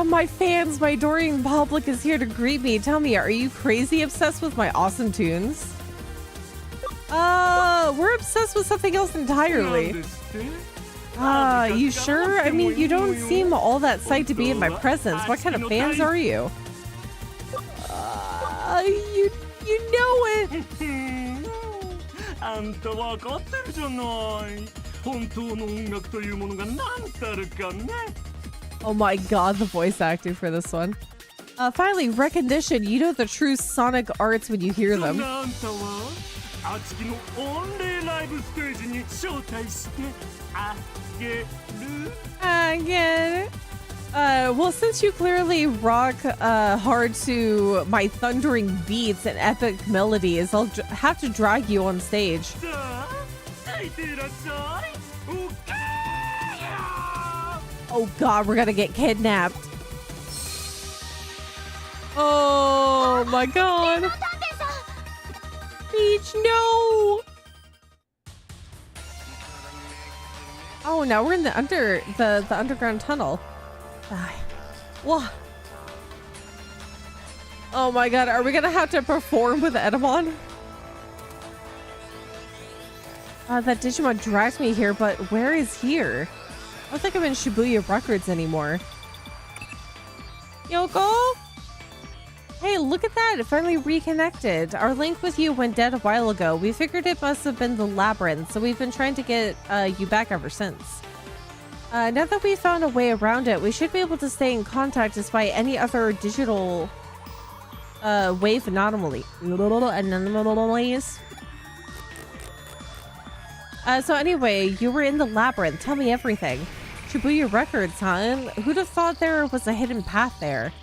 My fans, my adoring public is here to greet me. Tell me, are you crazy obsessed with my awesome tunes? We're obsessed with something else entirely. You sure? I mean, you don't seem all that psyched to be in my presence. What kind of fans are you? You know it! Oh my god, the voice acting for this one. Finally, recognition. You know the true sonic arts when you hear them. I get it. Well, since you clearly rock hard to my thundering beats and epic melodies, I'll have to drag you on stage. Oh god, we're gonna get kidnapped. Oh my god. Peach, no! Oh, now we're in the underground tunnel. Whoa. Oh my god, are we gonna have to perform with Edamon? That Digimon dragged me here, but where is here? I don't think I'm in Shibuya Records anymore. Yoko? Hey, look at that! It finally reconnected. Our link with you went dead a while ago. We figured it must have been the labyrinth, so we've been trying to get you back ever since. Now that we found a way around it, we should be able to stay in contact despite any other digital wave anomalies. So anyway, you were in the labyrinth. Tell me everything. Shibuya Records, huh? Who'd have thought there was a hidden path there?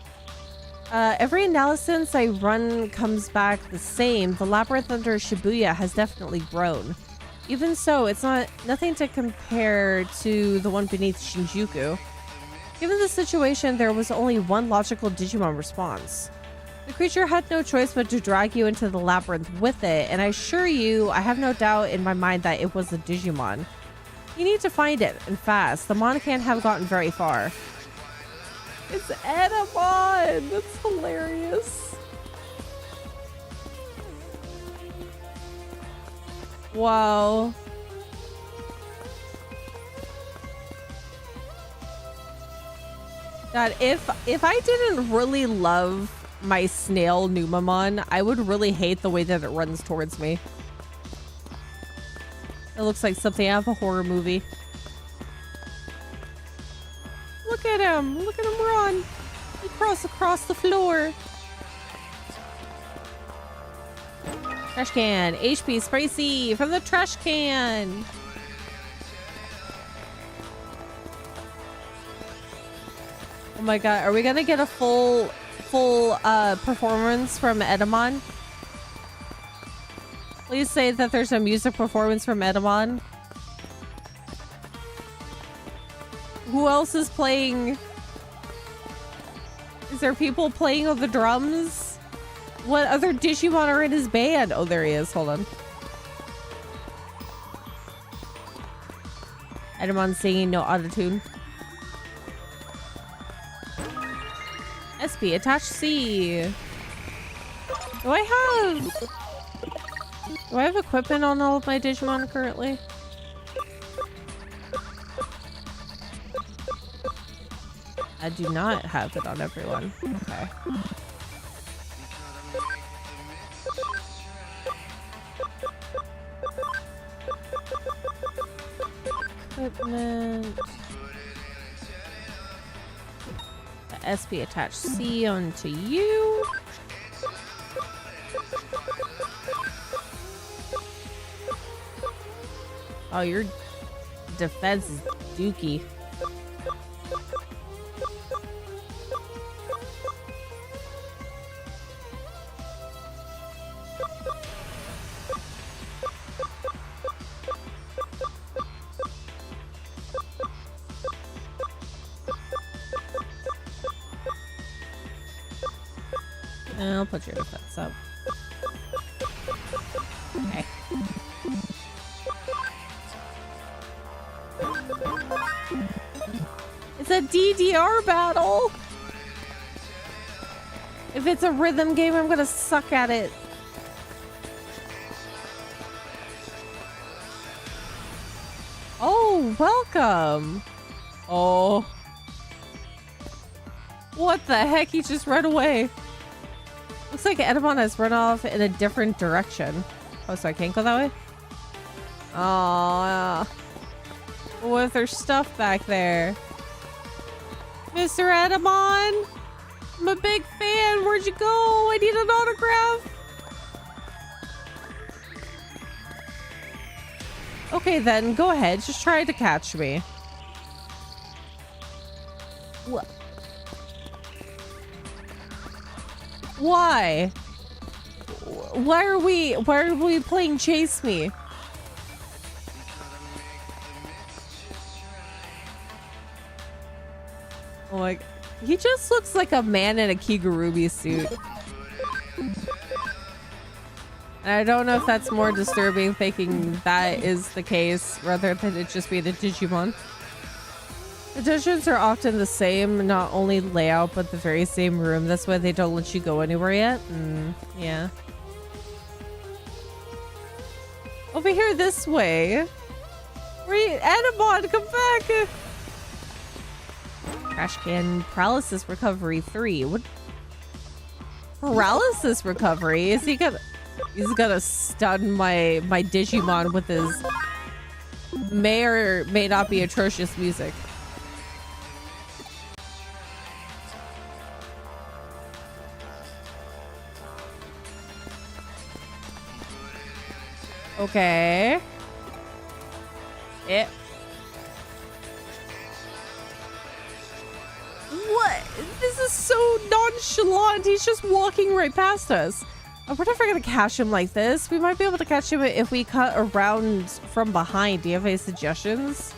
Every analysis I run comes back the same. The labyrinth under Shibuya has definitely grown. Even so, it's nothing to compare to the one beneath Shinjuku. Given the situation, there was only one logical Digimon response. The creature had no choice but to drag you into the labyrinth with it, and I assure you, I have no doubt in my mind that it was a Digimon. You need to find it, and fast. The Mon can't have gotten very far. It's Edamon! That's hilarious. Wow. God, if I didn't really love my snail Numamon, I would really hate the way that it runs towards me. It looks like something out of a horror movie. Look at him! Look at him run! He crossed across the floor. Trash can. HP spicy from the trash can. Oh my god, are we gonna get a full performance from Edamon? Please say that there's a music performance from Edamon. Who else is playing? Is there people playing on the drums? What other Digimon are in his band? Oh, there he is. Hold on. Edamon singing, no autotune. SP, attach C. Do I have equipment on all of my Digimon currently? I do not have it on everyone. Okay. Equipment. The SP attach C onto you. Oh, your defense is dookie. I'll put your defense up. Okay. It's a DDR battle! If it's a rhythm game, I'm gonna suck at it. Oh, welcome! Oh. What the heck? He just ran away. Looks like Edamon has run off in a different direction. Oh, so I can't go that way? Oh, what if there's stuff back there? Mr. Edamon! I'm a big fan. Where'd you go? I need an autograph. Okay, then go ahead. Just try to catch me. What? Why? Why are we playing chase me? Oh my, he just looks like a man in a Kigurubi suit. And I don't know if that's more disturbing thinking that is the case rather than it just being a Digimon. The dungeons are often the same, not only layout, but the very same room. That's why they don't let you go anywhere yet. Yeah. Over here this way. Edamon, come back! Trash can paralysis recovery 3. What? Paralysis recovery? Is he gonna... He's gonna stun my Digimon with his may or may not be atrocious music. Okay. What? This is so nonchalant. He's just walking right past us. I wonder if we're gonna catch him like this. We might be able to catch him if we cut around from behind. Do you have any suggestions?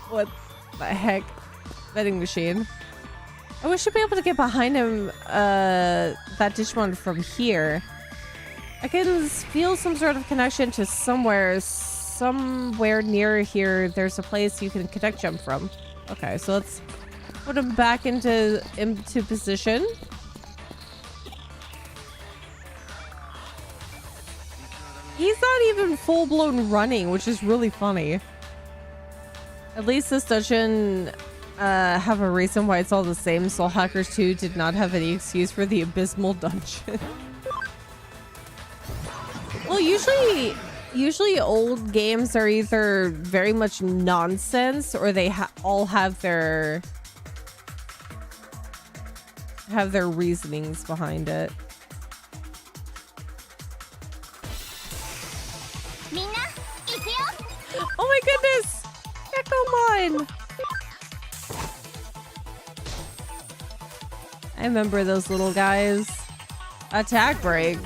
What the heck? Vending machine. I wish I'd be able to get behind him, that Digimon from here. I can feel some sort of connection to somewhere near here. There's a place you can connect jump from. Okay, so let's put him back into position. He's not even full-blown running, which is really funny. At least this dungeon have a reason why it's all the same. Soul Hackers 2 did not have any excuse for the abysmal dungeon. Well, usually old games are either very much nonsense or they all have their reasonings behind it. Oh my goodness! Geckomon! I remember those little guys. Attack break.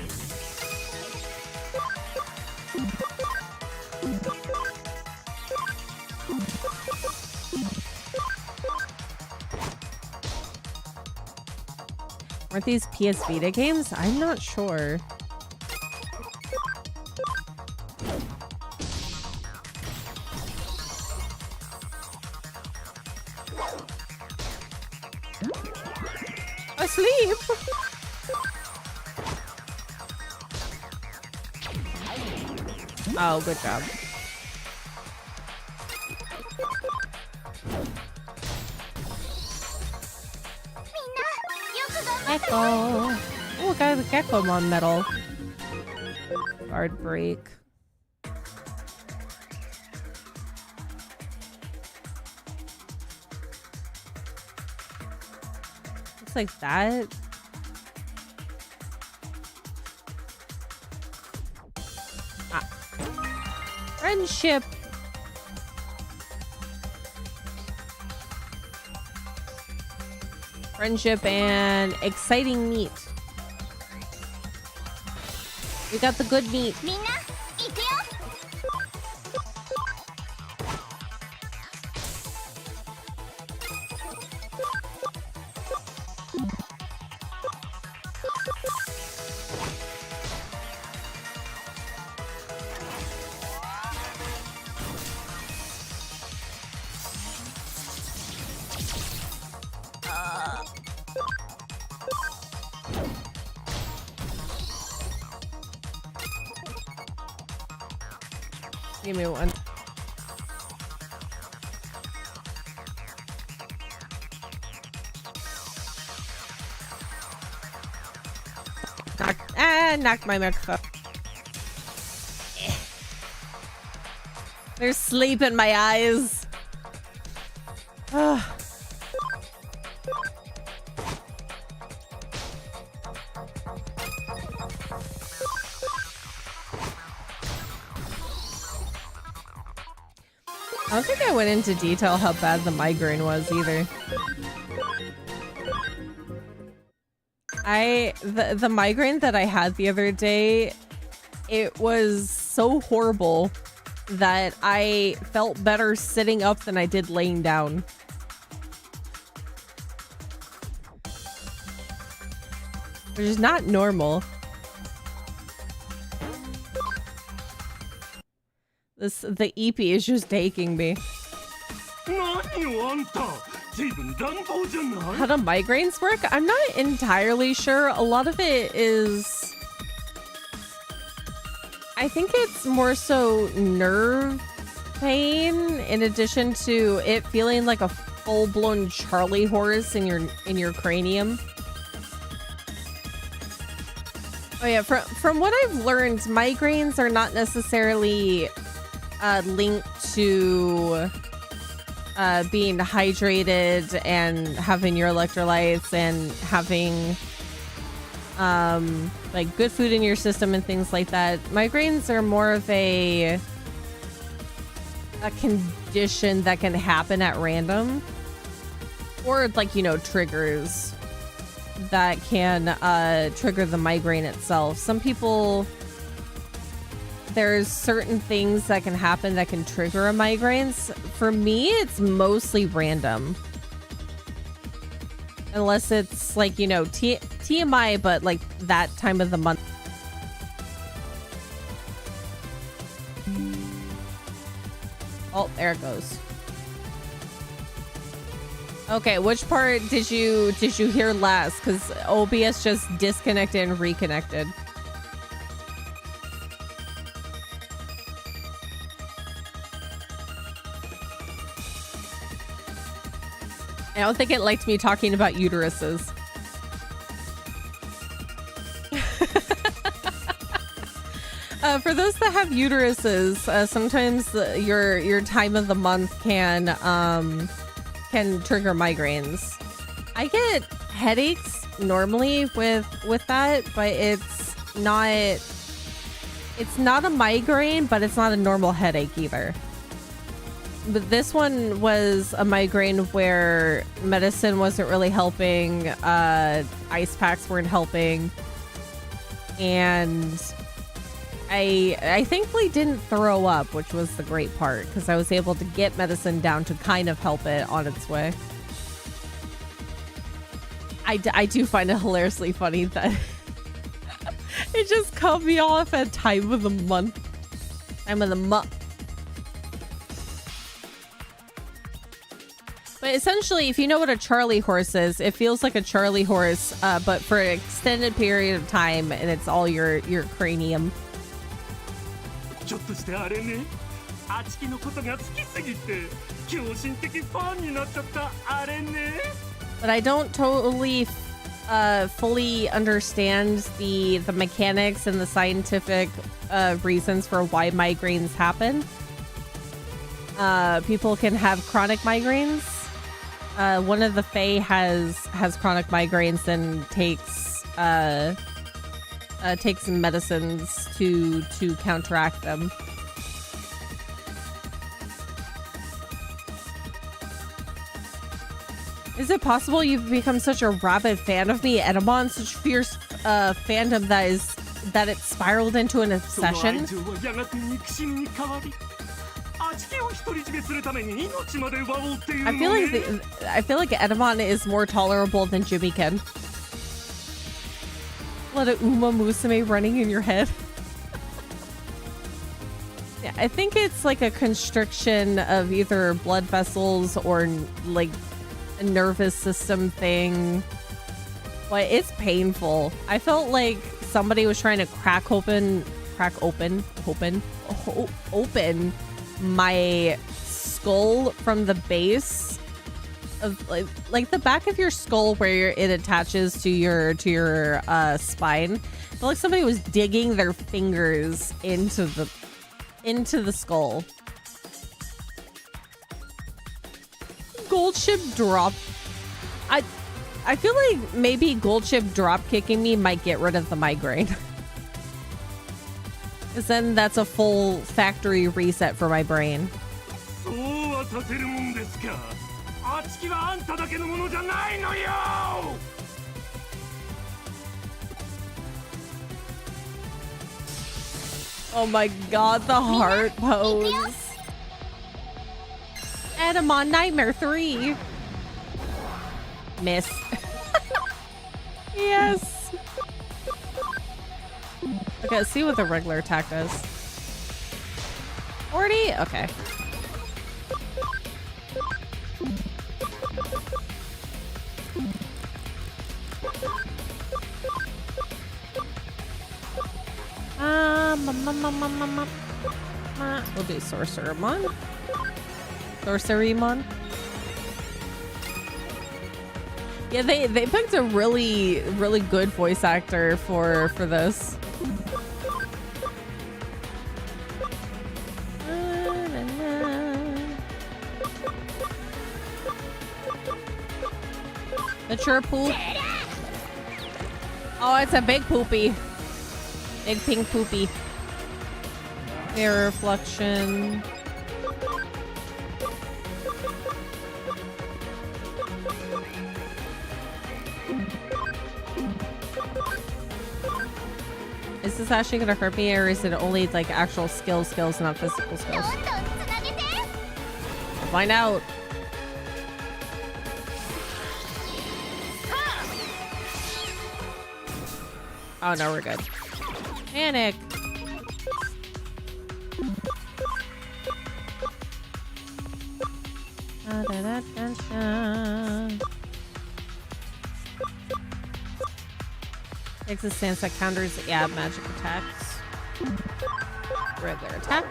Aren't these PS Vita games? I'm not sure. Asleep? Oh, good job. Gecko. Oh, got the Geckomon medal. Guard break. Looks like that. Ah. Friendship. Friendship and exciting meat. We got the good meat. Give me one. Knocked my microphone. There's sleep in my eyes. I don't think I went into detail how bad the migraine was either. The migraine that I had the other day, it was so horrible that I felt better sitting up than I did laying down. Which is not normal. The EP is just taking me. How do migraines work? I'm not entirely sure. A lot of it is... I think it's more so nerve pain in addition to it feeling like a full-blown Charlie horse in your cranium. Oh yeah, from what I've learned, migraines are not necessarily linked to being hydrated and having your electrolytes and having like good food in your system and things like that. Migraines are more of a condition that can happen at random, or like, you know, triggers that can trigger the migraine itself. Some people, there's certain things that can happen that can trigger a migraine. For me, it's mostly random. Unless it's like, you know, TMI, but like that time of the month. Oh, there it goes. Okay, which part did you hear last? Because OBS just disconnected and reconnected. I don't think it liked me talking about uteruses. For those that have uteruses, sometimes your time of the month can trigger migraines. I get headaches normally with that, but it's not a migraine, but it's not a normal headache either. But this one was a migraine where medicine wasn't really helping, ice packs weren't helping, and I thankfully didn't throw up, which was the great part, because I was able to get medicine down to kind of help it on its way. I do find it hilariously funny that it just cut me off at time of the month. Time of the month. But essentially, if you know what a Charlie horse is, it feels like a Charlie horse, but for an extended period of time, and it's all your cranium. But I don't totally fully understand the mechanics and the scientific reasons for why migraines happen. People can have chronic migraines. One of the Fae has chronic migraines and takes some medicines to counteract them. Is it possible you've become such a rabid fan of me, Edamon, such fierce fandom that it spiraled into an obsession? I feel like Edamon is more tolerable than Jimmy Ken. A lot of Uma Musume running in your head. Yeah, I think it's like a constriction of either blood vessels or like a nervous system thing. But it's painful. I felt like somebody was trying to open my skull from the base of like the back of your skull where it attaches to your spine. I felt like somebody was digging their fingers into the skull. Gold ship drop. I feel like maybe gold ship drop kicking me might get rid of the migraine. Because then that's a full factory reset for my brain. Oh my god, the heart pose. Edamon Nightmare 3. Miss. Yes. Okay, let's see what the regular attack does. 40? Okay. We'll do Sorcerermon. Sorcerymon. Yeah, they picked a really good voice actor for this. Mature poop. Oh, it's a big poopy. Big pink poopy. Air reflection. Is this actually gonna hurt me, or is it only like actual skills, not physical skills? We'll find out. Oh no, we're good. Panic. Takes a stance that counters magic attacks. Regular attack.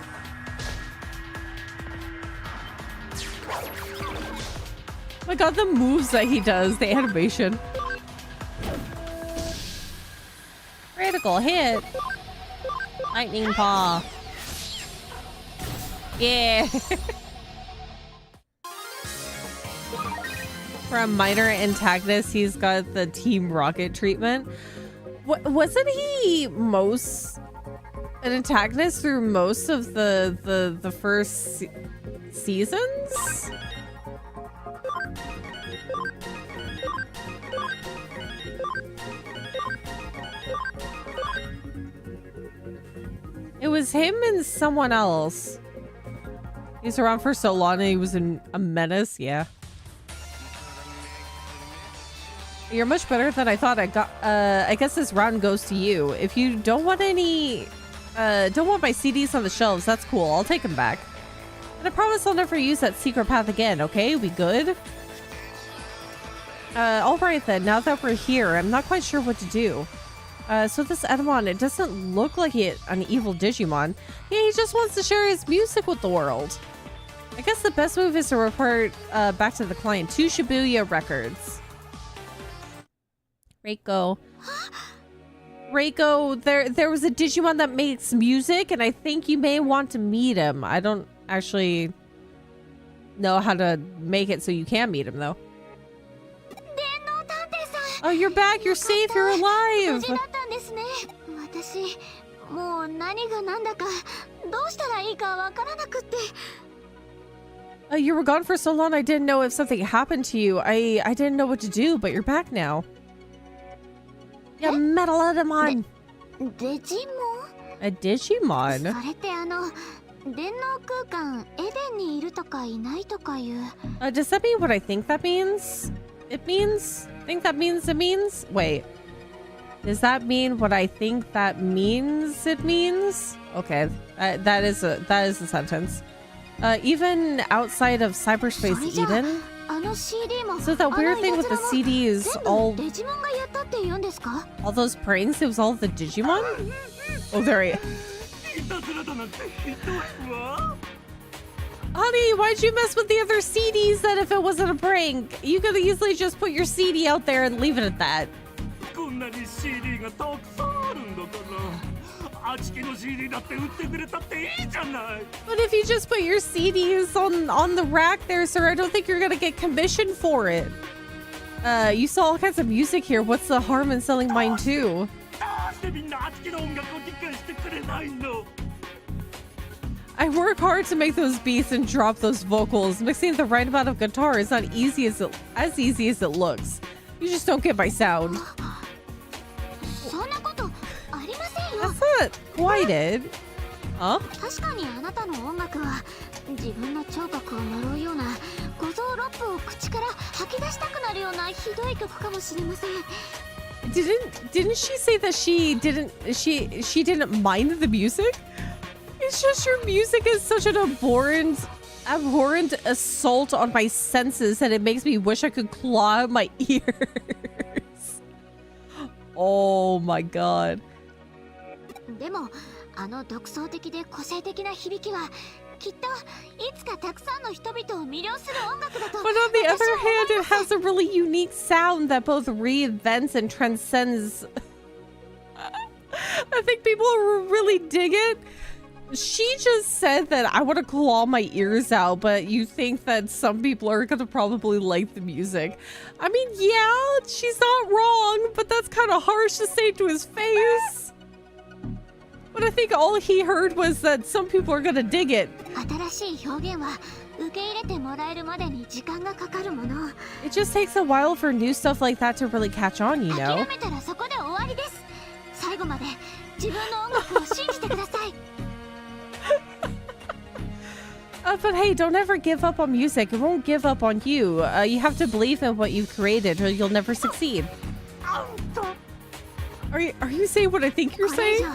Oh my god, the moves that he does, the animation. Critical hit. Lightning paw. Yeah. For a minor antagonist, he's got the Team Rocket treatment. Wasn't he an antagonist through most of the first seasons? It was him and someone else. He's around for so long and he was a menace, yeah. You're much better than I thought. I guess this round goes to you. If you don't want any, don't want my CDs on the shelves, that's cool. I'll take them back. And I promise I'll never use that secret path again, okay? We good? Alright then, now that we're here, I'm not quite sure what to do. So this Edamon, it doesn't look like an evil Digimon. Yeah, he just wants to share his music with the world. I guess the best move is to report back to the client, to Shibuya Records. Reiko, there was a Digimon that makes music, and I think you may want to meet him. I don't actually know how to make it so you can meet him, though. Oh, you're back. You're safe. You're alive. Oh, you were gone for so long. I didn't know if something happened to you. I didn't know what to do, but you're back now. Yeah, Metal Edamon. Digimon? A Digimon? Does that mean what I think that means? It means? Think that means it means? Wait. Does that mean what I think that means it means? Okay, that is a sentence. Even outside of cyberspace Eden. So that weird thing with the CDs, all those pranks, it was all the Digimon? Oh, there he... Honey, why'd you mess with the other CDs then if it wasn't a prank? You could easily just put your CD out there and leave it at that. But if you just put your CDs on the rack there, sir, I don't think you're gonna get commission for it. You sell all kinds of music here. What's the harm in selling mine too? I work hard to make those beats and drop those vocals. Mixing the right amount of guitar is not easy as easy as it looks. You just don't get my sound. That's not quite it. Huh? Didn't she say that she didn't mind the music? It's just your music is such an abhorrent assault on my senses that it makes me wish I could claw out my ears. Oh my god. But on the other hand, it has a really unique sound that both reinvents and transcends. I think people really dig it. She just said that I want to claw my ears out, but you think that some people are going to probably like the music. I mean, yeah, she's not wrong, but that's kind of harsh to say to his face. But I think all he heard was that some people are going to dig it. It just takes a while for new stuff like that to really catch on, you know? But hey, don't ever give up on music. It won't give up on you. You have to believe in what you created or you'll never succeed. Are you saying what I think you're saying?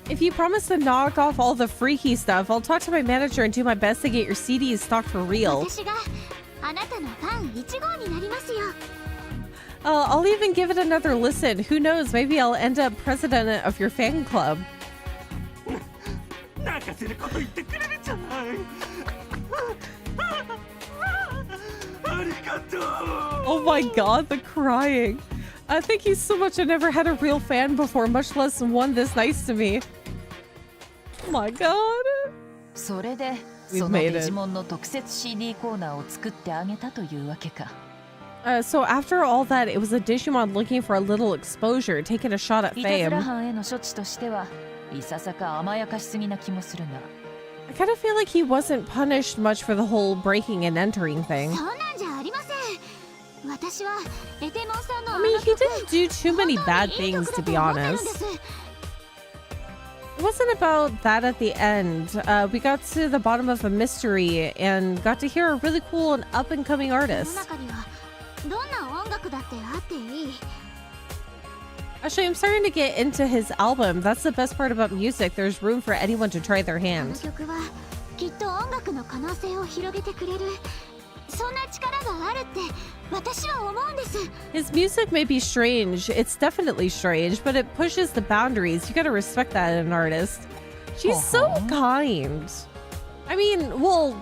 If you promise to knock off all the freaky stuff, I'll talk to my manager and do my best to get your CDs stocked for real. I'll even give it another listen. Who knows, maybe I'll end up president of your fan club. Oh my god, the crying. Thank you so much. I never had a real fan before, much less one this nice to me. Oh my god. We've made it. So after all that, it was a Digimon looking for a little exposure, taking a shot at fame. I kind of feel like he wasn't punished much for the whole breaking and entering thing. I mean, he didn't do too many bad things, to be honest. It wasn't about that at the end. We got to the bottom of a mystery and got to hear a really cool and up-and-coming artist. Actually, I'm starting to get into his album. That's the best part about music. There's room for anyone to try their hand. His music may be strange. It's definitely strange, but it pushes the boundaries. You gotta respect that in an artist. She's so kind. I mean, well,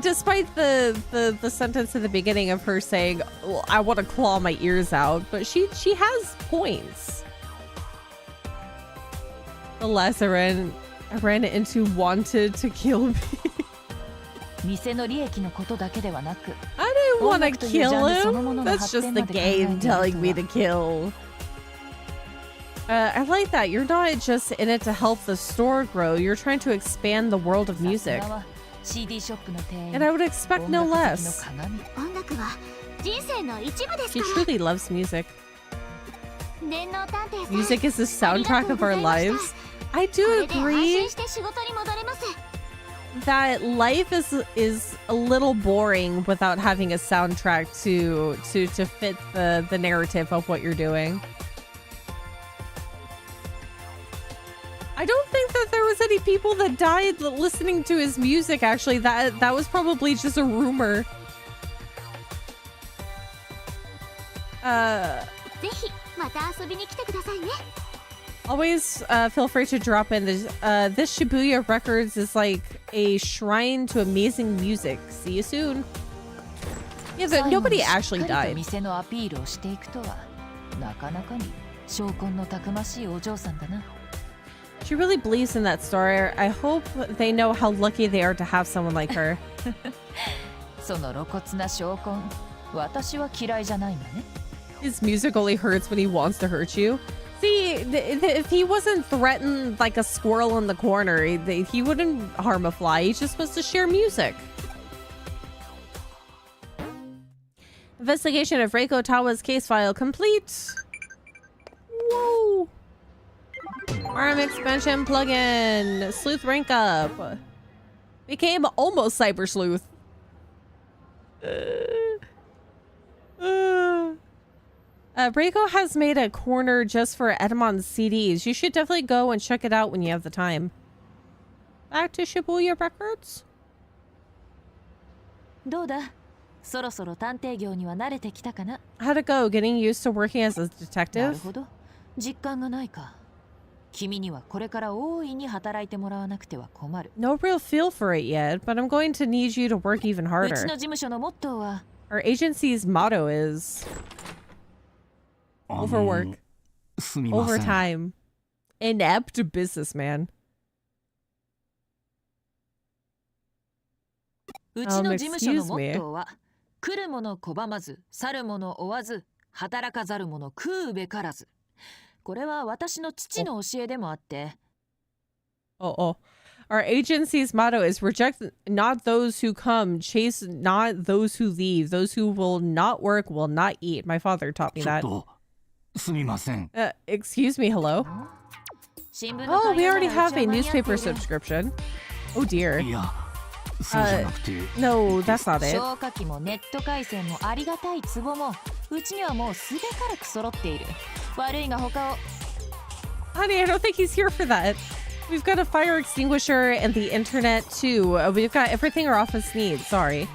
despite the sentence at the beginning of her saying, well, I want to claw my ears out, but she has points. The last I ran into wanted to kill me. I didn't want to kill him. That's just the game telling me to kill. I like that. You're not just in it to help the store grow. You're trying to expand the world of music. And I would expect no less. She truly loves music. Music is the soundtrack of our lives. I do agree that life is a little boring without having a soundtrack to fit the narrative of what you're doing. I don't think that there was any people that died listening to his music, actually. That was probably just a rumor. Always feel free to drop in. This Shibuya Records is like a shrine to amazing music. See you soon. Yeah, but nobody actually died. She really believes in that story. I hope they know how lucky they are to have someone like her. His music only hurts when he wants to hurt you. See, if he wasn't threatened like a squirrel in the corner, he wouldn't harm a fly. He's just supposed to share music. Investigation of Reiko Tawa's case file complete. Whoa. ARM expansion plugin. Sleuth rank up. Became almost Cyber Sleuth. Reiko has made a corner just for Edamon's CDs. You should definitely go and check it out when you have the time. Back to Shibuya Records. How'd it go? Getting used to working as a detective? No real feel for it yet, but I'm going to need you to work even harder. Our agency's motto is overwork, overtime, inept businessman. Excuse me. Our agency's motto is reject not those who come, chase not those who leave. Those who will not work will not eat. My father taught me that. Excuse me, hello? Oh, we already have a newspaper subscription. Oh dear. No, that's not it. 悪いが他を。 Honey, I don't think he's here for that. We've got a fire extinguisher and the internet too. We've got everything our office needs. Sorry.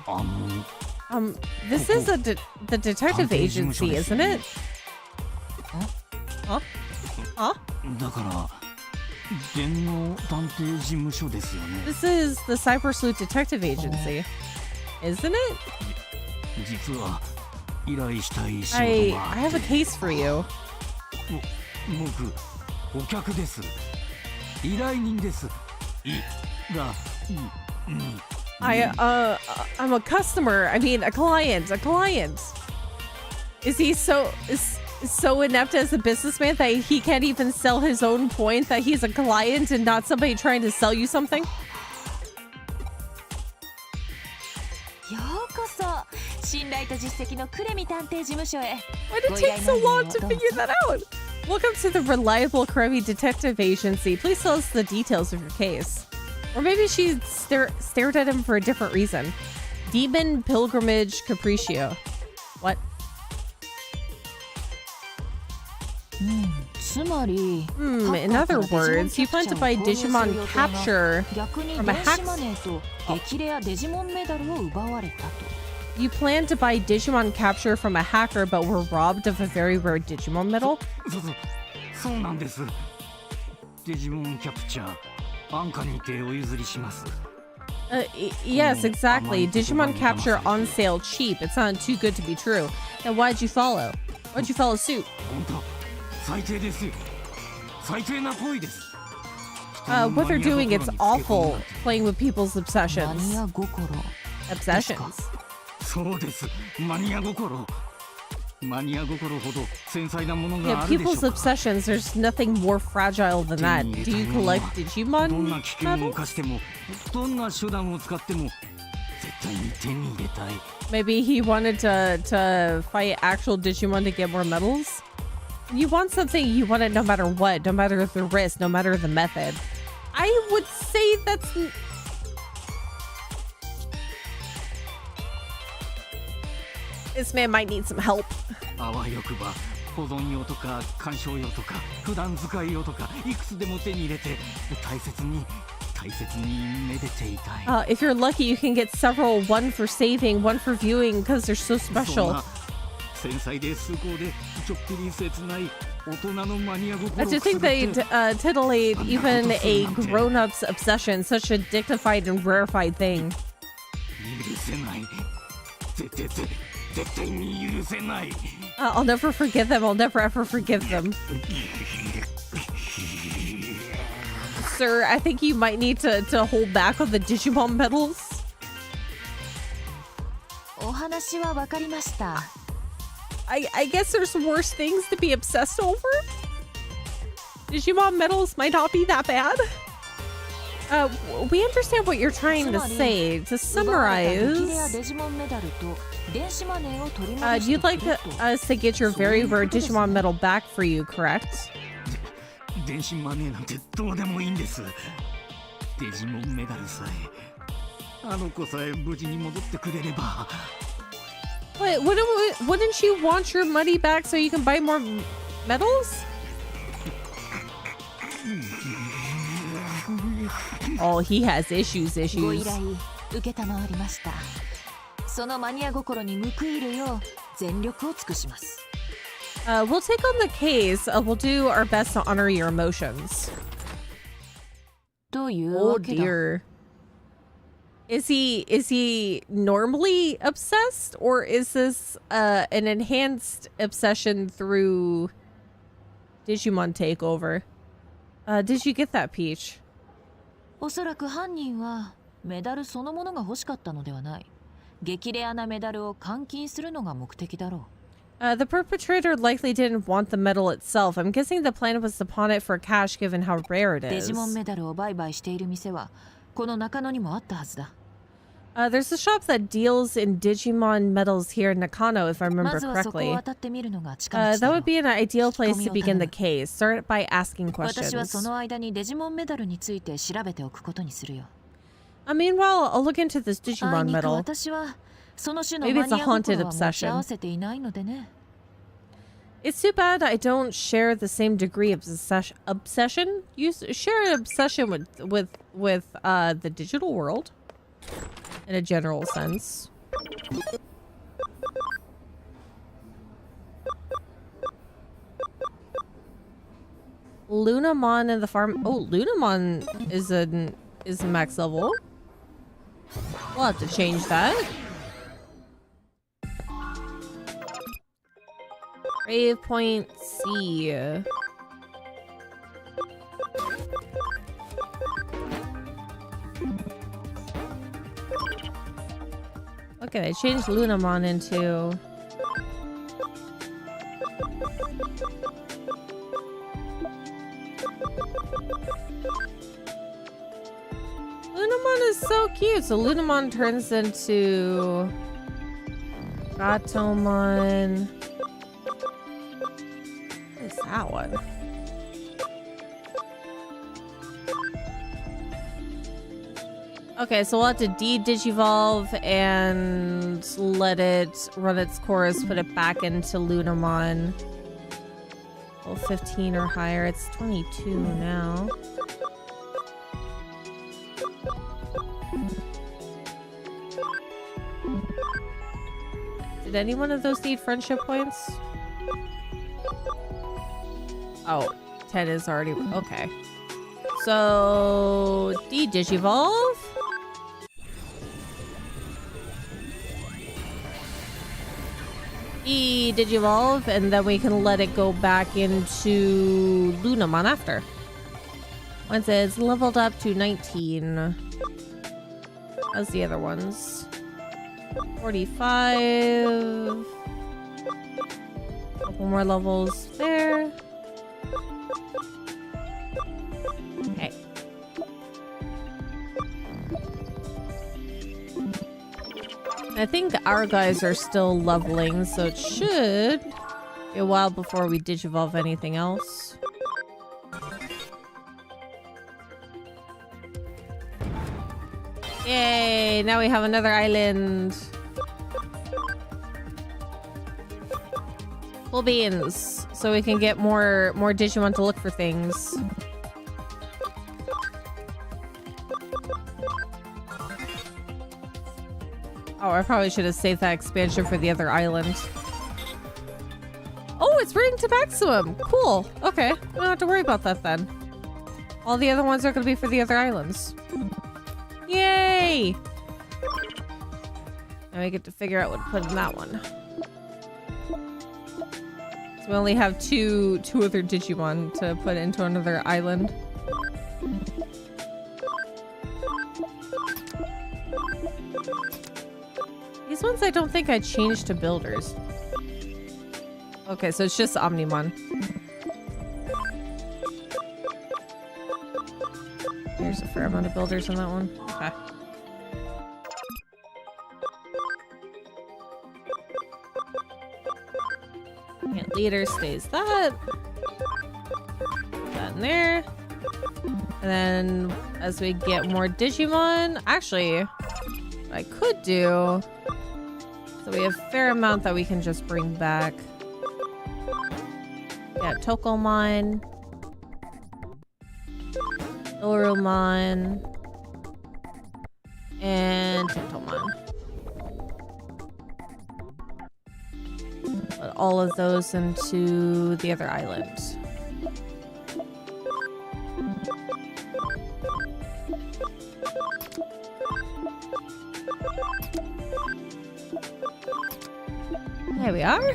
This is the detective agency, isn't it? Huh? Huh? だから電脳探偵事務所ですよね。 This is the Cyber Sleuth detective agency, isn't it? 実は依頼したい仕事 I があって have a case for you. 僕お客です。依頼人です。I'm a customer. I mean, a client. A client. Is he so inept as a businessman that he can't even sell his own point that he's a client and not somebody trying to sell you something? ようこそ信頼と実績のクレミ探偵事務所へ。 Why did it take so long to figure that out? Welcome to the reliable Kremi detective agency. Please tell us the details of your case. Or maybe she stared at him for a different reason. Demon Pilgrimage Capriccio. What? つまり In other words, you plan to buy Digimon Capture 逆に from a 電子マネーと激レアデジモンメダルを奪われたと。 You plan to buy Digimon Capture from a hacker but were robbed of a very rare Digimon medal? そうなんです。デジモンキャプチャー安価にてお譲りします。 Yes, exactly. Digimon Capture on sale cheap. It sounded too good to be true. Then why'd you follow? Why'd you follow suit? 本当最低ですよ。最低な行為です。 What they're doing, it's awful. Playing with people's マ obsessions. ニア心。 Obsessions. そうです。マニア心。マニア心ほど繊細なものが Yeah, あるでしょ people's うか。 obsessions, there's nothing more fragile than that. Do you collect どんな Digimon 危険を medals? 冒しても、どんな手段を使っても絶対に手に入れたい。 Maybe he wanted to fight actual Digimon to get more medals? You want something, you want it no matter what, no matter the risk, no matter the method. I would say that's... This man might need some help. あわよくば保存用とか鑑賞用とか普段使い用とかいくつでも手に入れて大切にめでていたい。 If you're lucky, you can get several, one for saving, one for viewing, because they're so そん special. な繊細で崇高でちょっぴり切ない大人のマニア心を To くす think ぐって they'd titillate even a grown-up's obsession, such a dignified and rarefied thing. 許せない。絶対に許せない。 I'll never forgive them. I'll never ever forgive them. Sir, I think you might need to hold back on the Digimon medals. お話はわかりました。 I guess there's worse things to be obsessed over? Digimon medals might not be that bad. We understand what you're trying to say. To 奪われた激レア summarize, デジモンメダルと電子マネーを取り戻して you'd like くれと。 us to get your very rare Digimon medal back for you, correct? 電子マネーなんてどうでもいいんです。デジモンメダルさえあの子さえ無事に戻ってくれれば。 Wait, wouldn't you want your money back so you can buy more medals? Oh, he has issues. ご依頼受けたまわりました。そのマニア心に報いるよう全力を尽くします。 We'll take on the case. We'll do our best to honor your emotions. というわ Oh けだ。 dear. Is he normally obsessed, or is this an enhanced obsession through Digimon takeover? Did you get that, Peach? おそらく犯人はメダルそのものが欲しかったのではない。激レアなメダルを換金するのが目的だろう。 The perpetrator likely didn't want the medal itself. I'm guessing the plan was to pawn it for cash given how rare it デ is. ジモンメダルを売買している店はこの中野にもあったはずだ。 There's a shop that deals in Digimon medals here in Nakano, if I ま remember ずはそこを correctly. 渡ってみるのが近道 That だろ would う。 be an ideal place to begin the 口コミを頼む。 case. Start by asking 私はそ questions. の間にデジモンメダルについて調べておくことにするよ。 Meanwhile, I'll look into this あい Digimon にく medal. 私はその種の Maybe マ it's a ニア haunted 心は持ち obsession. 合わせていないのでね。It's too bad I don't share the same degree of obsession. You share an obsession with the digital world in a general sense. Lunamon and the farm. Oh, Lunamon is max level. We'll have to change that. Brave Point C. Okay, they changed Lunamon into... Lunamon is so cute. So Lunamon turns into... Gatomon. What is that one? Okay, so we'll have to de-digivolve and let it run its course, put it back into Lunamon. Well, 15 or higher. It's 22 now. Did any one of those need friendship points? Oh, 10 is already... Okay. So... de-digivolve? De-digivolve, and then we can let it go back into Lunamon after. Once it's leveled up to 19. How's the other ones? 45. Couple more levels there. Okay. I think our guys are still leveling, so it should be a while before we digivolve anything else. Yay! Now we have another island. Full beans, so we can get more Digimon to look for things. Oh, I probably should have saved that expansion for the other island. Oh, it's running to maximum. Cool. Okay, we don't have to worry about that then. All the other ones are going to be for the other islands. Yay! Now we get to figure out what to put in that one. So we only have two other Digimon to put into another island. These ones I don't think I changed to builders. Okay, so it's just Omnimon. There's a fair amount of builders on that one. Okay. And leader stays that. Put that in there. And then as we get more Digimon, actually, what I could do, so we have a fair amount that we can just bring back. Yeah, Tokomon, Dorumon, and Tentomon. Put all of those into the other island. There we are.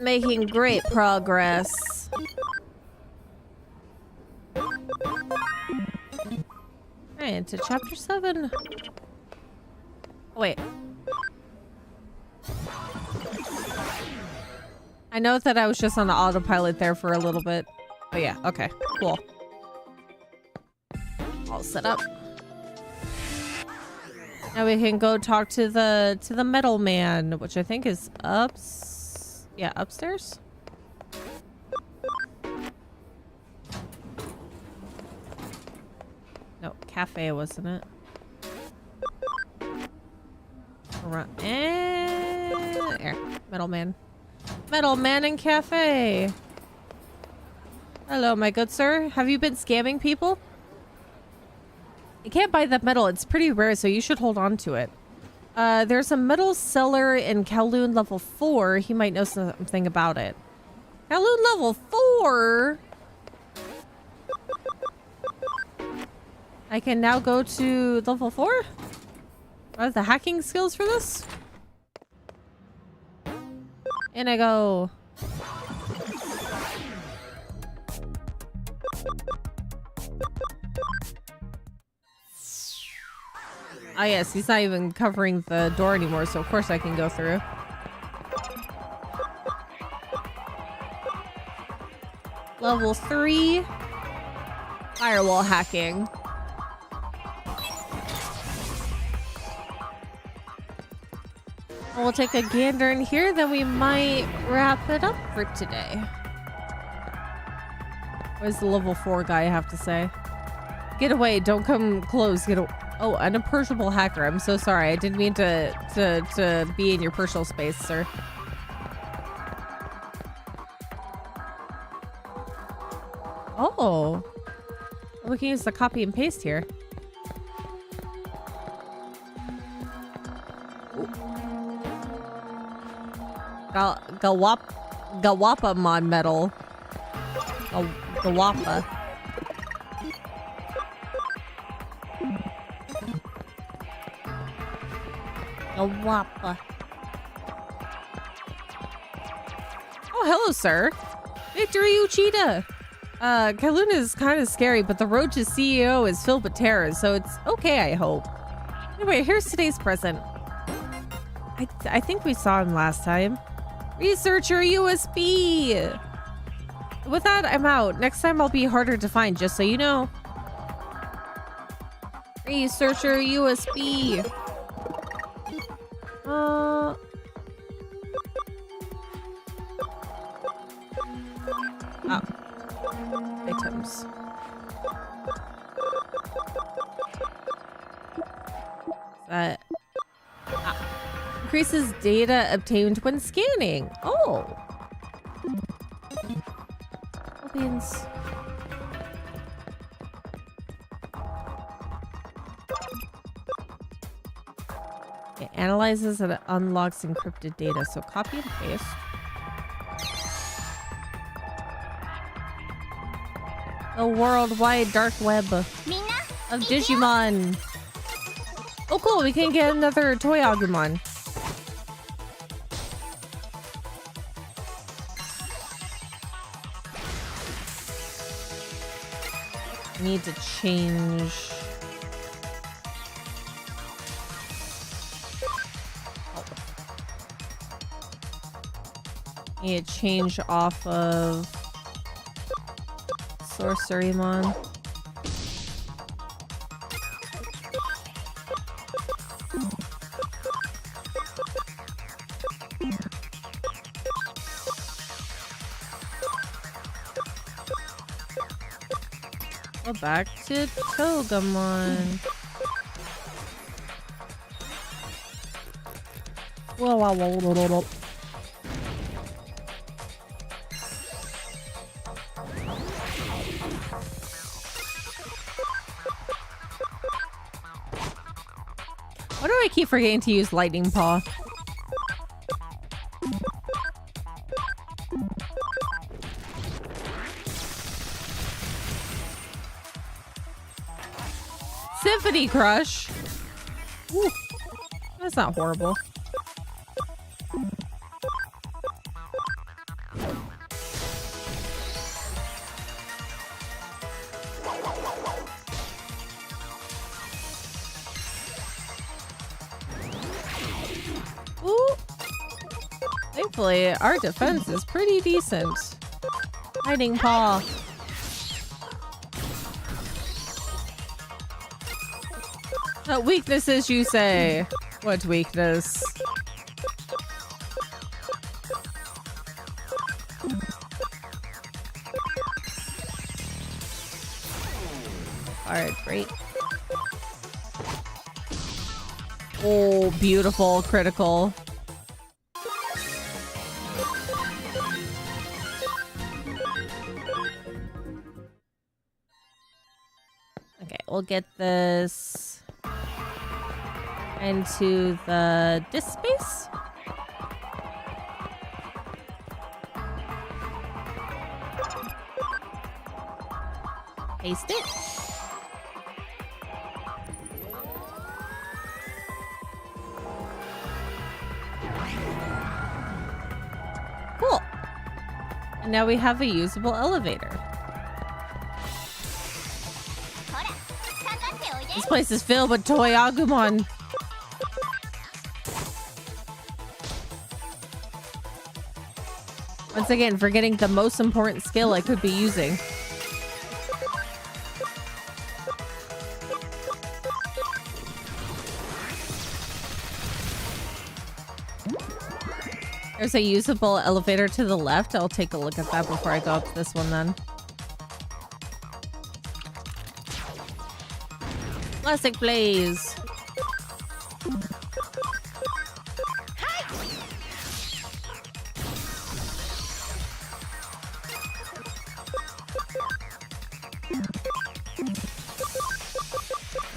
Making great progress. Alright, into chapter 7. Oh, wait. I know that I was just on the autopilot there for a little bit. Oh yeah, okay, cool. All set up. Now we can go talk to the metal man, which I think is upstairs. No, cafe, wasn't it? Around there. Middleman. Middleman and cafe. Hello, my good sir. Have you been scamming people? You can't buy that metal. It's pretty rare, so you should hold on to it. There's a metal seller in Kowloon level 4. He might know something about it. Kowloon level 4? I can now go to level 4? Do I have the hacking skills for this? And I go. Ah, yes, he's not even covering the door anymore, so of course I can go through. Level 3. Firewall hacking. We'll take a gander in here, then we might wrap it up for today. What does the level 4 guy have to say? Get away, don't come close, get away. Oh, an approachable hacker. I'm so sorry. I didn't mean to be in your personal space, sir. Oh. We can use the copy and paste here. Gawapamon metal. Gawapa. Gawapa. Oh, hello, sir. Victory Uchida. Kowloon is kind of scary, but the road to CEO is filled with terror, so it's okay, I hope. Anyway, here's today's present. I think we saw him last time. Researcher USB! With that, I'm out. Next time I'll be harder to find, just so you know. Researcher USB. Oh. Items. That increases data obtained when scanning. Oh. Beans. It analyzes and it unlocks encrypted data, so copy and paste. The worldwide dark web of Digimon. Oh cool, we can get another toy Agumon. I need to change. I need to change off of Sorcerymon. Go back to Togemon. Whoa, whoa, whoa, whoa, whoa, whoa. Why do I keep forgetting to use Lightning Paw? Symphony Crush. Ooh, that's not horrible. Ooh. Thankfully, our defense is pretty decent. Hiding Paw. Weaknesses, you say? What weakness? Alright, great. Oh, beautiful. Critical. Okay, we'll get this into the disk space. Paste it. Cool. And now we have a usable elevator. This place is filled with toy Agumon. Once again, forgetting the most important skill I could be using. There's a usable elevator to the left. I'll take a look at that before I go up this one then. Classic Blaze.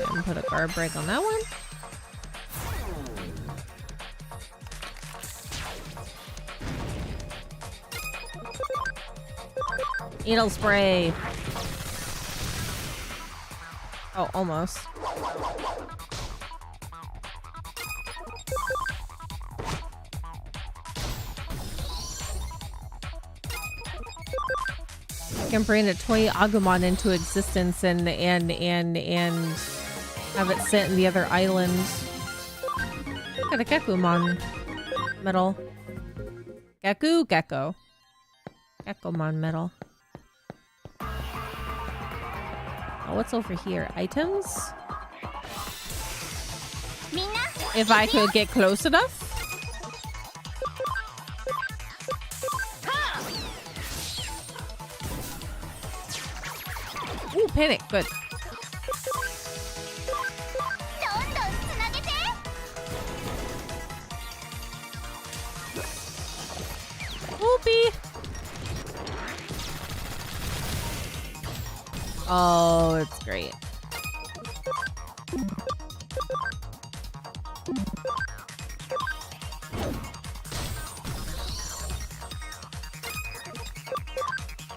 And put a guard break on that one. Needle spray. Oh, almost. I can bring a toy Agumon into existence and have it sit in the other island. Got a Gekumon medal. Gecko. Gekomon medal. Oh, what's over here? Items? If I could get close enough? Ooh, panic. Good. Whoopee. Oh, it's great.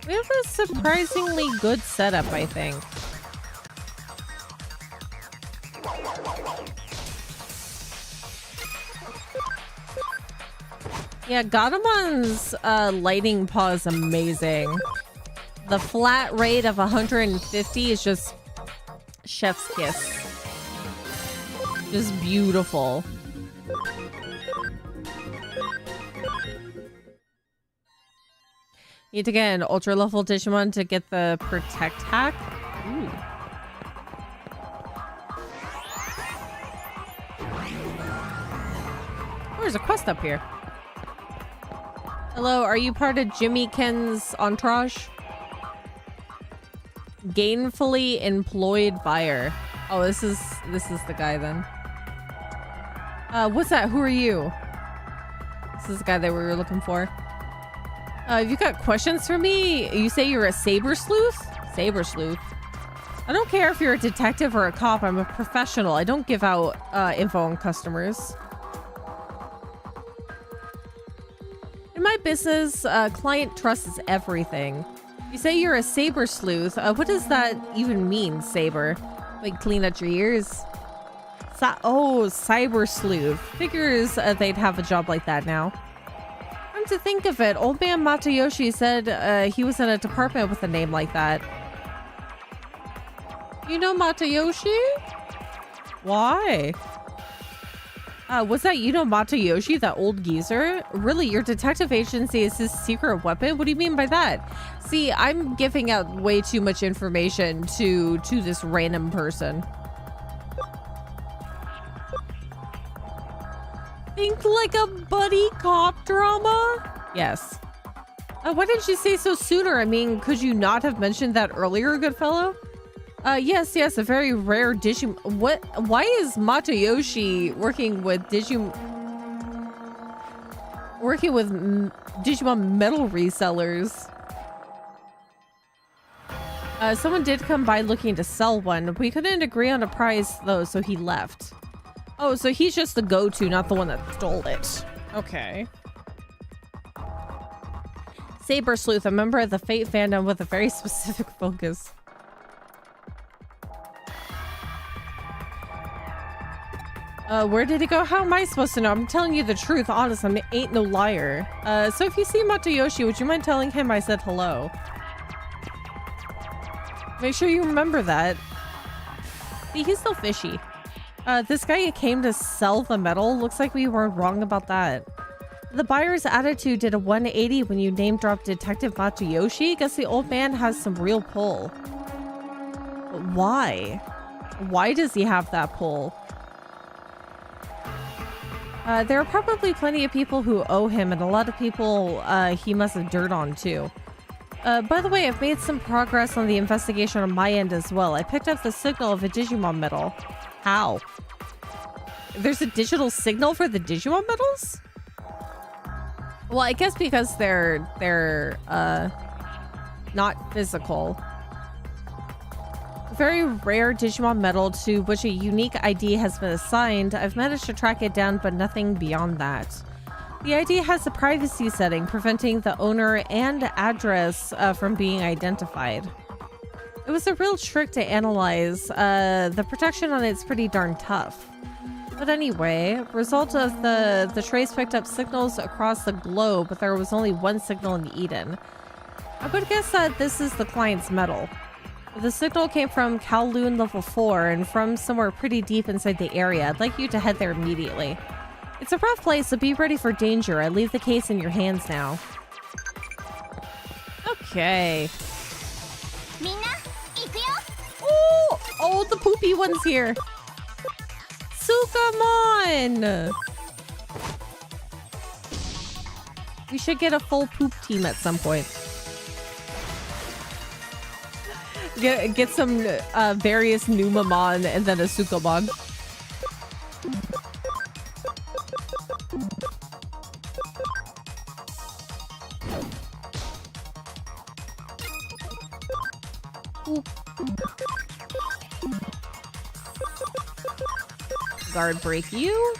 We have a surprisingly good setup, I think. Yeah, Gaudamon's lighting paw is amazing. The flat rate of 150 is just chef's kiss. Just beautiful. Need to get an ultra level Digimon to get the protect hack. Ooh. Oh, there's a quest up here. Hello, are you part of Jimmy Ken's entourage? Gainfully employed buyer. Oh, this is the guy then. What's that? Who are you? This is the guy that we were looking for. Have you got questions for me? You say you're a saber sleuth? Saber sleuth. I don't care if you're a detective or a cop. I'm a professional. I don't give out info on customers. In my business, client trust is everything. You say you're a saber sleuth. What does that even mean, saber? Like clean out your ears? Oh, cyber sleuth. Figures they'd have a job like that now. Come to think of it, old man Matayoshi said he was in a department with a name like that. You know Matayoshi? Why? Was that Matayoshi, that old geezer? Really, your detective agency is his secret weapon? What do you mean by that? See, I'm giving out way too much information to this random person. Think like a buddy cop drama? Yes. Why didn't you say so sooner? I mean, could you not have mentioned that earlier, good fellow? Yes, a very rare Digimon. What? Why is Matayoshi working with Digimon metal resellers? Someone did come by looking to sell one. We couldn't agree on a price though, so he left. Oh, so he's just the go-to, not the one that stole it. Okay. Saber Sleuth, a member of the Fate fandom with a very specific focus. Where did he go? How am I supposed to know? I'm telling you the truth, honest. I ain't no liar. So if you see Matayoshi, would you mind telling him I said hello? Make sure you remember that. See, he's still fishy. This guy came to sell the metal. Looks like we weren't wrong about that. The buyer's attitude did a 180 when you name-dropped Detective Matayoshi. Guess the old man has some real pull. But why? Why does he have that pull? There are probably plenty of people who owe him, and a lot of people he must have dirt on too. By the way, I've made some progress on the investigation on my end as well. I picked up the signal of a Digimon medal. How? There's a digital signal for the Digimon medals? Well, I guess because they're not physical. Very rare Digimon medal to which a unique ID has been assigned. I've managed to track it down, but nothing beyond that. The ID has a privacy setting, preventing the owner and address from being identified. It was a real trick to analyze. The protection on it's pretty darn tough. But anyway, result of the trace picked up signals across the globe, but there was only one signal in Eden. I would guess that this is the client's medal. The signal came from Kowloon level 4 and from somewhere pretty deep inside the area. I'd like you to head there immediately. It's a rough place, so be ready for danger. I leave the case in your hands now. Okay. Oh, the poopy one's here. Sukamon! We should get a full poop team at some point. Get some various Numamon and then a Sukamon. Guard break you.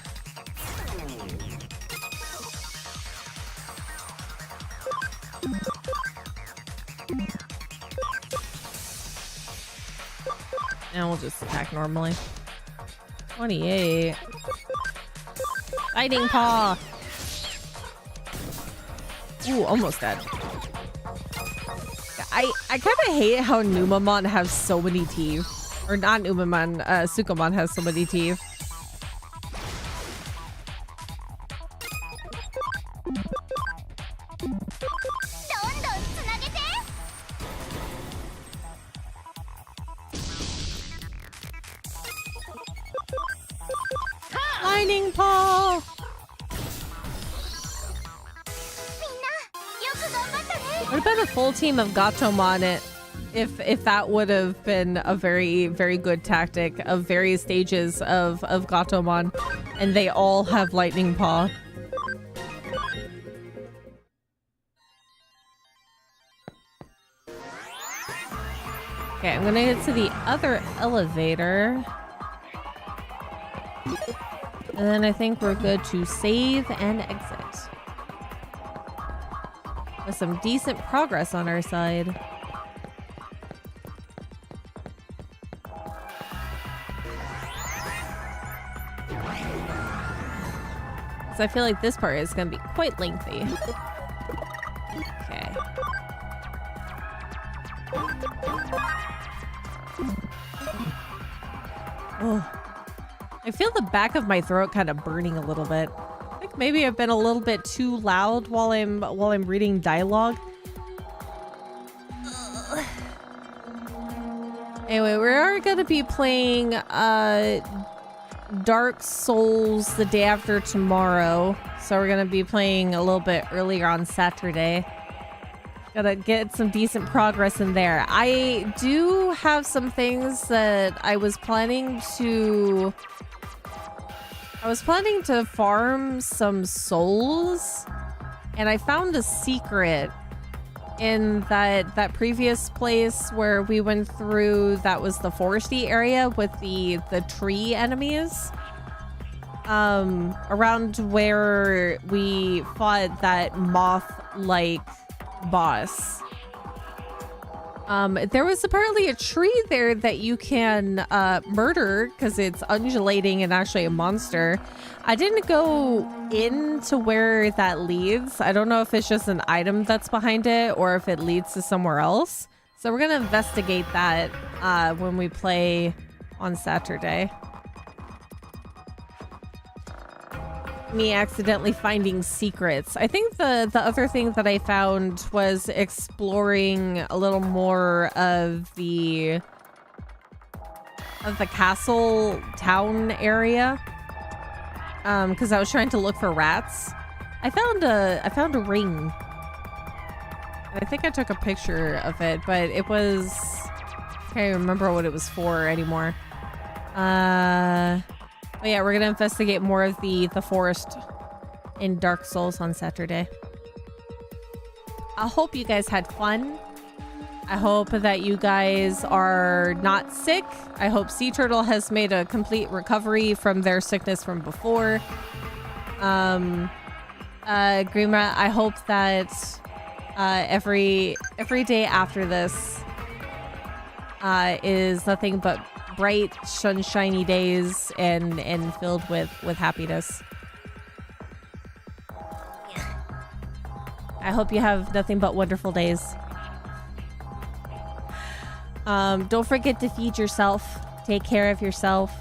And we'll just attack normally. 28. Fighting paw. Ooh, almost dead. I kind of hate how Numamon has so many teeth. Or not Numamon, Sukamon has so many teeth. Lightning paw! What about a full team of Gatomon if that would have been a very, very good tactic of various stages of Gatomon, and they all have lightning paw. Okay, I'm gonna get to the other elevator. And then I think we're good to save and exit. With some decent progress on our side. So I feel like this part is going to be quite lengthy. Okay. Oh. I feel the back of my throat kind of burning a little bit. I think maybe I've been a little bit too loud while I'm reading dialogue. Anyway, we are going to be playing Dark Souls the day after tomorrow. So we're going to be playing a little bit earlier on Saturday. Gotta get some decent progress in there. I do have some things that I was planning to farm some souls, and I found a secret in that previous place where we went through. That was the foresty area with the tree enemies. Around where we fought that moth-like boss. There was apparently a tree there that you can murder because it's undulating and actually a monster. I didn't go into where that leads. I don't know if it's just an item that's behind it or if it leads to somewhere else. So we're gonna investigate that when we play on Saturday. Me accidentally finding secrets. I think the other thing that I found was exploring a little more of the castle town area, because I was trying to look for rats. I found a ring. I think I took a picture of it, but it was, I can't remember what it was for anymore. But yeah, we're gonna investigate more of the forest in Dark Souls on Saturday. I hope you guys had fun. I hope that you guys are not sick. I hope Sea Turtle has made a complete recovery from their sickness from before. Grima, I hope that every day after this is nothing but bright, sunshiny days and filled with happiness. I hope you have nothing but wonderful days. Don't forget to feed yourself. Take care of yourself.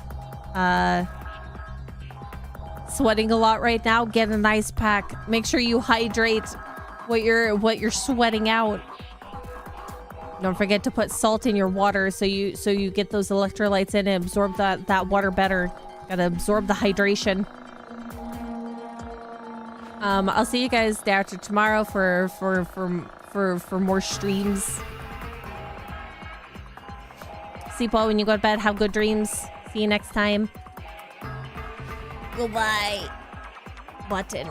Sweating a lot right now, get an ice pack. Make sure you hydrate what you're sweating out. Don't forget to put salt in your water so you get those electrolytes in and absorb that water better. Gotta absorb the hydration. I'll see you guys day after tomorrow for more streams. Sleep well when you go to bed. Have good dreams. See you next time. Goodbye. Button.